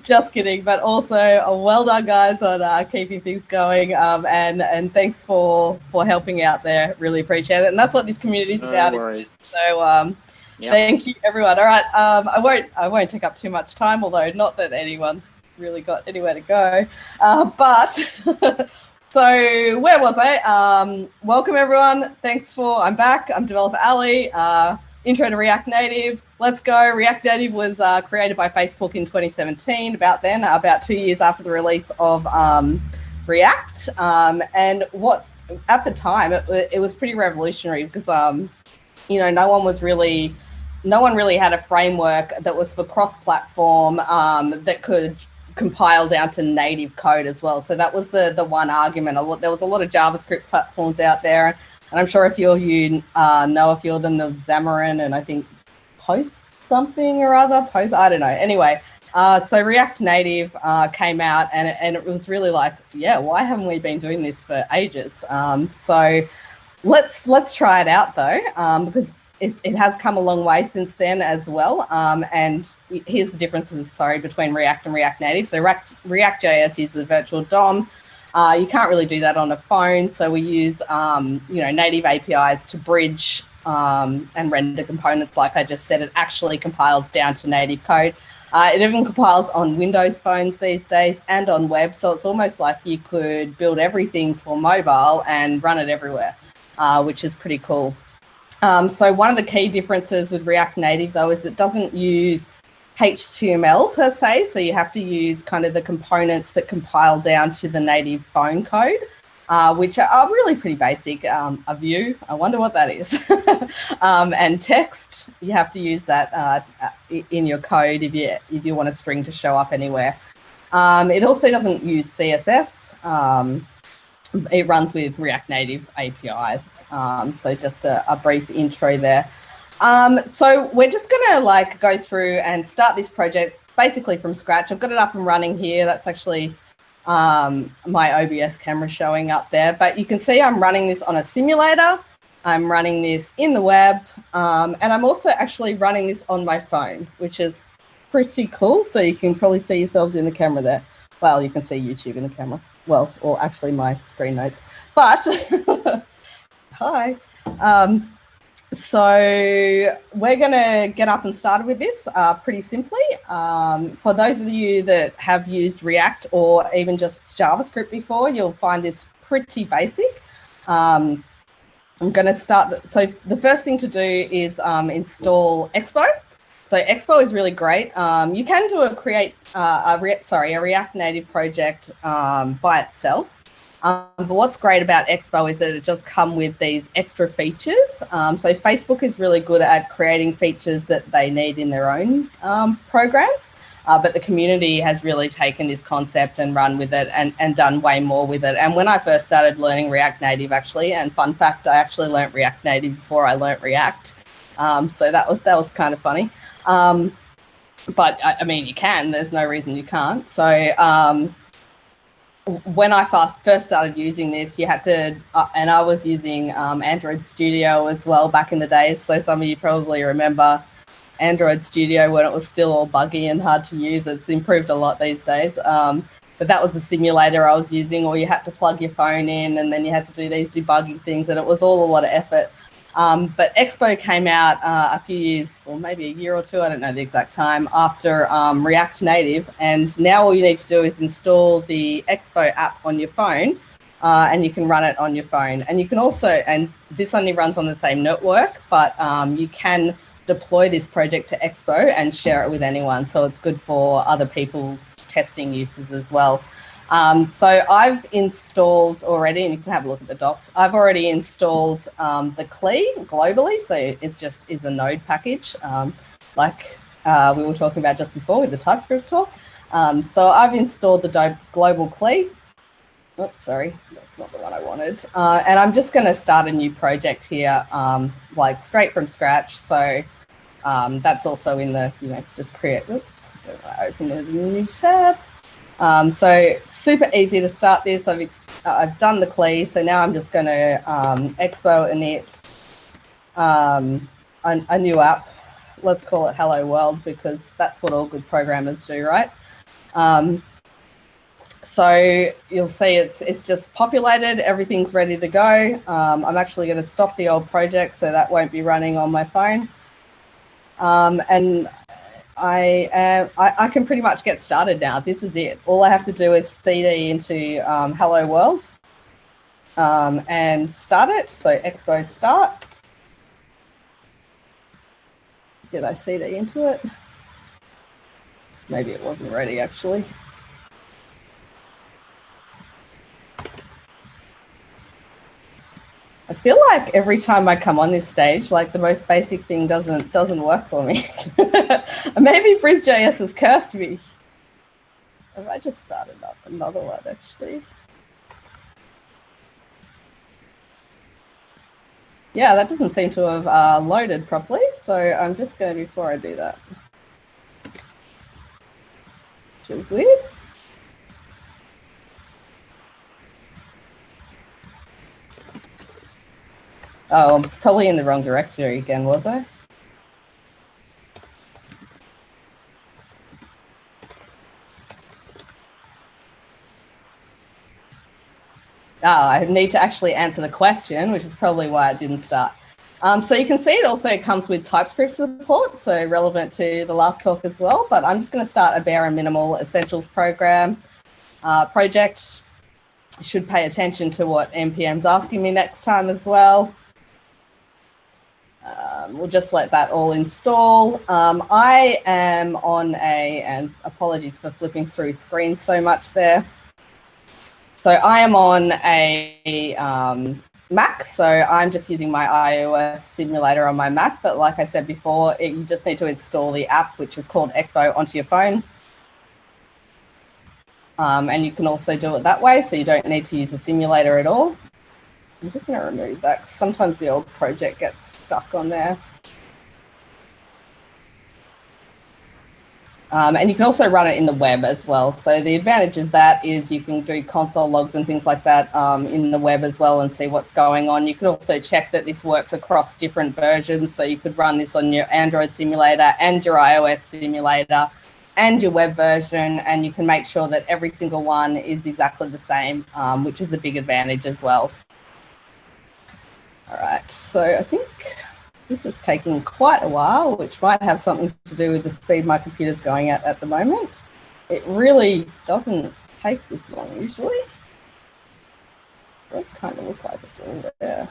Just kidding, but also well done, guys, on keeping things going. And thanks for helping out there. Really appreciate it. And that's what this community is about. No worries. So Yep. Thank you, everyone. All right. I won't take up too much time, although not that anyone's really got anywhere to go. But so where was I? Welcome, everyone. I'm back. I'm Developer Ali. Intro to React Native. Let's go. React Native was created by Facebook in 2017, about 2 years after the release of React. And what at the time, it was pretty revolutionary because, no one really had a framework that was for cross-platform that could compile down to native code as well. So that was the one argument. There was a lot of JavaScript platforms out there, and I'm sure a few of you know a few of them. There was Xamarin and I think Post something or other. I don't know. Anyway, so React Native came out, and it was really like, yeah, why haven't we been doing this for ages? So let's try it out though, because it has come a long way since then as well. And here's the difference, between React and React Native. So React.js uses a virtual DOM. You can't really do that on a phone. So we use, native APIs to bridge and render components. Like I just said, it actually compiles down to native code. It even compiles on Windows phones these days and on web. So it's almost like you could build everything for mobile and run it everywhere, which is pretty cool. So one of the key differences with React Native, though, is it doesn't use HTML per se. So you have to use kind of the components that compile down to the native phone code, which are really pretty basic. A view, I wonder what that is. And text, you have to use that in your code if you want a string to show up anywhere. It also doesn't use CSS. It runs with React Native APIs. So just a brief intro there. So we're just gonna go through and start this project basically from scratch. I've got it up and running here. That's actually my OBS camera showing up there, but you can see I'm running this on a simulator. I'm running this in the web, and I'm also actually running this on my phone, which is pretty cool. So you can probably see yourselves in the camera there. Well, you can see YouTube in the camera. Well, or actually my screen notes, but hi. So we're gonna get up and started with this pretty simply. For those of you that have used React or even just JavaScript before, you'll find this pretty basic. I'm gonna start. So the first thing to do is install Expo. So Expo is really great. You can do a React Native project by itself. But what's great about Expo is that it just comes with these extra features. So Facebook is really good at creating features that they need in their own programs. But the community has really taken this concept and run with it and done way more with it. And when I first started learning React Native, actually, and fun fact, I actually learned React Native before I learnt React. So that was kind of funny. But I mean, you can, there's no reason you can't. So when I first started using this, you had to, and I was using Android Studio as well back in the days. So some of you probably remember Android Studio when it was still all buggy and hard to use. It's improved a lot these days. But that was the simulator I was using, or you had to plug your phone in and then you had to do these debugging things, and it was all a lot of effort. But Expo came out a few years, or maybe a year or two, I don't know the exact time, after React Native. And now all you need to do is install the Expo app on your phone, and you can run it on your phone. And you can also, and this only runs on the same network, but you can deploy this project to Expo and share it with anyone. So it's good for other people's testing uses as well. So I've installed already, and you can have a look at the docs. I've already installed the CLI globally, so it just is a node package, like we were talking about just before with the TypeScript talk. So I've installed the global CLI. Oops, sorry, that's not the one I wanted. And I'm just going to start a new project here, straight from scratch. So that's also in the, just create. Oops, don't want to open a new tab. So super easy to start this. I've done the CLI, so now I'm just going to expo init a new app. Let's call it Hello World, because that's what all good programmers do, right? So you'll see it's just populated, everything's ready to go. I'm actually going to stop the old project so that won't be running on my phone. And I can pretty much get started now. This is it. All I have to do is cd into Hello World and start it. So expo start. Did I cd into it? Maybe it wasn't ready actually. I feel like every time I come on this stage, like the most basic thing doesn't work for me. Maybe BrisJS has cursed me. Have I just started up another one actually? Yeah, that doesn't seem to have loaded properly. So I'm just going to, before I do that, which is weird. Oh, I was probably in the wrong directory again, was I? I need to actually answer the question, which is probably why it didn't start. So you can see it also comes with TypeScript support, so relevant to the last talk as well. But I'm just going to start a bare and minimal essentials program project. Should pay attention to what NPM's asking me next time as well. We'll just let that all install. I am on and apologies for flipping through screens so much there. So I am on a Mac, so I'm just using my iOS simulator on my Mac. But like I said before, you just need to install the app, which is called Expo, onto your phone. And you can also do it that way, so you don't need to use a simulator at all. I'm just going to remove that, 'cause sometimes the old project gets stuck on there. And you can also run it in the web as well. So the advantage of that is you can do console logs and things like that in the web as well and see what's going on. You could also check that this works across different versions. So you could run this on your Android simulator and your iOS simulator and your web version, and you can make sure that every single one is exactly the same, which is a big advantage as well. All right, so I think this is taking quite a while, which might have something to do with the speed my computer's going at the moment. It really doesn't take this long usually. It does kind of look like it's all there.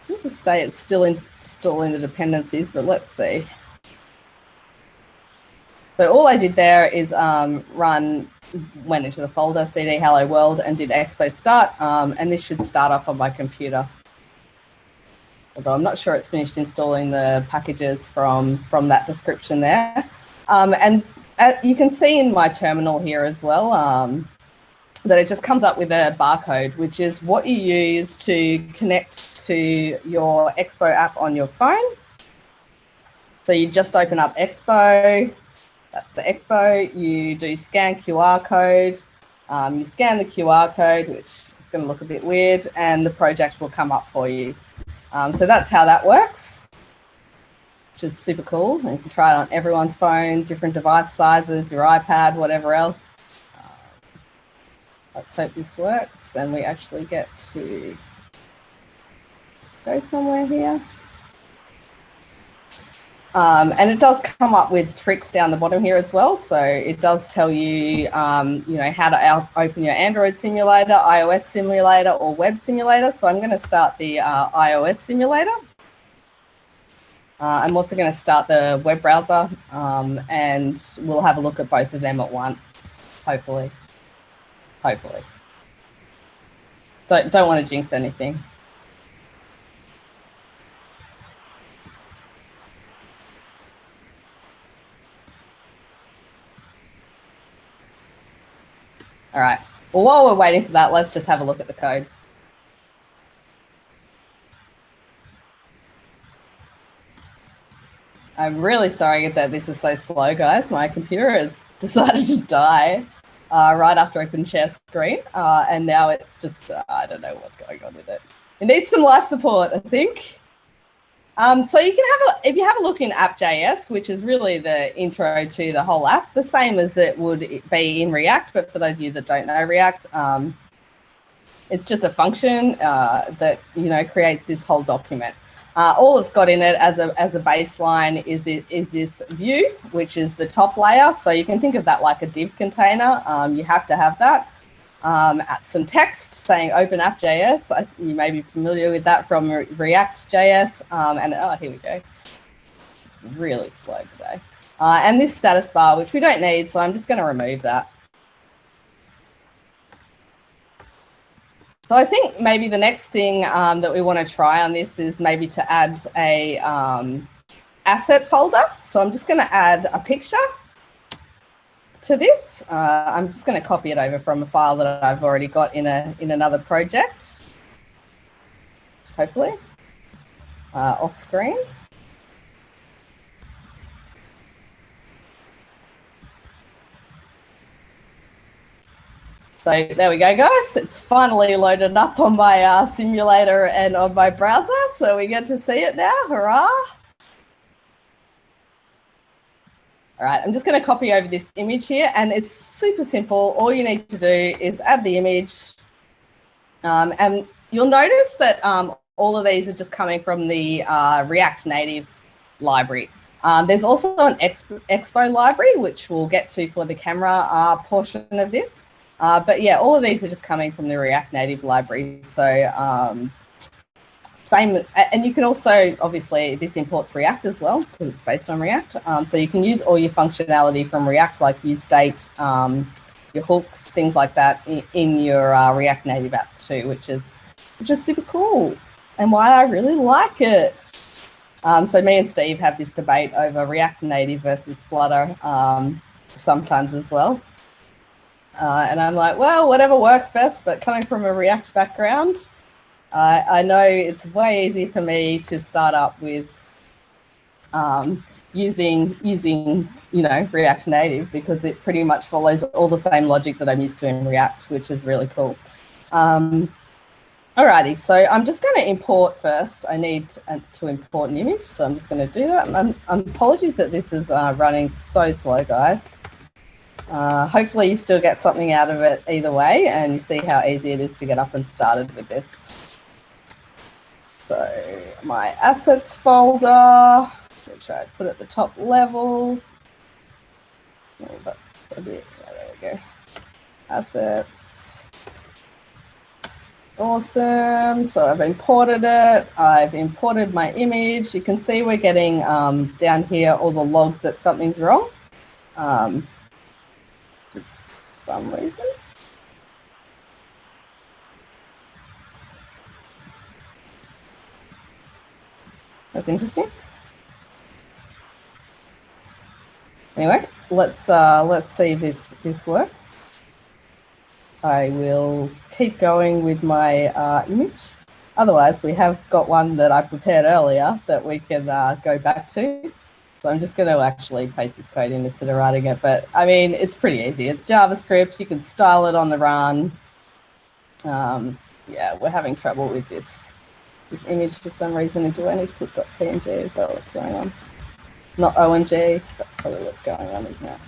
Let's just say it's still installing the dependencies, but let's see. So all I did there is went into the folder, cd hello world, and did expo start, and this should start up on my computer. Although I'm not sure it's finished installing the packages from that description there. And you can see in my terminal here as well that it just comes up with a barcode, which is what you use to connect to your Expo app on your phone. So you just open up Expo, that's the Expo, you do scan QR code, you scan the QR code, which is going to look a bit weird, and the project will come up for you. So that's how that works, which is super cool. And you can try it on everyone's phone, different device sizes, your iPad, whatever else. Let's hope this works and we actually get to go somewhere here. And it does come up with tricks down the bottom here as well. So it does tell you, you know, how to open your Android simulator, iOS simulator, or web simulator. So I'm going to start the iOS simulator. I'm also going to start the web browser, and we'll have a look at both of them at once, hopefully. Hopefully. Don't want to jinx anything. All right, Well, while we're waiting for that, let's just have a look at the code. I'm really sorry that this is so slow, guys. My computer has decided to die right after I couldn't share screen. And now it's just, I don't know what's going on with it. It needs some life support, I think. So you can if you have a look in app.js, which is really the intro to the whole app, the same as it would be in React, but for those of you that don't know React, it's just a function that, you know, creates this whole document. All it's got in it as a baseline is this view, which is the top layer. So you can think of that like a div container. You have to have that. Some text saying open app.js. You may be familiar with that from React.js. And oh, here we go. It's really slow today. And this status bar, which we don't need, so I'm just going to remove that. So I think maybe the next thing that we want to try on this is maybe to add a asset folder. So I'm just going to add a picture to this. I'm just going to copy it over from a file that I've already got in another project, hopefully, off screen. So there we go, guys. It's finally loaded up on my simulator and on my browser. So we get to see it now. Hurrah. All right, I'm just going to copy over this image here, and it's super simple. All you need to do is add the image. And you'll notice that all of these are just coming from the React Native library. There's also an Expo library, which we'll get to for the camera portion of this. But yeah, all of these are just coming from the React Native library. So same, and you can also, obviously, this imports React as well, because it's based on React. So you can use all your functionality from React, like use state, your hooks, things like that in your React Native apps too, which is super cool, and why I really like it. So me and Steve have this debate over React Native versus Flutter sometimes as well. And I'm like, well, whatever works best, but coming from a React background, I know it's way easier for me to start up with using you know, React Native, because it pretty much follows all the same logic that I'm used to in React, which is really cool. Alrighty, so I'm just going to import first. I need to import an image, so I'm just going to do that. And apologies that this is running so slow, guys. Hopefully you still get something out of it either way, and you see how easy it is to get up and started with this. So my assets folder, which I put at the top level. Oh, that's a bit, there we go. Assets. Awesome. So I've imported it. I've imported my image. You can see we're getting down here all the logs that something's wrong. For some reason. That's interesting. Anyway, let's see if this works. I will keep going with my image. Otherwise, we have got one that I prepared earlier that we can go back to. So I'm just going to actually paste this code in instead of writing it. But I mean, it's pretty easy. It's JavaScript. You can style it on the run. Yeah, we're having trouble with this image for some reason. Do I need to put .png? Is that what's going on? Not ONG. That's probably what's going on, isn't it?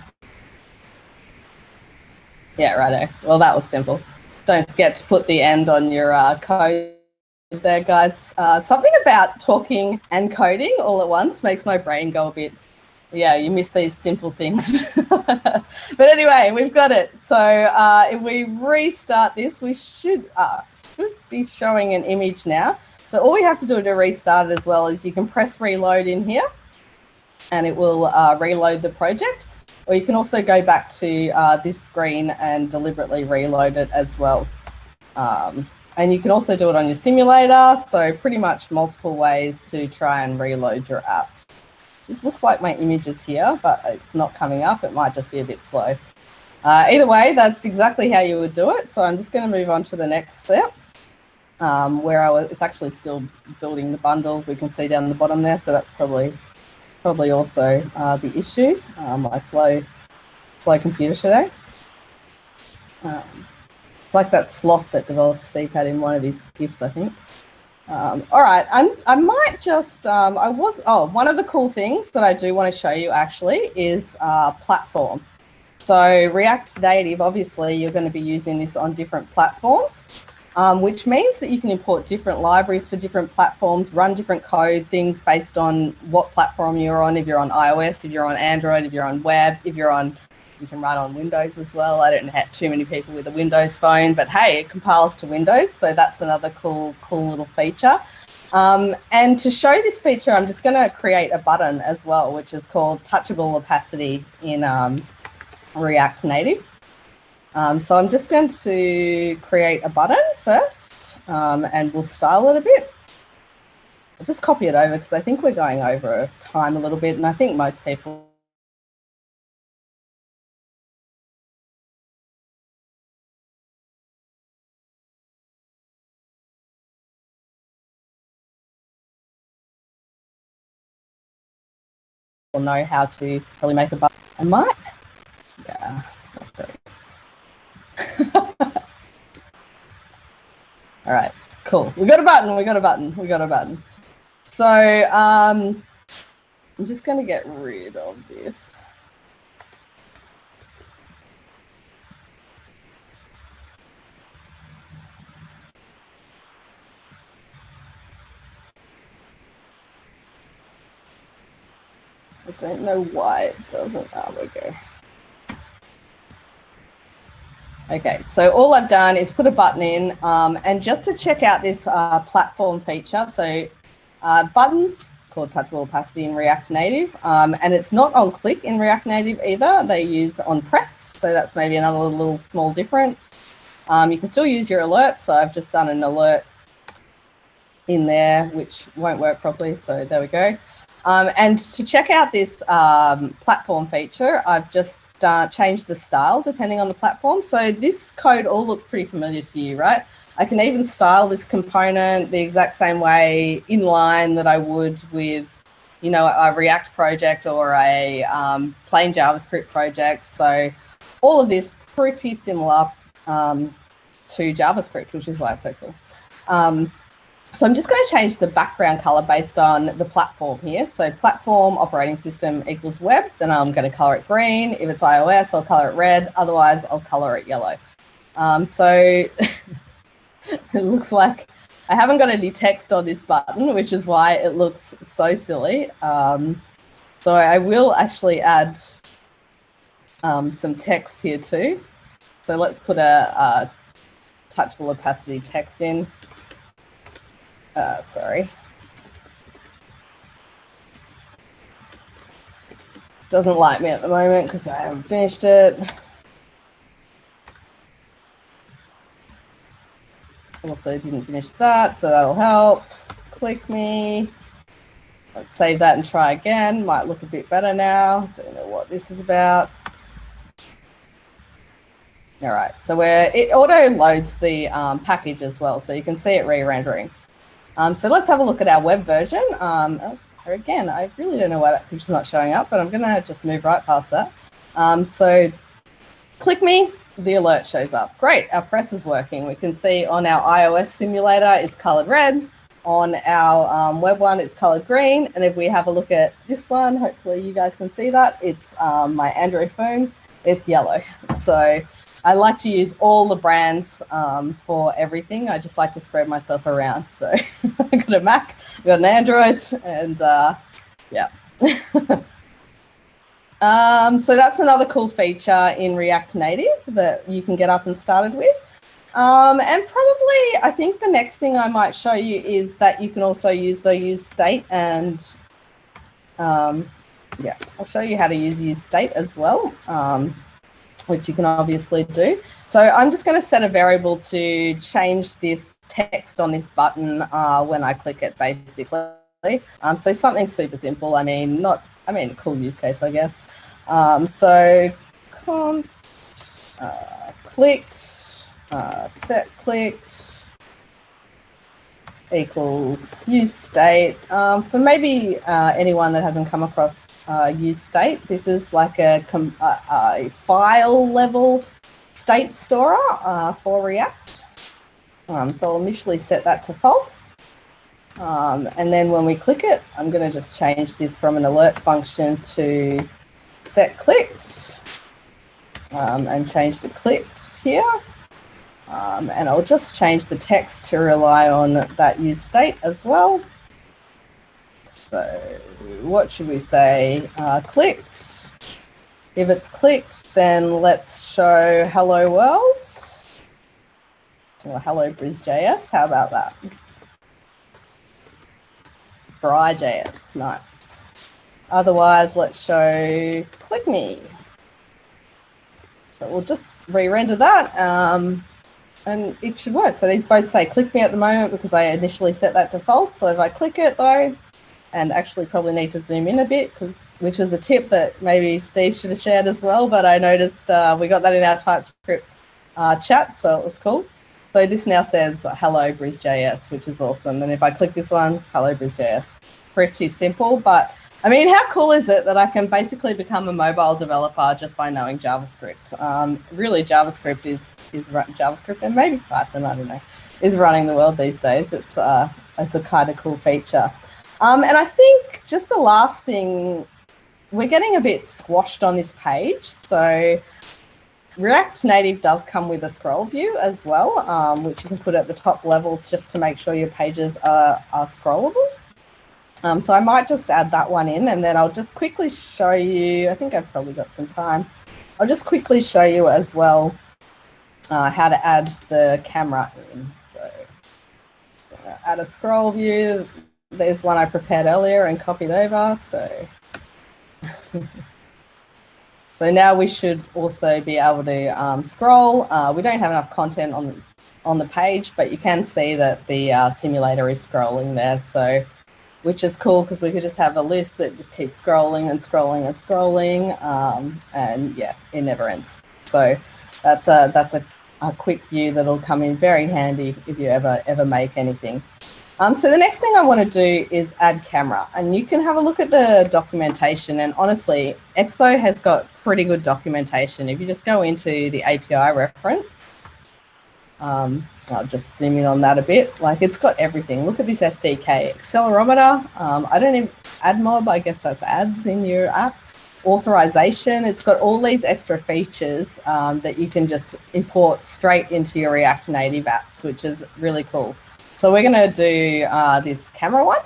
Yeah, righto. Well, that was simple. Don't forget to put the end on your code there, guys. Something about talking and coding all at once makes my brain go a bit, yeah, you miss these simple things. But anyway, we've got it. So if we restart this, we should be showing an image now. So all we have to do to restart it as well is you can press reload in here and it will reload the project. Or you can also go back to this screen and deliberately reload it as well. And you can also do it on your simulator. So pretty much multiple ways to try and reload your app. This looks like my image is here, but it's not coming up. It might just be a bit slow. Either way, that's exactly how you would do it. So I'm just going to move on to the next step, where it's actually still building the bundle. We can see down the bottom there, so that's probably also the issue. My slow computer today. It's like that sloth that DeveloperSteve had in one of his GIFs, I think. All right, I might just, one of the cool things that I do want to show you actually is platform. So React Native, obviously, you're going to be using this on different platforms, which means that you can import different libraries for different platforms, run different code, things based on what platform you're on. If you're on iOS, if you're on Android, if you're on web, if you're on, you can run on Windows as well. I don't have too many people with a Windows phone, but hey, it compiles to Windows. So that's another cool little feature. And to show this feature, I'm just going to create a button as well, which is called touchable opacity in React Native. So I'm just going to create a button first, and we'll style it a bit. I'll just copy it over because I think we're going over time a little bit, and I think most people will know how to probably make a button. I might, yeah, it's not great. All right, cool. We got a button. So I'm just going to get rid of this. I don't know why it doesn't. Oh, we go. Okay, so all I've done is put a button in, and just to check out this platform feature, so buttons called touchable opacity in React Native, and it's not on click in React Native either. They use on press, so that's maybe another little small difference. You can still use your alerts, so I've just done an alert in there, which won't work properly, so there we go. And to check out this platform feature, I've just changed the style depending on the platform. So this code all looks pretty familiar to you, right? I can even style this component the exact same way inline that I would with, you know, a React project or a plain JavaScript project. So all of this pretty similar to JavaScript, which is why it's so cool. So I'm just going to change the background color based on the platform here. So platform operating system equals web. Then I'm going to color it green. If it's iOS, I'll color it red. Otherwise, I'll color it yellow. So it looks like I haven't got any text on this button, which is why it looks so silly. So I will actually add some text here too. So let's put a touchable opacity text in. Sorry. Doesn't like me at the moment because I haven't finished it. Also didn't finish that, so that'll help. Click me. Let's save that and try again. Might look a bit better now. Don't know what this is about. All right, so it auto loads the package as well, so you can see it re-rendering. So let's have a look at our web version. Again, I really don't know why that picture's not showing up, but I'm going to just move right past that. So click me, the alert shows up. Great, our press is working. We can see on our iOS simulator, it's colored red. On our web one, it's colored green. And if we have a look at this one, hopefully you guys can see that. It's my Android phone, it's yellow. So I like to use all the brands for everything. I just like to spread myself around. So I've got a Mac, I've got an Android, and yeah. So that's another cool feature in React Native that you can get up and started with. And probably, I think the next thing I might show you is that you can also use the use state, and yeah, I'll show you how to use state as well. Which you can obviously do. So I'm just going to set a variable to change this text on this button when I click it, basically. So something super simple. I mean, cool use case, I guess. So const clicked, set clicked equals use state. For maybe anyone that hasn't come across use state, this is like a file level state storer for React. So I'll initially set that to false. And then when we click it, I'm going to just change this from an alert function to set clicked and change the clicked here. And I'll just change the text to rely on that use state as well. So what should we say? Clicked. If it's clicked, then let's show hello world or hello BrisJS. How about that? BrisJS, nice. Otherwise, let's show click me. So we'll just re-render that. And it should work. So these both say click me at the moment because I initially set that to false. So if I click it though, and actually probably need to zoom in a bit, which is a tip that maybe Steve should have shared as well, but I noticed we got that in our TypeScript chat, so it was cool. So this now says hello BrisJS, which is awesome. And if I click this one, hello BrisJS, pretty simple. But I mean, how cool is it that I can basically become a mobile developer just by knowing JavaScript? Really, JavaScript is JavaScript and maybe Python, I don't know, is running the world these days. It's a kind of cool feature. And I think just the last thing, we're getting a bit squashed on this page. So React Native does come with a scroll view as well, which you can put at the top levels just to make sure your pages are scrollable. So I might just add that one in, and then I'll just quickly show you, I think I've probably got some time. I'll just quickly show you as well how to add the camera in. So add a scroll view. There's one I prepared earlier and copied over. So, so now we should also be able to scroll. We don't have enough content on the page, but you can see that the simulator is scrolling there. So, which is cool because we could just have a list that just keeps scrolling and scrolling and scrolling, and yeah, it never ends. So that's a quick view that'll come in very handy if you ever make anything. So the next thing I want to do is add camera, and you can have a look at the documentation, and honestly, Expo has got pretty good documentation. If you just go into the API reference, I'll just zoom in on that a bit. Like, it's got everything. Look at this SDK, accelerometer. I don't even add mob. I guess that's ads in your app. Authorization. It's got all these extra features that you can just import straight into your React Native apps, which is really cool. So we're going to do this camera one.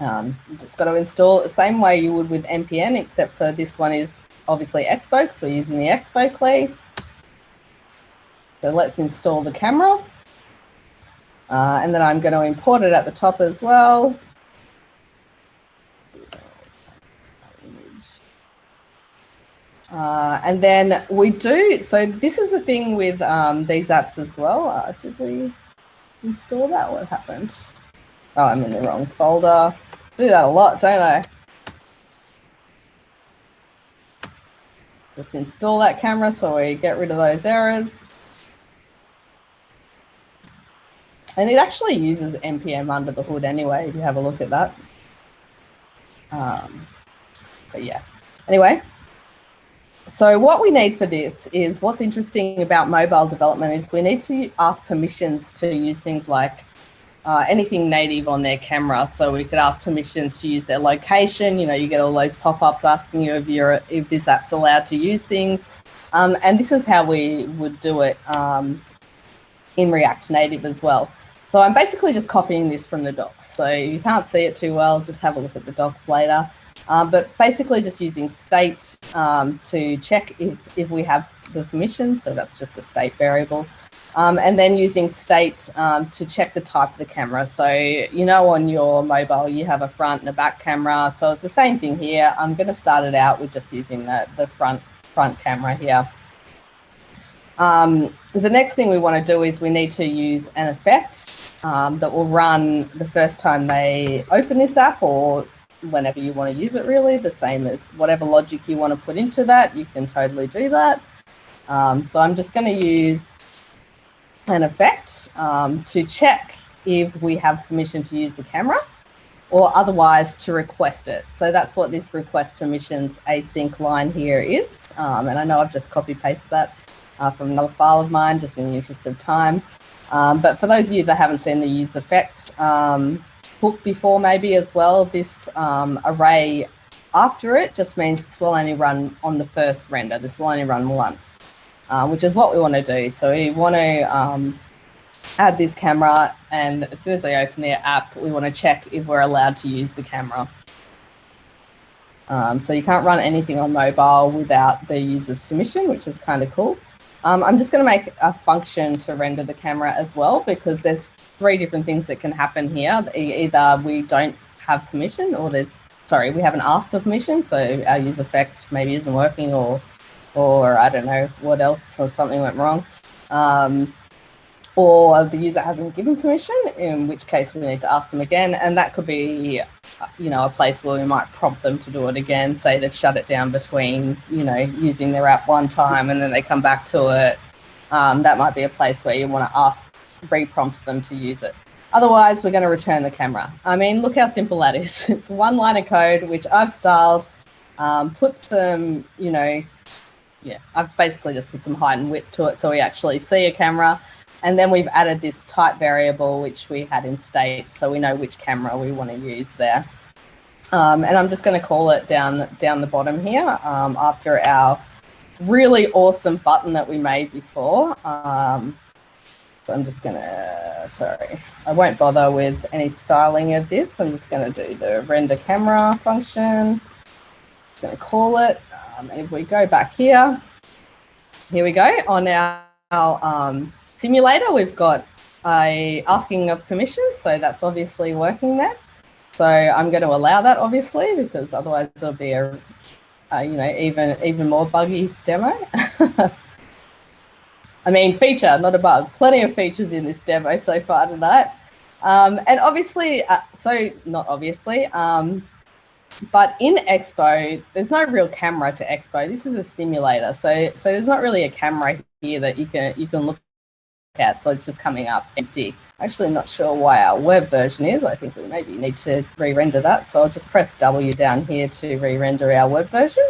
You just got to install it the same way you would with NPM, except for this one is obviously Expo, because we're using the Expo CLI. So let's install the camera. And then I'm going to import it at the top as well. And then we do, so this is the thing with these apps as well. Did we install that? What happened? Oh, I'm in the wrong folder. Do that a lot, don't I? Just install that camera so we get rid of those errors. And it actually uses NPM under the hood anyway, if you have a look at that. But yeah, anyway. So what we need for this is, what's interesting about mobile development is we need to ask permissions to use things like anything native on their camera. So we could ask permissions to use their location. You know, you get all those pop-ups asking you if this app's allowed to use things. And this is how we would do it in React Native as well. So I'm basically just copying this from the docs. So you can't see it too well, just have a look at the docs later. But basically just using state to check if we have the permission. So that's just a state variable. And then using state to check the type of the camera. So, you know, on your mobile, you have a front and a back camera. So it's the same thing here. I'm going to start it out with just using the front camera here. The next thing we want to do is we need to use an effect that will run the first time they open this app, or whenever you want to use it, really, the same as whatever logic you want to put into that, you can totally do that. So I'm just going to use an effect to check if we have permission to use the camera, or otherwise to request it. So that's what this request permissions async line here is. And I know I've just copy pasted that from another file of mine, just in the interest of time. But for those of you that haven't seen the use effect hook before, maybe as well, this array after it just means this will only run on the first render. This will only run once, which is what we want to do. So we want to add this camera, and as soon as they open their app, we want to check if we're allowed to use the camera. So you can't run anything on mobile without the user's permission, which is kind of cool. I'm just going to make a function to render the camera as well, because there's 3 different things that can happen here. Either we don't have permission, or we haven't asked for permission, so our use effect maybe isn't working, or I don't know what else, or something went wrong. Or the user hasn't given permission, in which case we need to ask them again. And that could be, a place where we might prompt them to do it again, say they've shut it down between, using their app one time and then they come back to it. That might be a place where you want to re-prompt them to use it. Otherwise, we're going to return the camera. I mean, look how simple that is. It's 1 line of code, which I've styled, put some, I've basically just put some height and width to it so we actually see a camera. And then we've added this type variable, which we had in state, so we know which camera we want to use there. And I'm just going to call it down the bottom here after our really awesome button that we made before. So I'm just going to, I won't bother with any styling of this. I'm just going to do the render camera function. Just going to call it. And if we go back here we go. On our simulator, we've got asking of permission, so that's obviously working there. So I'm going to allow that, obviously, because otherwise it'll be a even more buggy demo. I mean, feature, not a bug. Plenty of features in this demo so far tonight. And obviously, not obviously, but in Expo, there's no real camera to Expo. This is a simulator, so there's not really a camera here that you can look at, so it's just coming up empty. Actually, I'm not sure why our web version is. I think we maybe need to re-render that. So I'll just press W down here to re-render our web version.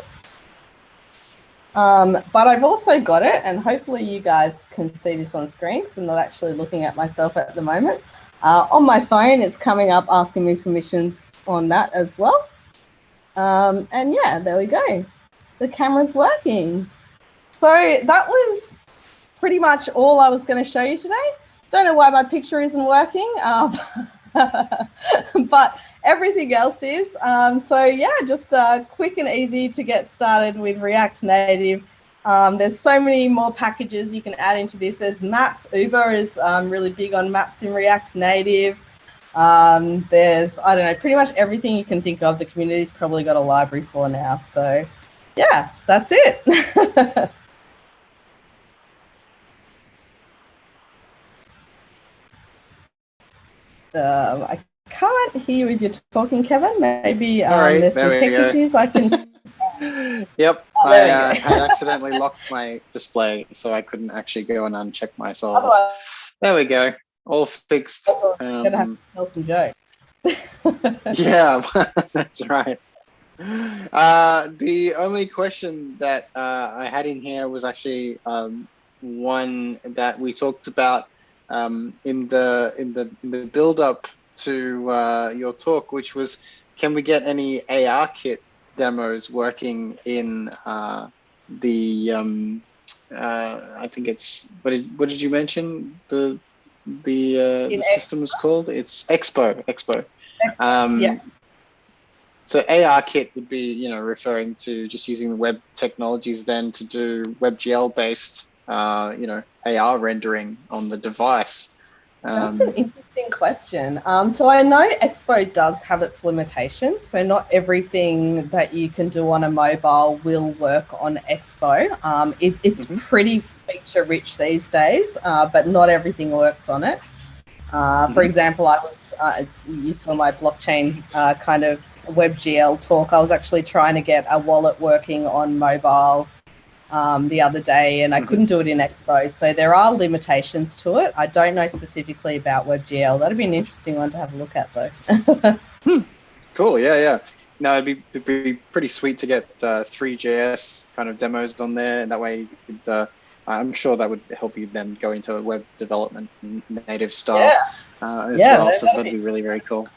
But I've also got it, and hopefully you guys can see this on screen because I'm not actually looking at myself at the moment. On my phone, it's coming up asking me permissions on that as well. And yeah, there we go. The camera's working. So that was pretty much all I was going to show you today. Don't know why my picture isn't working, but everything else is. So yeah, just quick and easy to get started with React Native. There's so many more packages you can add into this. There's maps. Uber is really big on maps in React Native. There's, I don't know, pretty much everything you can think of. The community's probably got a library for now. So yeah, that's it. I can't hear you if you're talking, Kevin. Maybe there's some tech issues. I can. Yep, I had accidentally locked my display, so I couldn't actually go and uncheck myself. Otherwise, there we go, all fixed. I'm gonna have to tell some jokes. Yeah, that's right. The only question that I had in here was actually one that we talked about in the build up to your talk, which was, can we get any ARKit demos working in the I think it's, what did you mention the system was called? It's Expo. Yeah. So ARKit would be, referring to just using the web technologies then to do WebGL based AR rendering on the device. That's an interesting question. So I know Expo does have its limitations. So not everything that you can do on a mobile will work on Expo. It's pretty feature rich these days, but not everything works on it. For example, you saw my blockchain kind of WebGL talk. I was actually trying to get a wallet working on mobile the other day, and I couldn't do it in Expo. So there are limitations to it. I don't know specifically about WebGL. That'd be an interesting one to have a look at, though. Cool. Yeah. No, it'd be pretty sweet to get 3JS kind of demos on there, and that way you could. I'm sure that would help you then go into web development native style as well. So that'd be really, very cool.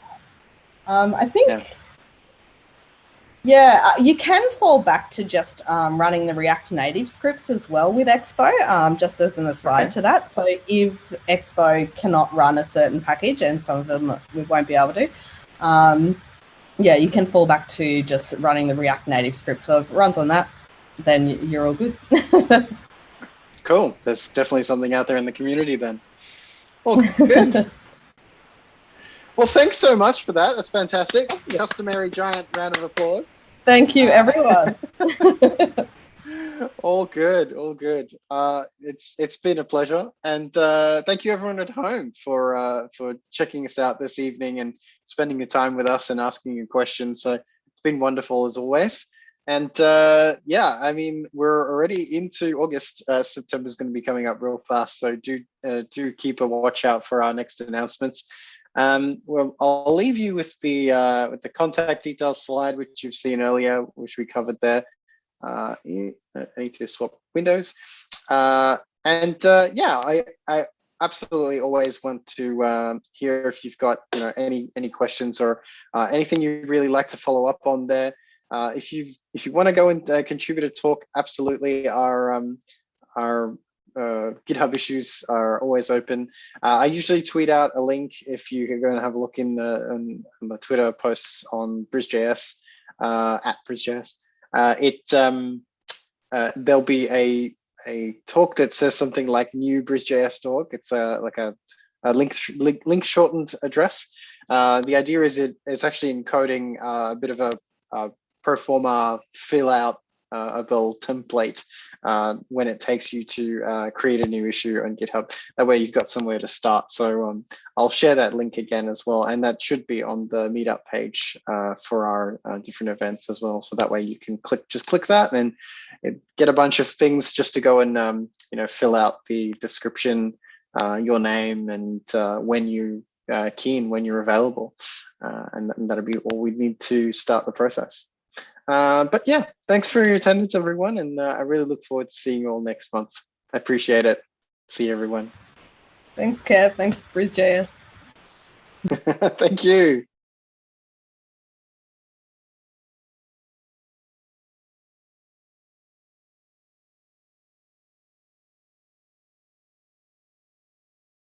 I think. Yeah, you can fall back to just running the React Native scripts as well with Expo, just as an aside to that. So if Expo cannot run a certain package, and some of them we won't be able to, yeah, you can fall back to just running the React Native script. So if it runs on that, then you're all good. Cool. There's definitely something out there in the community then. Well, good. Well, thanks so much for that. That's fantastic. Customary giant round of applause. Thank you, everyone. All good. It's been a pleasure, and thank you everyone at home for checking us out this evening and spending your time with us and asking your questions. So it's been wonderful as always. And yeah, I mean, we're already into August. September is going to be coming up real fast, so do keep a watch out for our next announcements. Well, I'll leave you with the contact details slide, which you've seen earlier, which we covered there. I need to swap windows. Yeah, I absolutely always want to hear if you've got any questions or anything you'd really like to follow up on there. If you want to go and contribute a talk, absolutely. Our GitHub issues are always open. I usually tweet out a link if you're going to have a look in the Twitter posts on BrisJS at BrisJS. There'll be a talk that says something like new BrisJS talk. It's like a link shortened address. The idea is it's actually encoding a bit of a pro forma fill out of a template when it takes you to create a new issue on GitHub. That way you've got somewhere to start. So I'll share that link again as well. And that should be on the meetup page for our different events as well. So that way you can just click that and get a bunch of things just to go and fill out the description, your name, and when you keen, when you're available. And that'll be all we need to start the process. But yeah, thanks for your attendance, everyone. And I really look forward to seeing you all next month. I appreciate it. See you, everyone. Thanks, Kev. Thanks, BrisJS. Thank you.